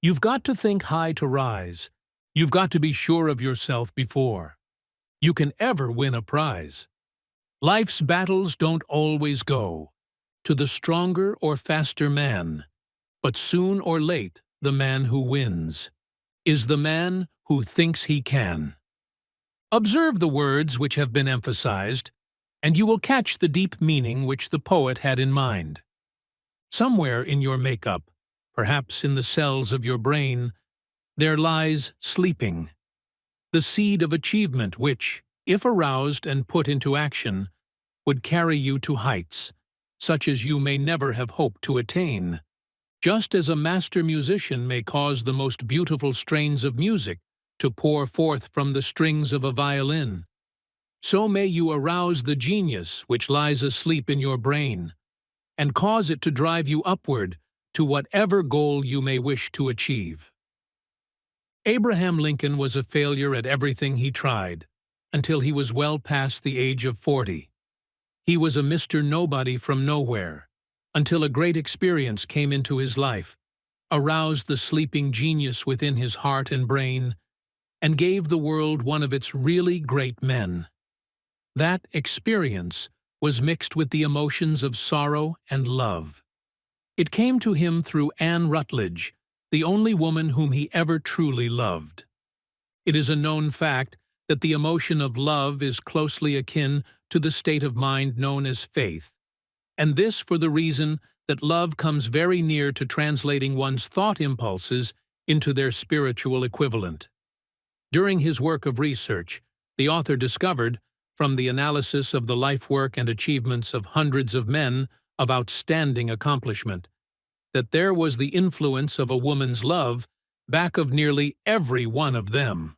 You've got to think high to rise. You've got to be sure of yourself before you can ever win a prize. Life's battles don't always go to the stronger or faster man, but soon or late the man who wins is the man who thinks he can. Observe the words which have been emphasized, and you will catch the deep meaning which the poet had in mind. Somewhere in your makeup, perhaps in the cells of your brain, there lies sleeping, the seed of achievement which, if aroused and put into action, would carry you to heights, such as you may never have hoped to attain. Just as a master musician may cause the most beautiful strains of music to pour forth from the strings of a violin, So may you arouse the genius which lies asleep in your brain, and cause it to drive you upward to whatever goal you may wish to achieve. Abraham Lincoln was a failure at everything he tried, until he was well past the age of 40. He was a Mr. Nobody from nowhere, until a great experience came into his life, aroused the sleeping genius within his heart and brain, and gave the world one of its really great men. That experience was mixed with the emotions of sorrow and love. It came to him through Anne Rutledge, the only woman whom he ever truly loved. It is a known fact that the emotion of love is closely akin to the state of mind known as faith, and this for the reason that love comes very near to translating one's thought impulses into their spiritual equivalent. During his work of research, the author discovered, from the analysis of the life work and achievements of hundreds of men of outstanding accomplishment, that there was the influence of a woman's love back of nearly every one of them.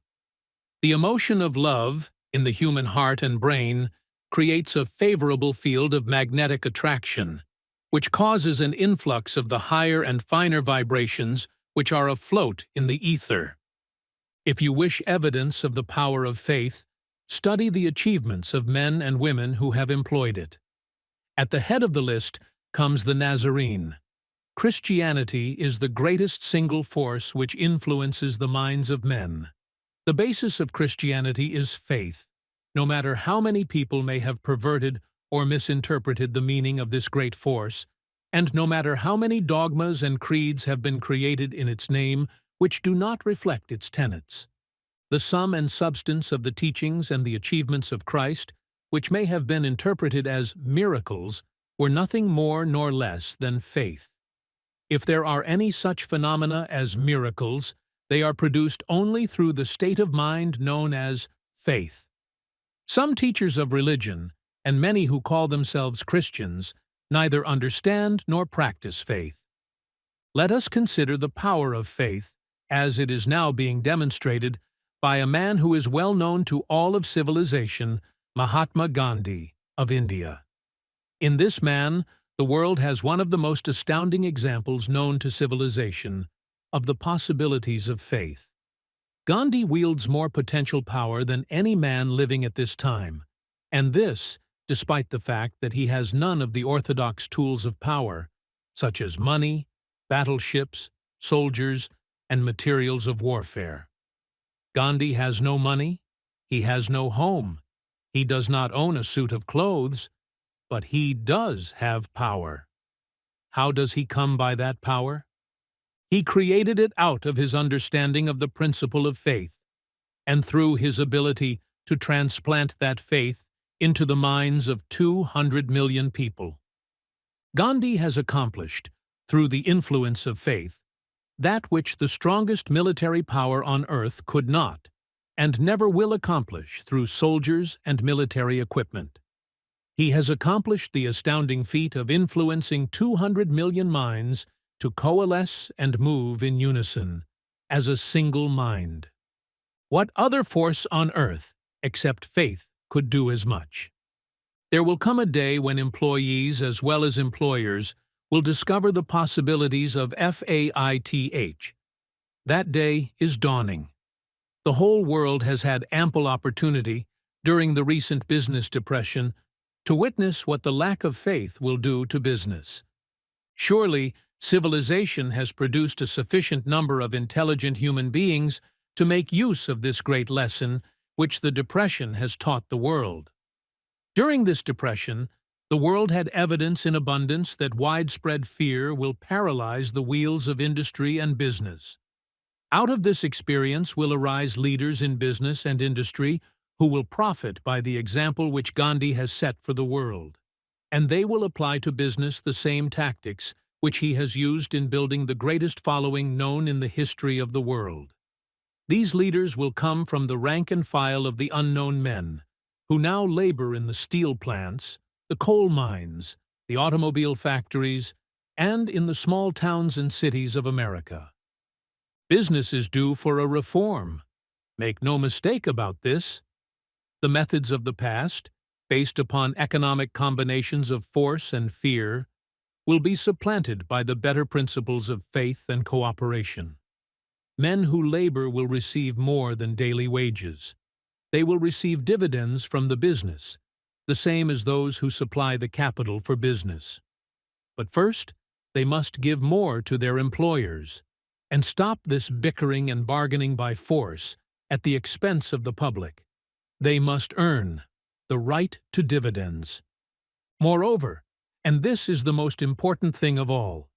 The emotion of love, in the human heart and brain, creates a favorable field of magnetic attraction, which causes an influx of the higher and finer vibrations which are afloat in the ether. If you wish evidence of the power of faith, study the achievements of men and women who have employed it. At the head of the list comes the Nazarene. Christianity is the greatest single force which influences the minds of men. The basis of Christianity is faith, no matter how many people may have perverted or misinterpreted the meaning of this great force, and no matter how many dogmas and creeds have been created in its name which do not reflect its tenets. The sum and substance of the teachings and the achievements of Christ, which may have been interpreted as miracles, were nothing more nor less than faith. If there are any such phenomena as miracles, they are produced only through the state of mind known as faith. Some teachers of religion, and many who call themselves Christians, neither understand nor practice faith. Let us consider the power of faith, as it is now being demonstrated by a man who is well known to all of civilization, Mahatma Gandhi of India. In this man, the world has one of the most astounding examples known to civilization of the possibilities of faith. Gandhi wields more potential power than any man living at this time, and this, despite the fact that he has none of the orthodox tools of power, such as money, battleships, soldiers, and materials of warfare. Gandhi has no money, he has no home, he does not own a suit of clothes, but he does have power. How does he come by that power? He created it out of his understanding of the principle of faith, and through his ability to transplant that faith into the minds of 200 million people. Gandhi has accomplished, through the influence of faith, that which the strongest military power on earth could not, and never will accomplish through soldiers and military equipment. He has accomplished the astounding feat of influencing 200 million minds to coalesce and move in unison, as a single mind. What other force on earth, except faith, could do as much? There will come a day when employees as well as employers will discover the possibilities of faith. That day is dawning. The whole world has had ample opportunity, during the recent business depression, to witness what the lack of faith will do to business. Surely, civilization has produced a sufficient number of intelligent human beings to make use of this great lesson which the depression has taught the world. During this depression, the world had evidence in abundance that widespread fear will paralyze the wheels of industry and business. Out of this experience will arise leaders in business and industry who will profit by the example which Gandhi has set for the world, and they will apply to business the same tactics which he has used in building the greatest following known in the history of the world. These leaders will come from the rank and file of the unknown men, who now labor in the steel plants, the coal mines, the automobile factories, and in the small towns and cities of America. Business is due for a reform. Make no mistake about this. The methods of the past, based upon economic combinations of force and fear, will be supplanted by the better principles of faith and cooperation. Men who labor will receive more than daily wages. They will receive dividends from the business, the same as those who supply the capital for business. But first, they must give more to their employers and stop this bickering and bargaining by force at the expense of the public. They must earn the right to dividends. Moreover, and this is the most important thing of all,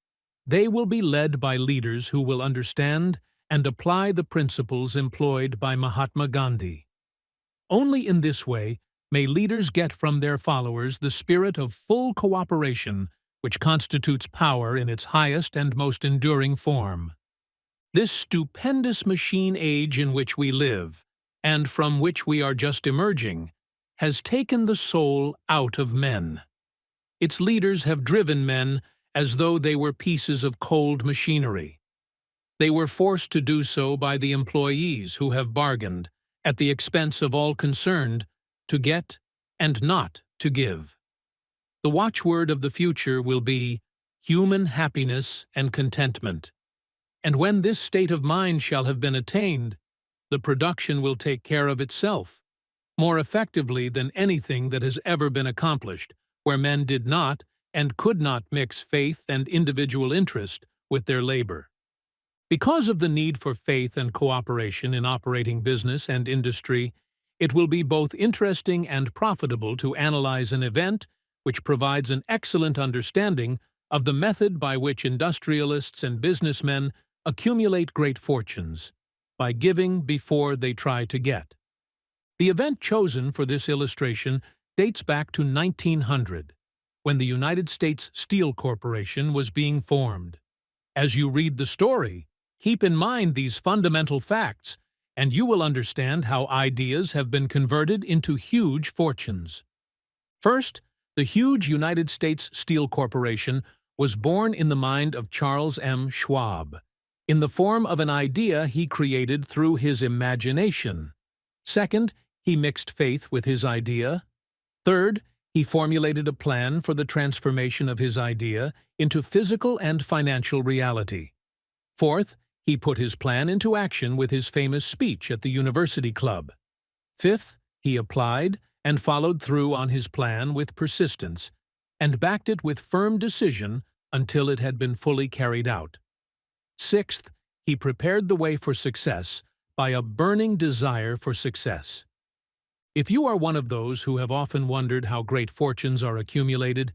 they will be led by leaders who will understand and apply the principles employed by Mahatma Gandhi. Only in this way may leaders get from their followers the spirit of full cooperation which constitutes power in its highest and most enduring form. This stupendous machine age in which we live, and from which we are just emerging, has taken the soul out of men. Its leaders have driven men as though they were pieces of cold machinery. They were forced to do so by the employees who have bargained, at the expense of all concerned, to get and not to give. The watchword of the future will be human happiness and contentment. And when this state of mind shall have been attained, the production will take care of itself, more effectively than anything that has ever been accomplished, where men did not and could not mix faith and individual interest with their labor. Because of the need for faith and cooperation in operating business and industry, it will be both interesting and profitable to analyze an event which provides an excellent understanding of the method by which industrialists and businessmen accumulate great fortunes, by giving before they try to get. The event chosen for this illustration dates back to 1900, when the United States Steel Corporation was being formed. As you read the story, keep in mind these fundamental facts, and you will understand how ideas have been converted into huge fortunes. First, the huge United States Steel Corporation was born in the mind of Charles M. Schwab, in the form of an idea he created through his imagination. Second, he mixed faith with his idea. Third, he formulated a plan for the transformation of his idea into physical and financial reality. Fourth, he put his plan into action with his famous speech at the University Club. Fifth, he applied and followed through on his plan with persistence, and backed it with firm decision until it had been fully carried out. Sixth, he prepared the way for success by a burning desire for success. If you are one of those who have often wondered how great fortunes are accumulated,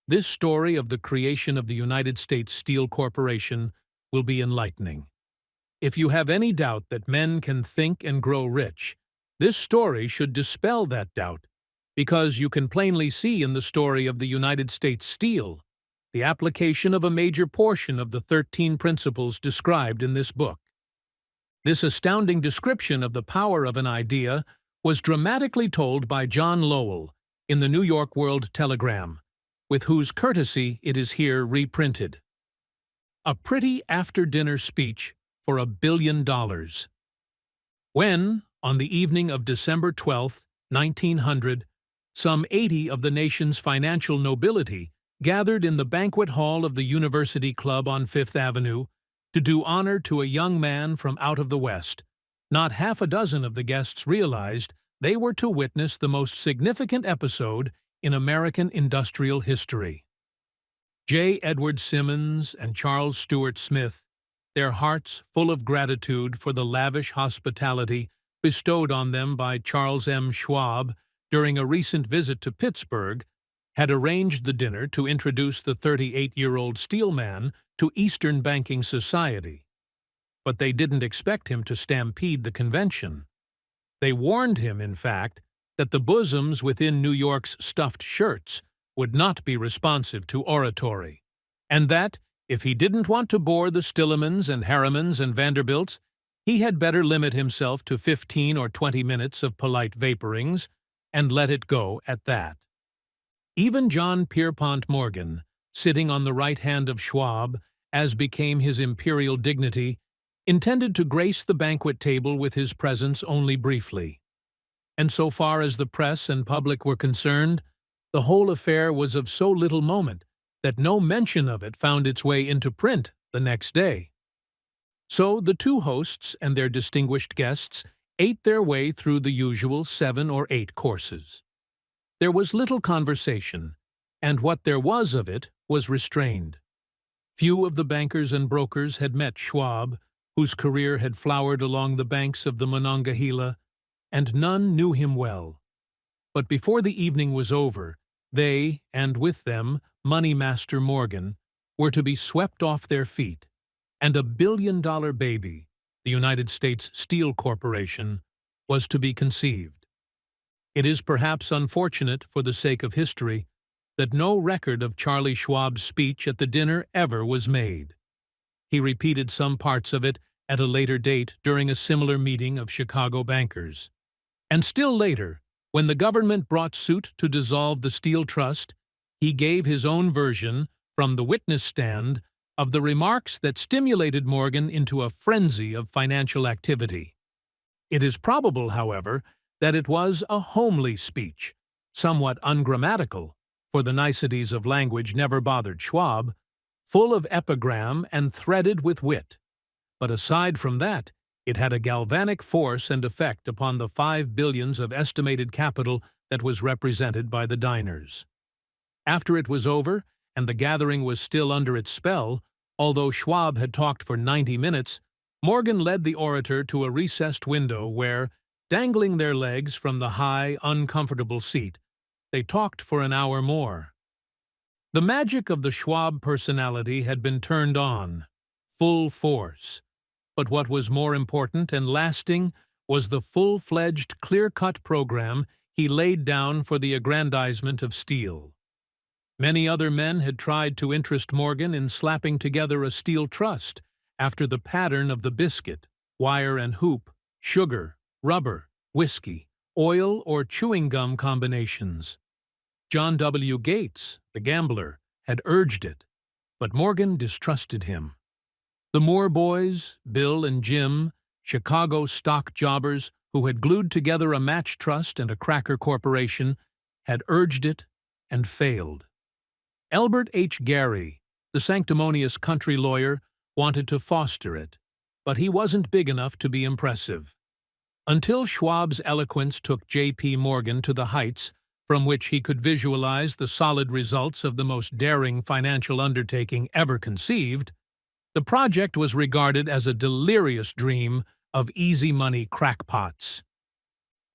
this story of the creation of the United States Steel Corporation will be enlightening. If you have any doubt that men can think and grow rich, this story should dispel that doubt, because you can plainly see in the story of the United States Steel the application of a major portion of the 13 principles described in this book. This astounding description of the power of an idea was dramatically told by John Lowell in the New York World Telegram, with whose courtesy it is here reprinted. A pretty after-dinner speech for $1 billion. When, on the evening of December 12, 1900, some 80 of the nation's financial nobility gathered in the banquet hall of the University Club on Fifth Avenue to do honor to a young man from out of the West, not half a dozen of the guests realized they were to witness the most significant episode in American industrial history. J. Edward Simmons and Charles Stuart Smith, their hearts full of gratitude for the lavish hospitality bestowed on them by Charles M. Schwab during a recent visit to Pittsburgh, had arranged the dinner to introduce the 38-year-old steelman to Eastern banking society. But they didn't expect him to stampede the convention. They warned him, in fact, that the bosoms within New York's stuffed shirts would not be responsive to oratory, and that, if he didn't want to bore the Stillemans and Harrimans and Vanderbilts, he had better limit himself to 15 or 20 minutes of polite vaporings and let it go at that. Even John Pierpont Morgan, sitting on the right hand of Schwab, as became his imperial dignity, intended to grace the banquet table with his presence only briefly. And so far as the press and public were concerned, the whole affair was of so little moment that no mention of it found its way into print the next day. So the two hosts and their distinguished guests ate their way through the usual 7 or 8 courses. There was little conversation, and what there was of it was restrained. Few of the bankers and brokers had met Schwab, whose career had flowered along the banks of the Monongahela, and none knew him well. But before the evening was over, they, and with them Money Master Morgan, were to be swept off their feet, and a billion-dollar baby, the United States Steel Corporation, was to be conceived. It is perhaps unfortunate, for the sake of history, that no record of Charlie Schwab's speech at the dinner ever was made. He repeated some parts of it at a later date during a similar meeting of Chicago bankers. And still later, when the government brought suit to dissolve the Steel Trust, he gave his own version, from the witness stand, of the remarks that stimulated Morgan into a frenzy of financial activity. It is probable, however, that it was a homely speech, somewhat ungrammatical, for the niceties of language never bothered Schwab, full of epigram and threaded with wit. But aside from that, it had a galvanic force and effect upon the 5 billions of estimated capital that was represented by the diners. After it was over, and the gathering was still under its spell, although Schwab had talked for 90 minutes, Morgan led the orator to a recessed window where, dangling their legs from the high, uncomfortable seat, they talked for an hour more. The magic of the Schwab personality had been turned on, full force. But what was more important and lasting was the full-fledged, clear-cut program he laid down for the aggrandizement of steel. Many other men had tried to interest Morgan in slapping together a steel trust after the pattern of the biscuit, wire and hoop, sugar, rubber, whiskey, oil, or chewing gum combinations. John W. Gates, the gambler, had urged it, but Morgan distrusted him. The Moore boys, Bill and Jim, Chicago stock jobbers who had glued together a match trust and a cracker corporation, had urged it and failed. Elbert H. Gary, the sanctimonious country lawyer, wanted to foster it, but he wasn't big enough to be impressive. Until Schwab's eloquence took J.P. Morgan to the heights from which he could visualize the solid results of the most daring financial undertaking ever conceived, the project was regarded as a delirious dream of easy money crackpots.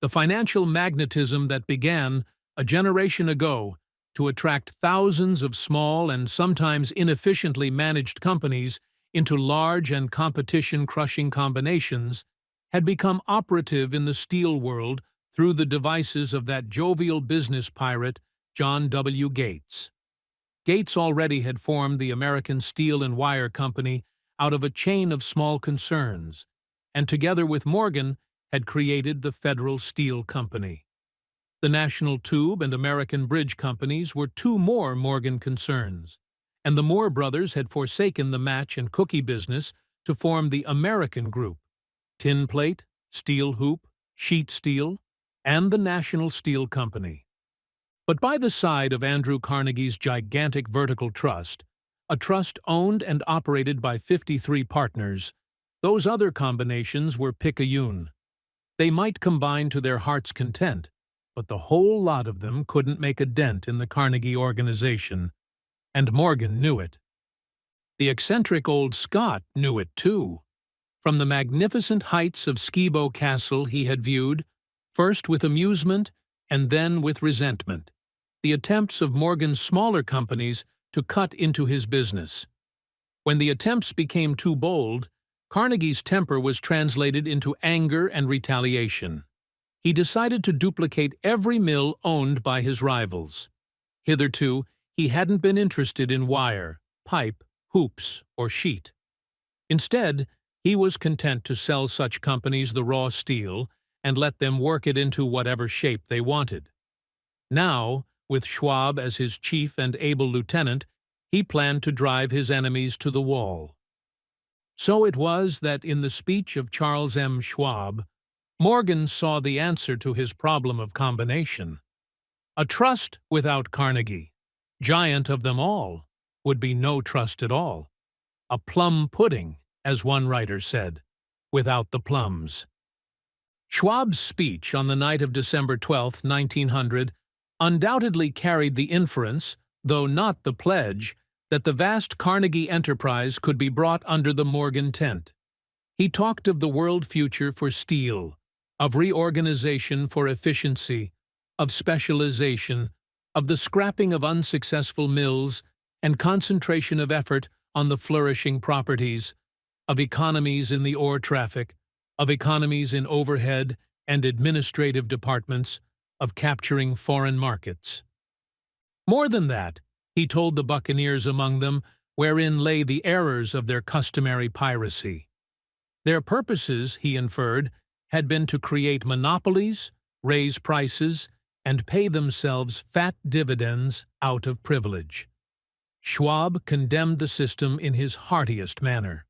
The financial magnetism that began, a generation ago, to attract thousands of small and sometimes inefficiently managed companies into large and competition-crushing combinations, had become operative in the steel world through the devices of that jovial business pirate, John W. Gates. Gates already had formed the American Steel and Wire Company out of a chain of small concerns, and together with Morgan had created the Federal Steel Company. The National Tube and American Bridge Companies were 2 more Morgan concerns, and the Moore brothers had forsaken the match and cookie business to form the American Group, tin plate, steel hoop, sheet steel, and the National Steel Company. But by the side of Andrew Carnegie's gigantic vertical trust, a trust owned and operated by 53 partners, those other combinations were picayune. They might combine to their heart's content, but the whole lot of them couldn't make a dent in the Carnegie organization, and Morgan knew it. The eccentric old Scot knew it too. From the magnificent heights of Skibo Castle he had viewed, first with amusement and then with resentment, the attempts of Morgan's smaller companies to cut into his business. When the attempts became too bold, Carnegie's temper was translated into anger and retaliation. He decided to duplicate every mill owned by his rivals. Hitherto, he hadn't been interested in wire, pipe, hoops, or sheet. Instead, he was content to sell such companies the raw steel and let them work it into whatever shape they wanted. Now, with Schwab as his chief and able lieutenant, he planned to drive his enemies to the wall. So it was that in the speech of Charles M. Schwab, Morgan saw the answer to his problem of combination. A trust without Carnegie, giant of them all, would be no trust at all. A plum pudding, as one writer said, without the plums. Schwab's speech on the night of December 12, 1900, undoubtedly carried the inference, though not the pledge, that the vast Carnegie enterprise could be brought under the Morgan tent. He talked of the world future for steel, of reorganization for efficiency, of specialization, of the scrapping of unsuccessful mills and concentration of effort on the flourishing properties, of economies in the ore traffic, of economies in overhead and administrative departments, of capturing foreign markets. More than that, he told the buccaneers among them wherein lay the errors of their customary piracy. Their purposes, he inferred, had been to create monopolies, raise prices, and pay themselves fat dividends out of privilege. Schwab condemned the system in his heartiest manner.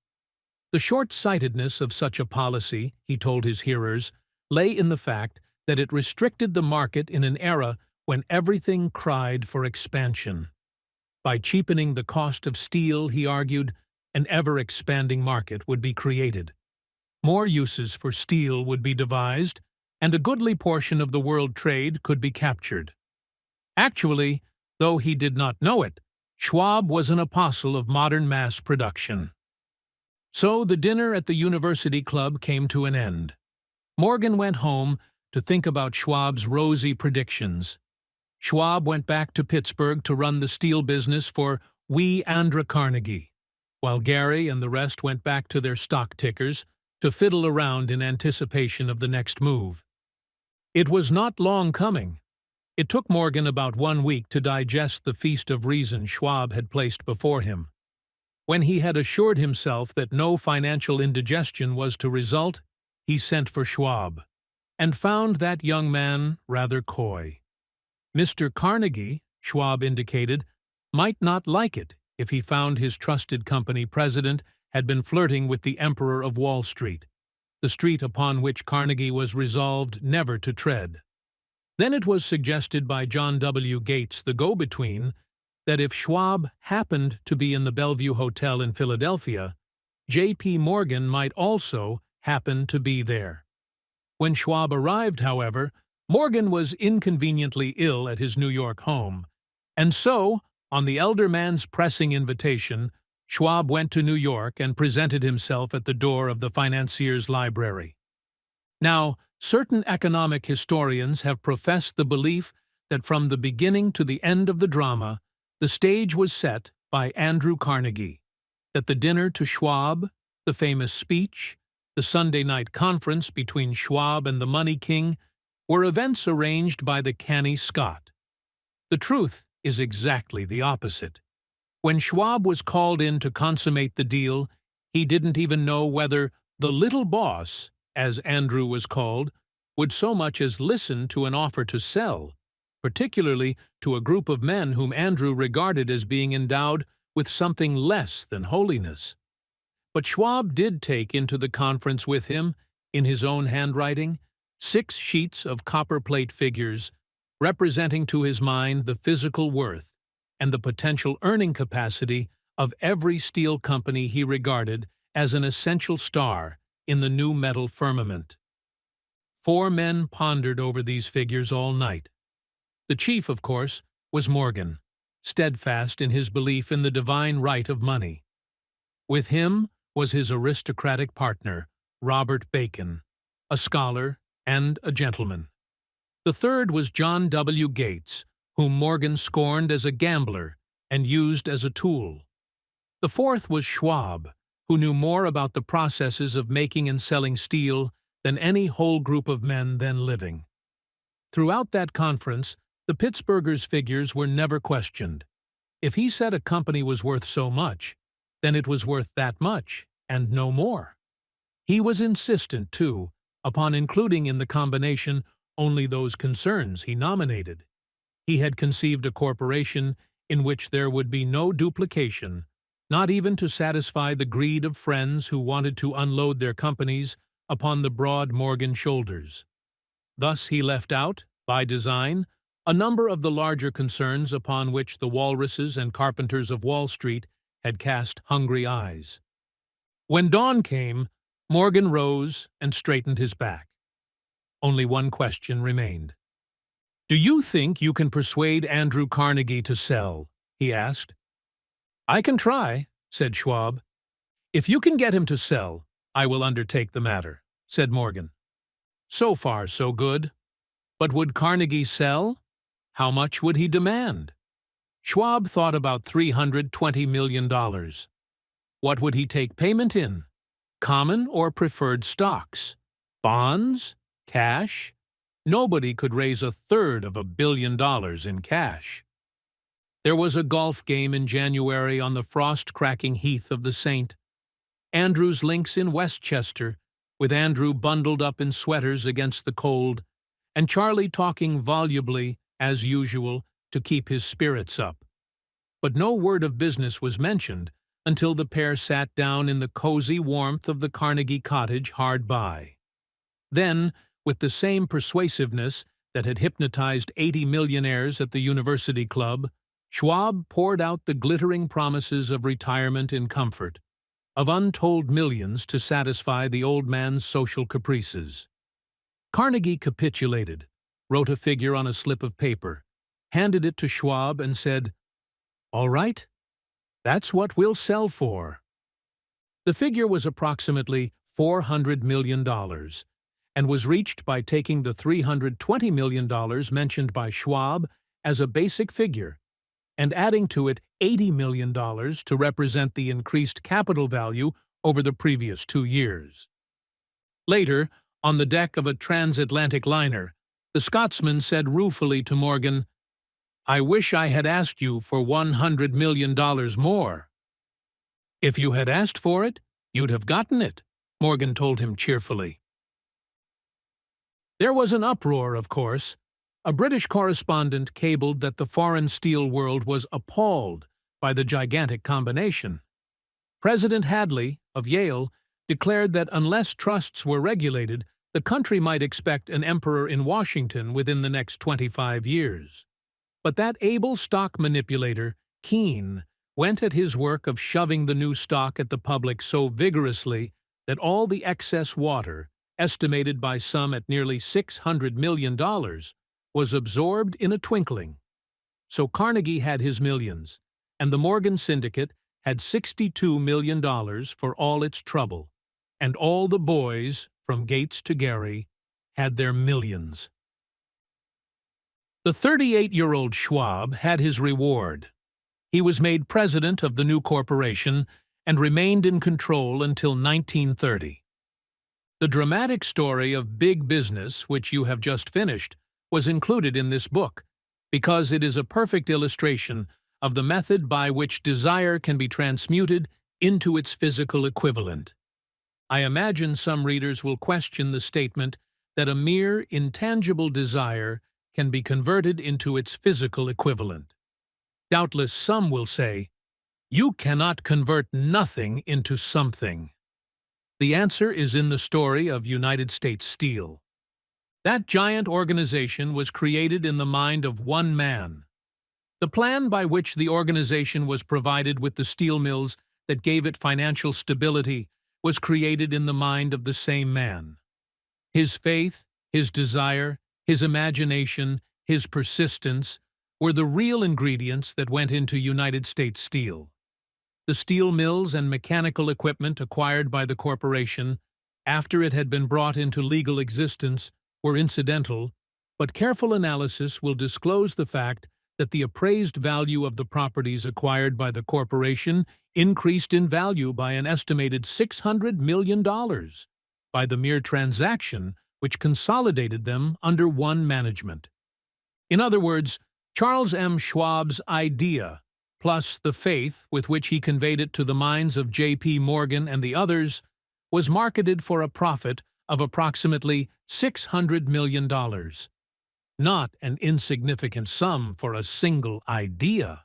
The short-sightedness of such a policy, he told his hearers, lay in the fact that it restricted the market in an era when everything cried for expansion. By cheapening the cost of steel, he argued, an ever-expanding market would be created. More uses for steel would be devised, and a goodly portion of the world trade could be captured. Actually, though he did not know it, Schwab was an apostle of modern mass production. So the dinner at the University Club came to an end. Morgan went home to think about Schwab's rosy predictions. Schwab went back to Pittsburgh to run the steel business for Andrew Carnegie, while Gary and the rest went back to their stock tickers to fiddle around in anticipation of the next move. It was not long coming. It took Morgan about 1 week to digest the feast of reason Schwab had placed before him. When he had assured himself that no financial indigestion was to result, he sent for Schwab, and found that young man rather coy. Mr. Carnegie, Schwab indicated, might not like it if he found his trusted company president had been flirting with the Emperor of Wall Street, the street upon which Carnegie was resolved never to tread. Then it was suggested by John W. Gates, the go-between, that if Schwab happened to be in the Bellevue Hotel in Philadelphia, J.P. Morgan might also happen to be there. When Schwab arrived, however, Morgan was inconveniently ill at his New York home, and so, on the elder man's pressing invitation, Schwab went to New York and presented himself at the door of the financier's library. Now, certain economic historians have professed the belief that from the beginning to the end of the drama, the stage was set by Andrew Carnegie, that the dinner to Schwab, the famous speech, the Sunday night conference between Schwab and the Money King were events arranged by the canny Scot. The truth is exactly the opposite. When Schwab was called in to consummate the deal, he didn't even know whether the little boss, as Andrew was called, would so much as listen to an offer to sell, particularly to a group of men whom Andrew regarded as being endowed with something less than holiness. But Schwab did take into the conference with him, in his own handwriting, 6 sheets of copperplate figures, representing to his mind the physical worth and the potential earning capacity of every steel company he regarded as an essential star in the new metal firmament. 4 men pondered over these figures all night. The chief, of course, was Morgan, steadfast in his belief in the divine right of money. With him was his aristocratic partner, Robert Bacon, a scholar and a gentleman. The third was John W. Gates, whom Morgan scorned as a gambler and used as a tool. The fourth was Schwab, who knew more about the processes of making and selling steel than any whole group of men then living. Throughout that conference, the Pittsburghers' figures were never questioned. If he said a company was worth so much, then it was worth that much, and no more. He was insistent, too, upon including in the combination only those concerns he nominated. He had conceived a corporation in which there would be no duplication, not even to satisfy the greed of friends who wanted to unload their companies upon the broad Morgan shoulders. Thus he left out, by design, a number of the larger concerns upon which the walruses and carpenters of Wall Street had cast hungry eyes. When dawn came, Morgan rose and straightened his back. Only one question remained. "Do you think you can persuade Andrew Carnegie to sell?" he asked. "I can try," said Schwab. "If you can get him to sell, I will undertake the matter," said Morgan. So far, so good. But would Carnegie sell? How much would he demand? Schwab thought about $320 million. What would he take payment in? Common or preferred stocks? Bonds? Cash? Nobody could raise a third of $1 billion in cash. There was a golf game in January on the frost-cracking heath of the Saint. Andrew's links in Westchester, with Andrew bundled up in sweaters against the cold, and Charlie talking volubly, as usual, to keep his spirits up. But no word of business was mentioned until the pair sat down in the cozy warmth of the Carnegie cottage hard by. Then, with the same persuasiveness that had hypnotized 80 millionaires at the University Club, Schwab poured out the glittering promises of retirement in comfort, of untold millions to satisfy the old man's social caprices. Carnegie capitulated, wrote a figure on a slip of paper, handed it to Schwab, and said, "All right, that's what we'll sell for." The figure was approximately $400 million, and was reached by taking the $320 million mentioned by Schwab as a basic figure, and adding to it $80 million to represent the increased capital value over the previous 2 years. Later, on the deck of a transatlantic liner, the Scotsman said ruefully to Morgan, "I wish I had asked you for $100 million more." "If you had asked for it, you'd have gotten it," Morgan told him cheerfully. There was an uproar, of course. A British correspondent cabled that the foreign steel world was appalled by the gigantic combination. President Hadley, of Yale, declared that unless trusts were regulated, the country might expect an emperor in Washington within the next 25 years. But that able stock manipulator, Keene, went at his work of shoving the new stock at the public so vigorously that all the excess water, estimated by some at nearly $600 million, was absorbed in a twinkling. So Carnegie had his millions, and the Morgan Syndicate had $62 million for all its trouble, and all the boys, from Gates to Gary, had their millions. The 38-year-old Schwab had his reward. He was made president of the new corporation and remained in control until 1930. The dramatic story of big business, which you have just finished, was included in this book, because it is a perfect illustration of the method by which desire can be transmuted into its physical equivalent. I imagine some readers will question the statement that a mere intangible desire can be converted into its physical equivalent. Doubtless some will say, "You cannot convert nothing into something." The answer is in the story of United States Steel. That giant organization was created in the mind of one man. The plan by which the organization was provided with the steel mills that gave it financial stability was created in the mind of the same man. His faith, his desire, his imagination, his persistence were the real ingredients that went into United States Steel. The steel mills and mechanical equipment acquired by the corporation, after it had been brought into legal existence, were incidental, but careful analysis will disclose the fact that the appraised value of the properties acquired by the corporation increased in value by an estimated $600 million by the mere transaction which consolidated them under one management. In other words, Charles M. Schwab's idea, plus the faith with which he conveyed it to the minds of J.P. Morgan and the others, was marketed for a profit of approximately $600 million. Not an insignificant sum for a single idea.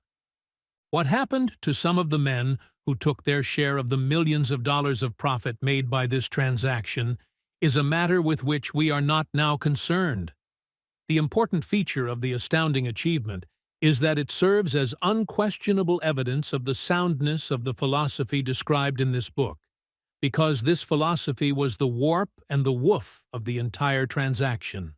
What happened to some of the men who took their share of the millions of dollars of profit made by this transaction is a matter with which we are not now concerned. The important feature of the astounding achievement is that it serves as unquestionable evidence of the soundness of the philosophy described in this book, because this philosophy was the warp and the woof of the entire transaction.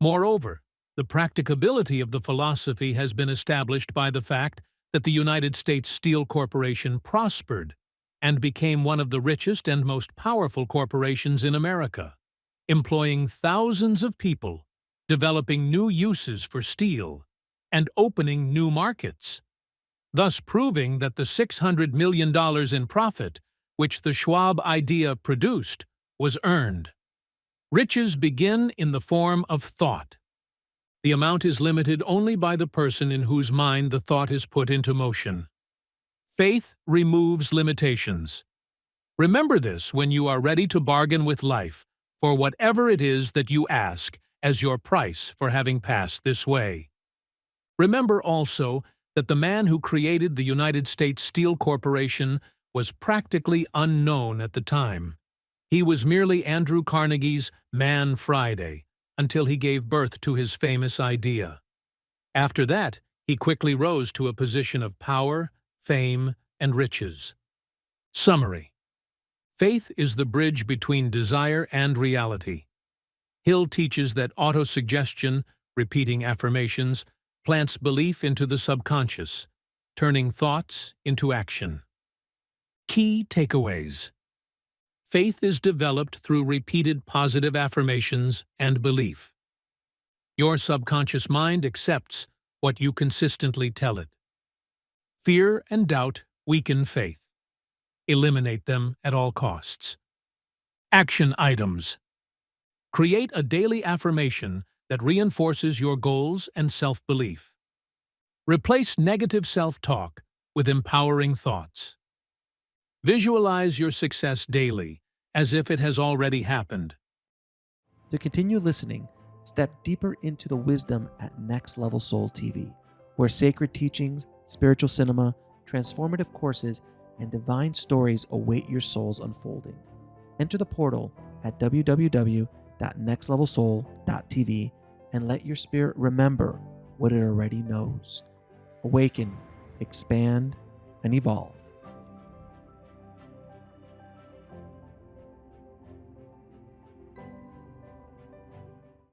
Moreover, the practicability of the philosophy has been established by the fact that the United States Steel Corporation prospered and became one of the richest and most powerful corporations in America, employing thousands of people, developing new uses for steel, and opening new markets, thus proving that the $600 million in profit which the Schwab idea produced was earned. Riches begin in the form of thought. The amount is limited only by the person in whose mind the thought is put into motion. Faith removes limitations. Remember this when you are ready to bargain with life for whatever it is that you ask as your price for having passed this way. Remember also that the man who created the United States Steel Corporation was practically unknown at the time. He was merely Andrew Carnegie's Man Friday until he gave birth to his famous idea. After that, he quickly rose to a position of power, fame, and riches. Summary: faith is the bridge between desire and reality. Hill teaches that autosuggestion, repeating affirmations, plants belief into the subconscious, turning thoughts into action. Key takeaways: faith is developed through repeated positive affirmations and belief. Your subconscious mind accepts what you consistently tell it. Fear and doubt weaken faith. Eliminate them at all costs. Action items: create a daily affirmation that reinforces your goals and self-belief. Replace negative self-talk with empowering thoughts. Visualize your success daily, as if it has already happened. To continue listening, step deeper into the wisdom at Next Level Soul TV, where sacred teachings, spiritual cinema, transformative courses, and divine stories await your soul's unfolding. Enter the portal at www.nextlevelsoul.tv and let your spirit remember what it already knows. Awaken, expand, and evolve.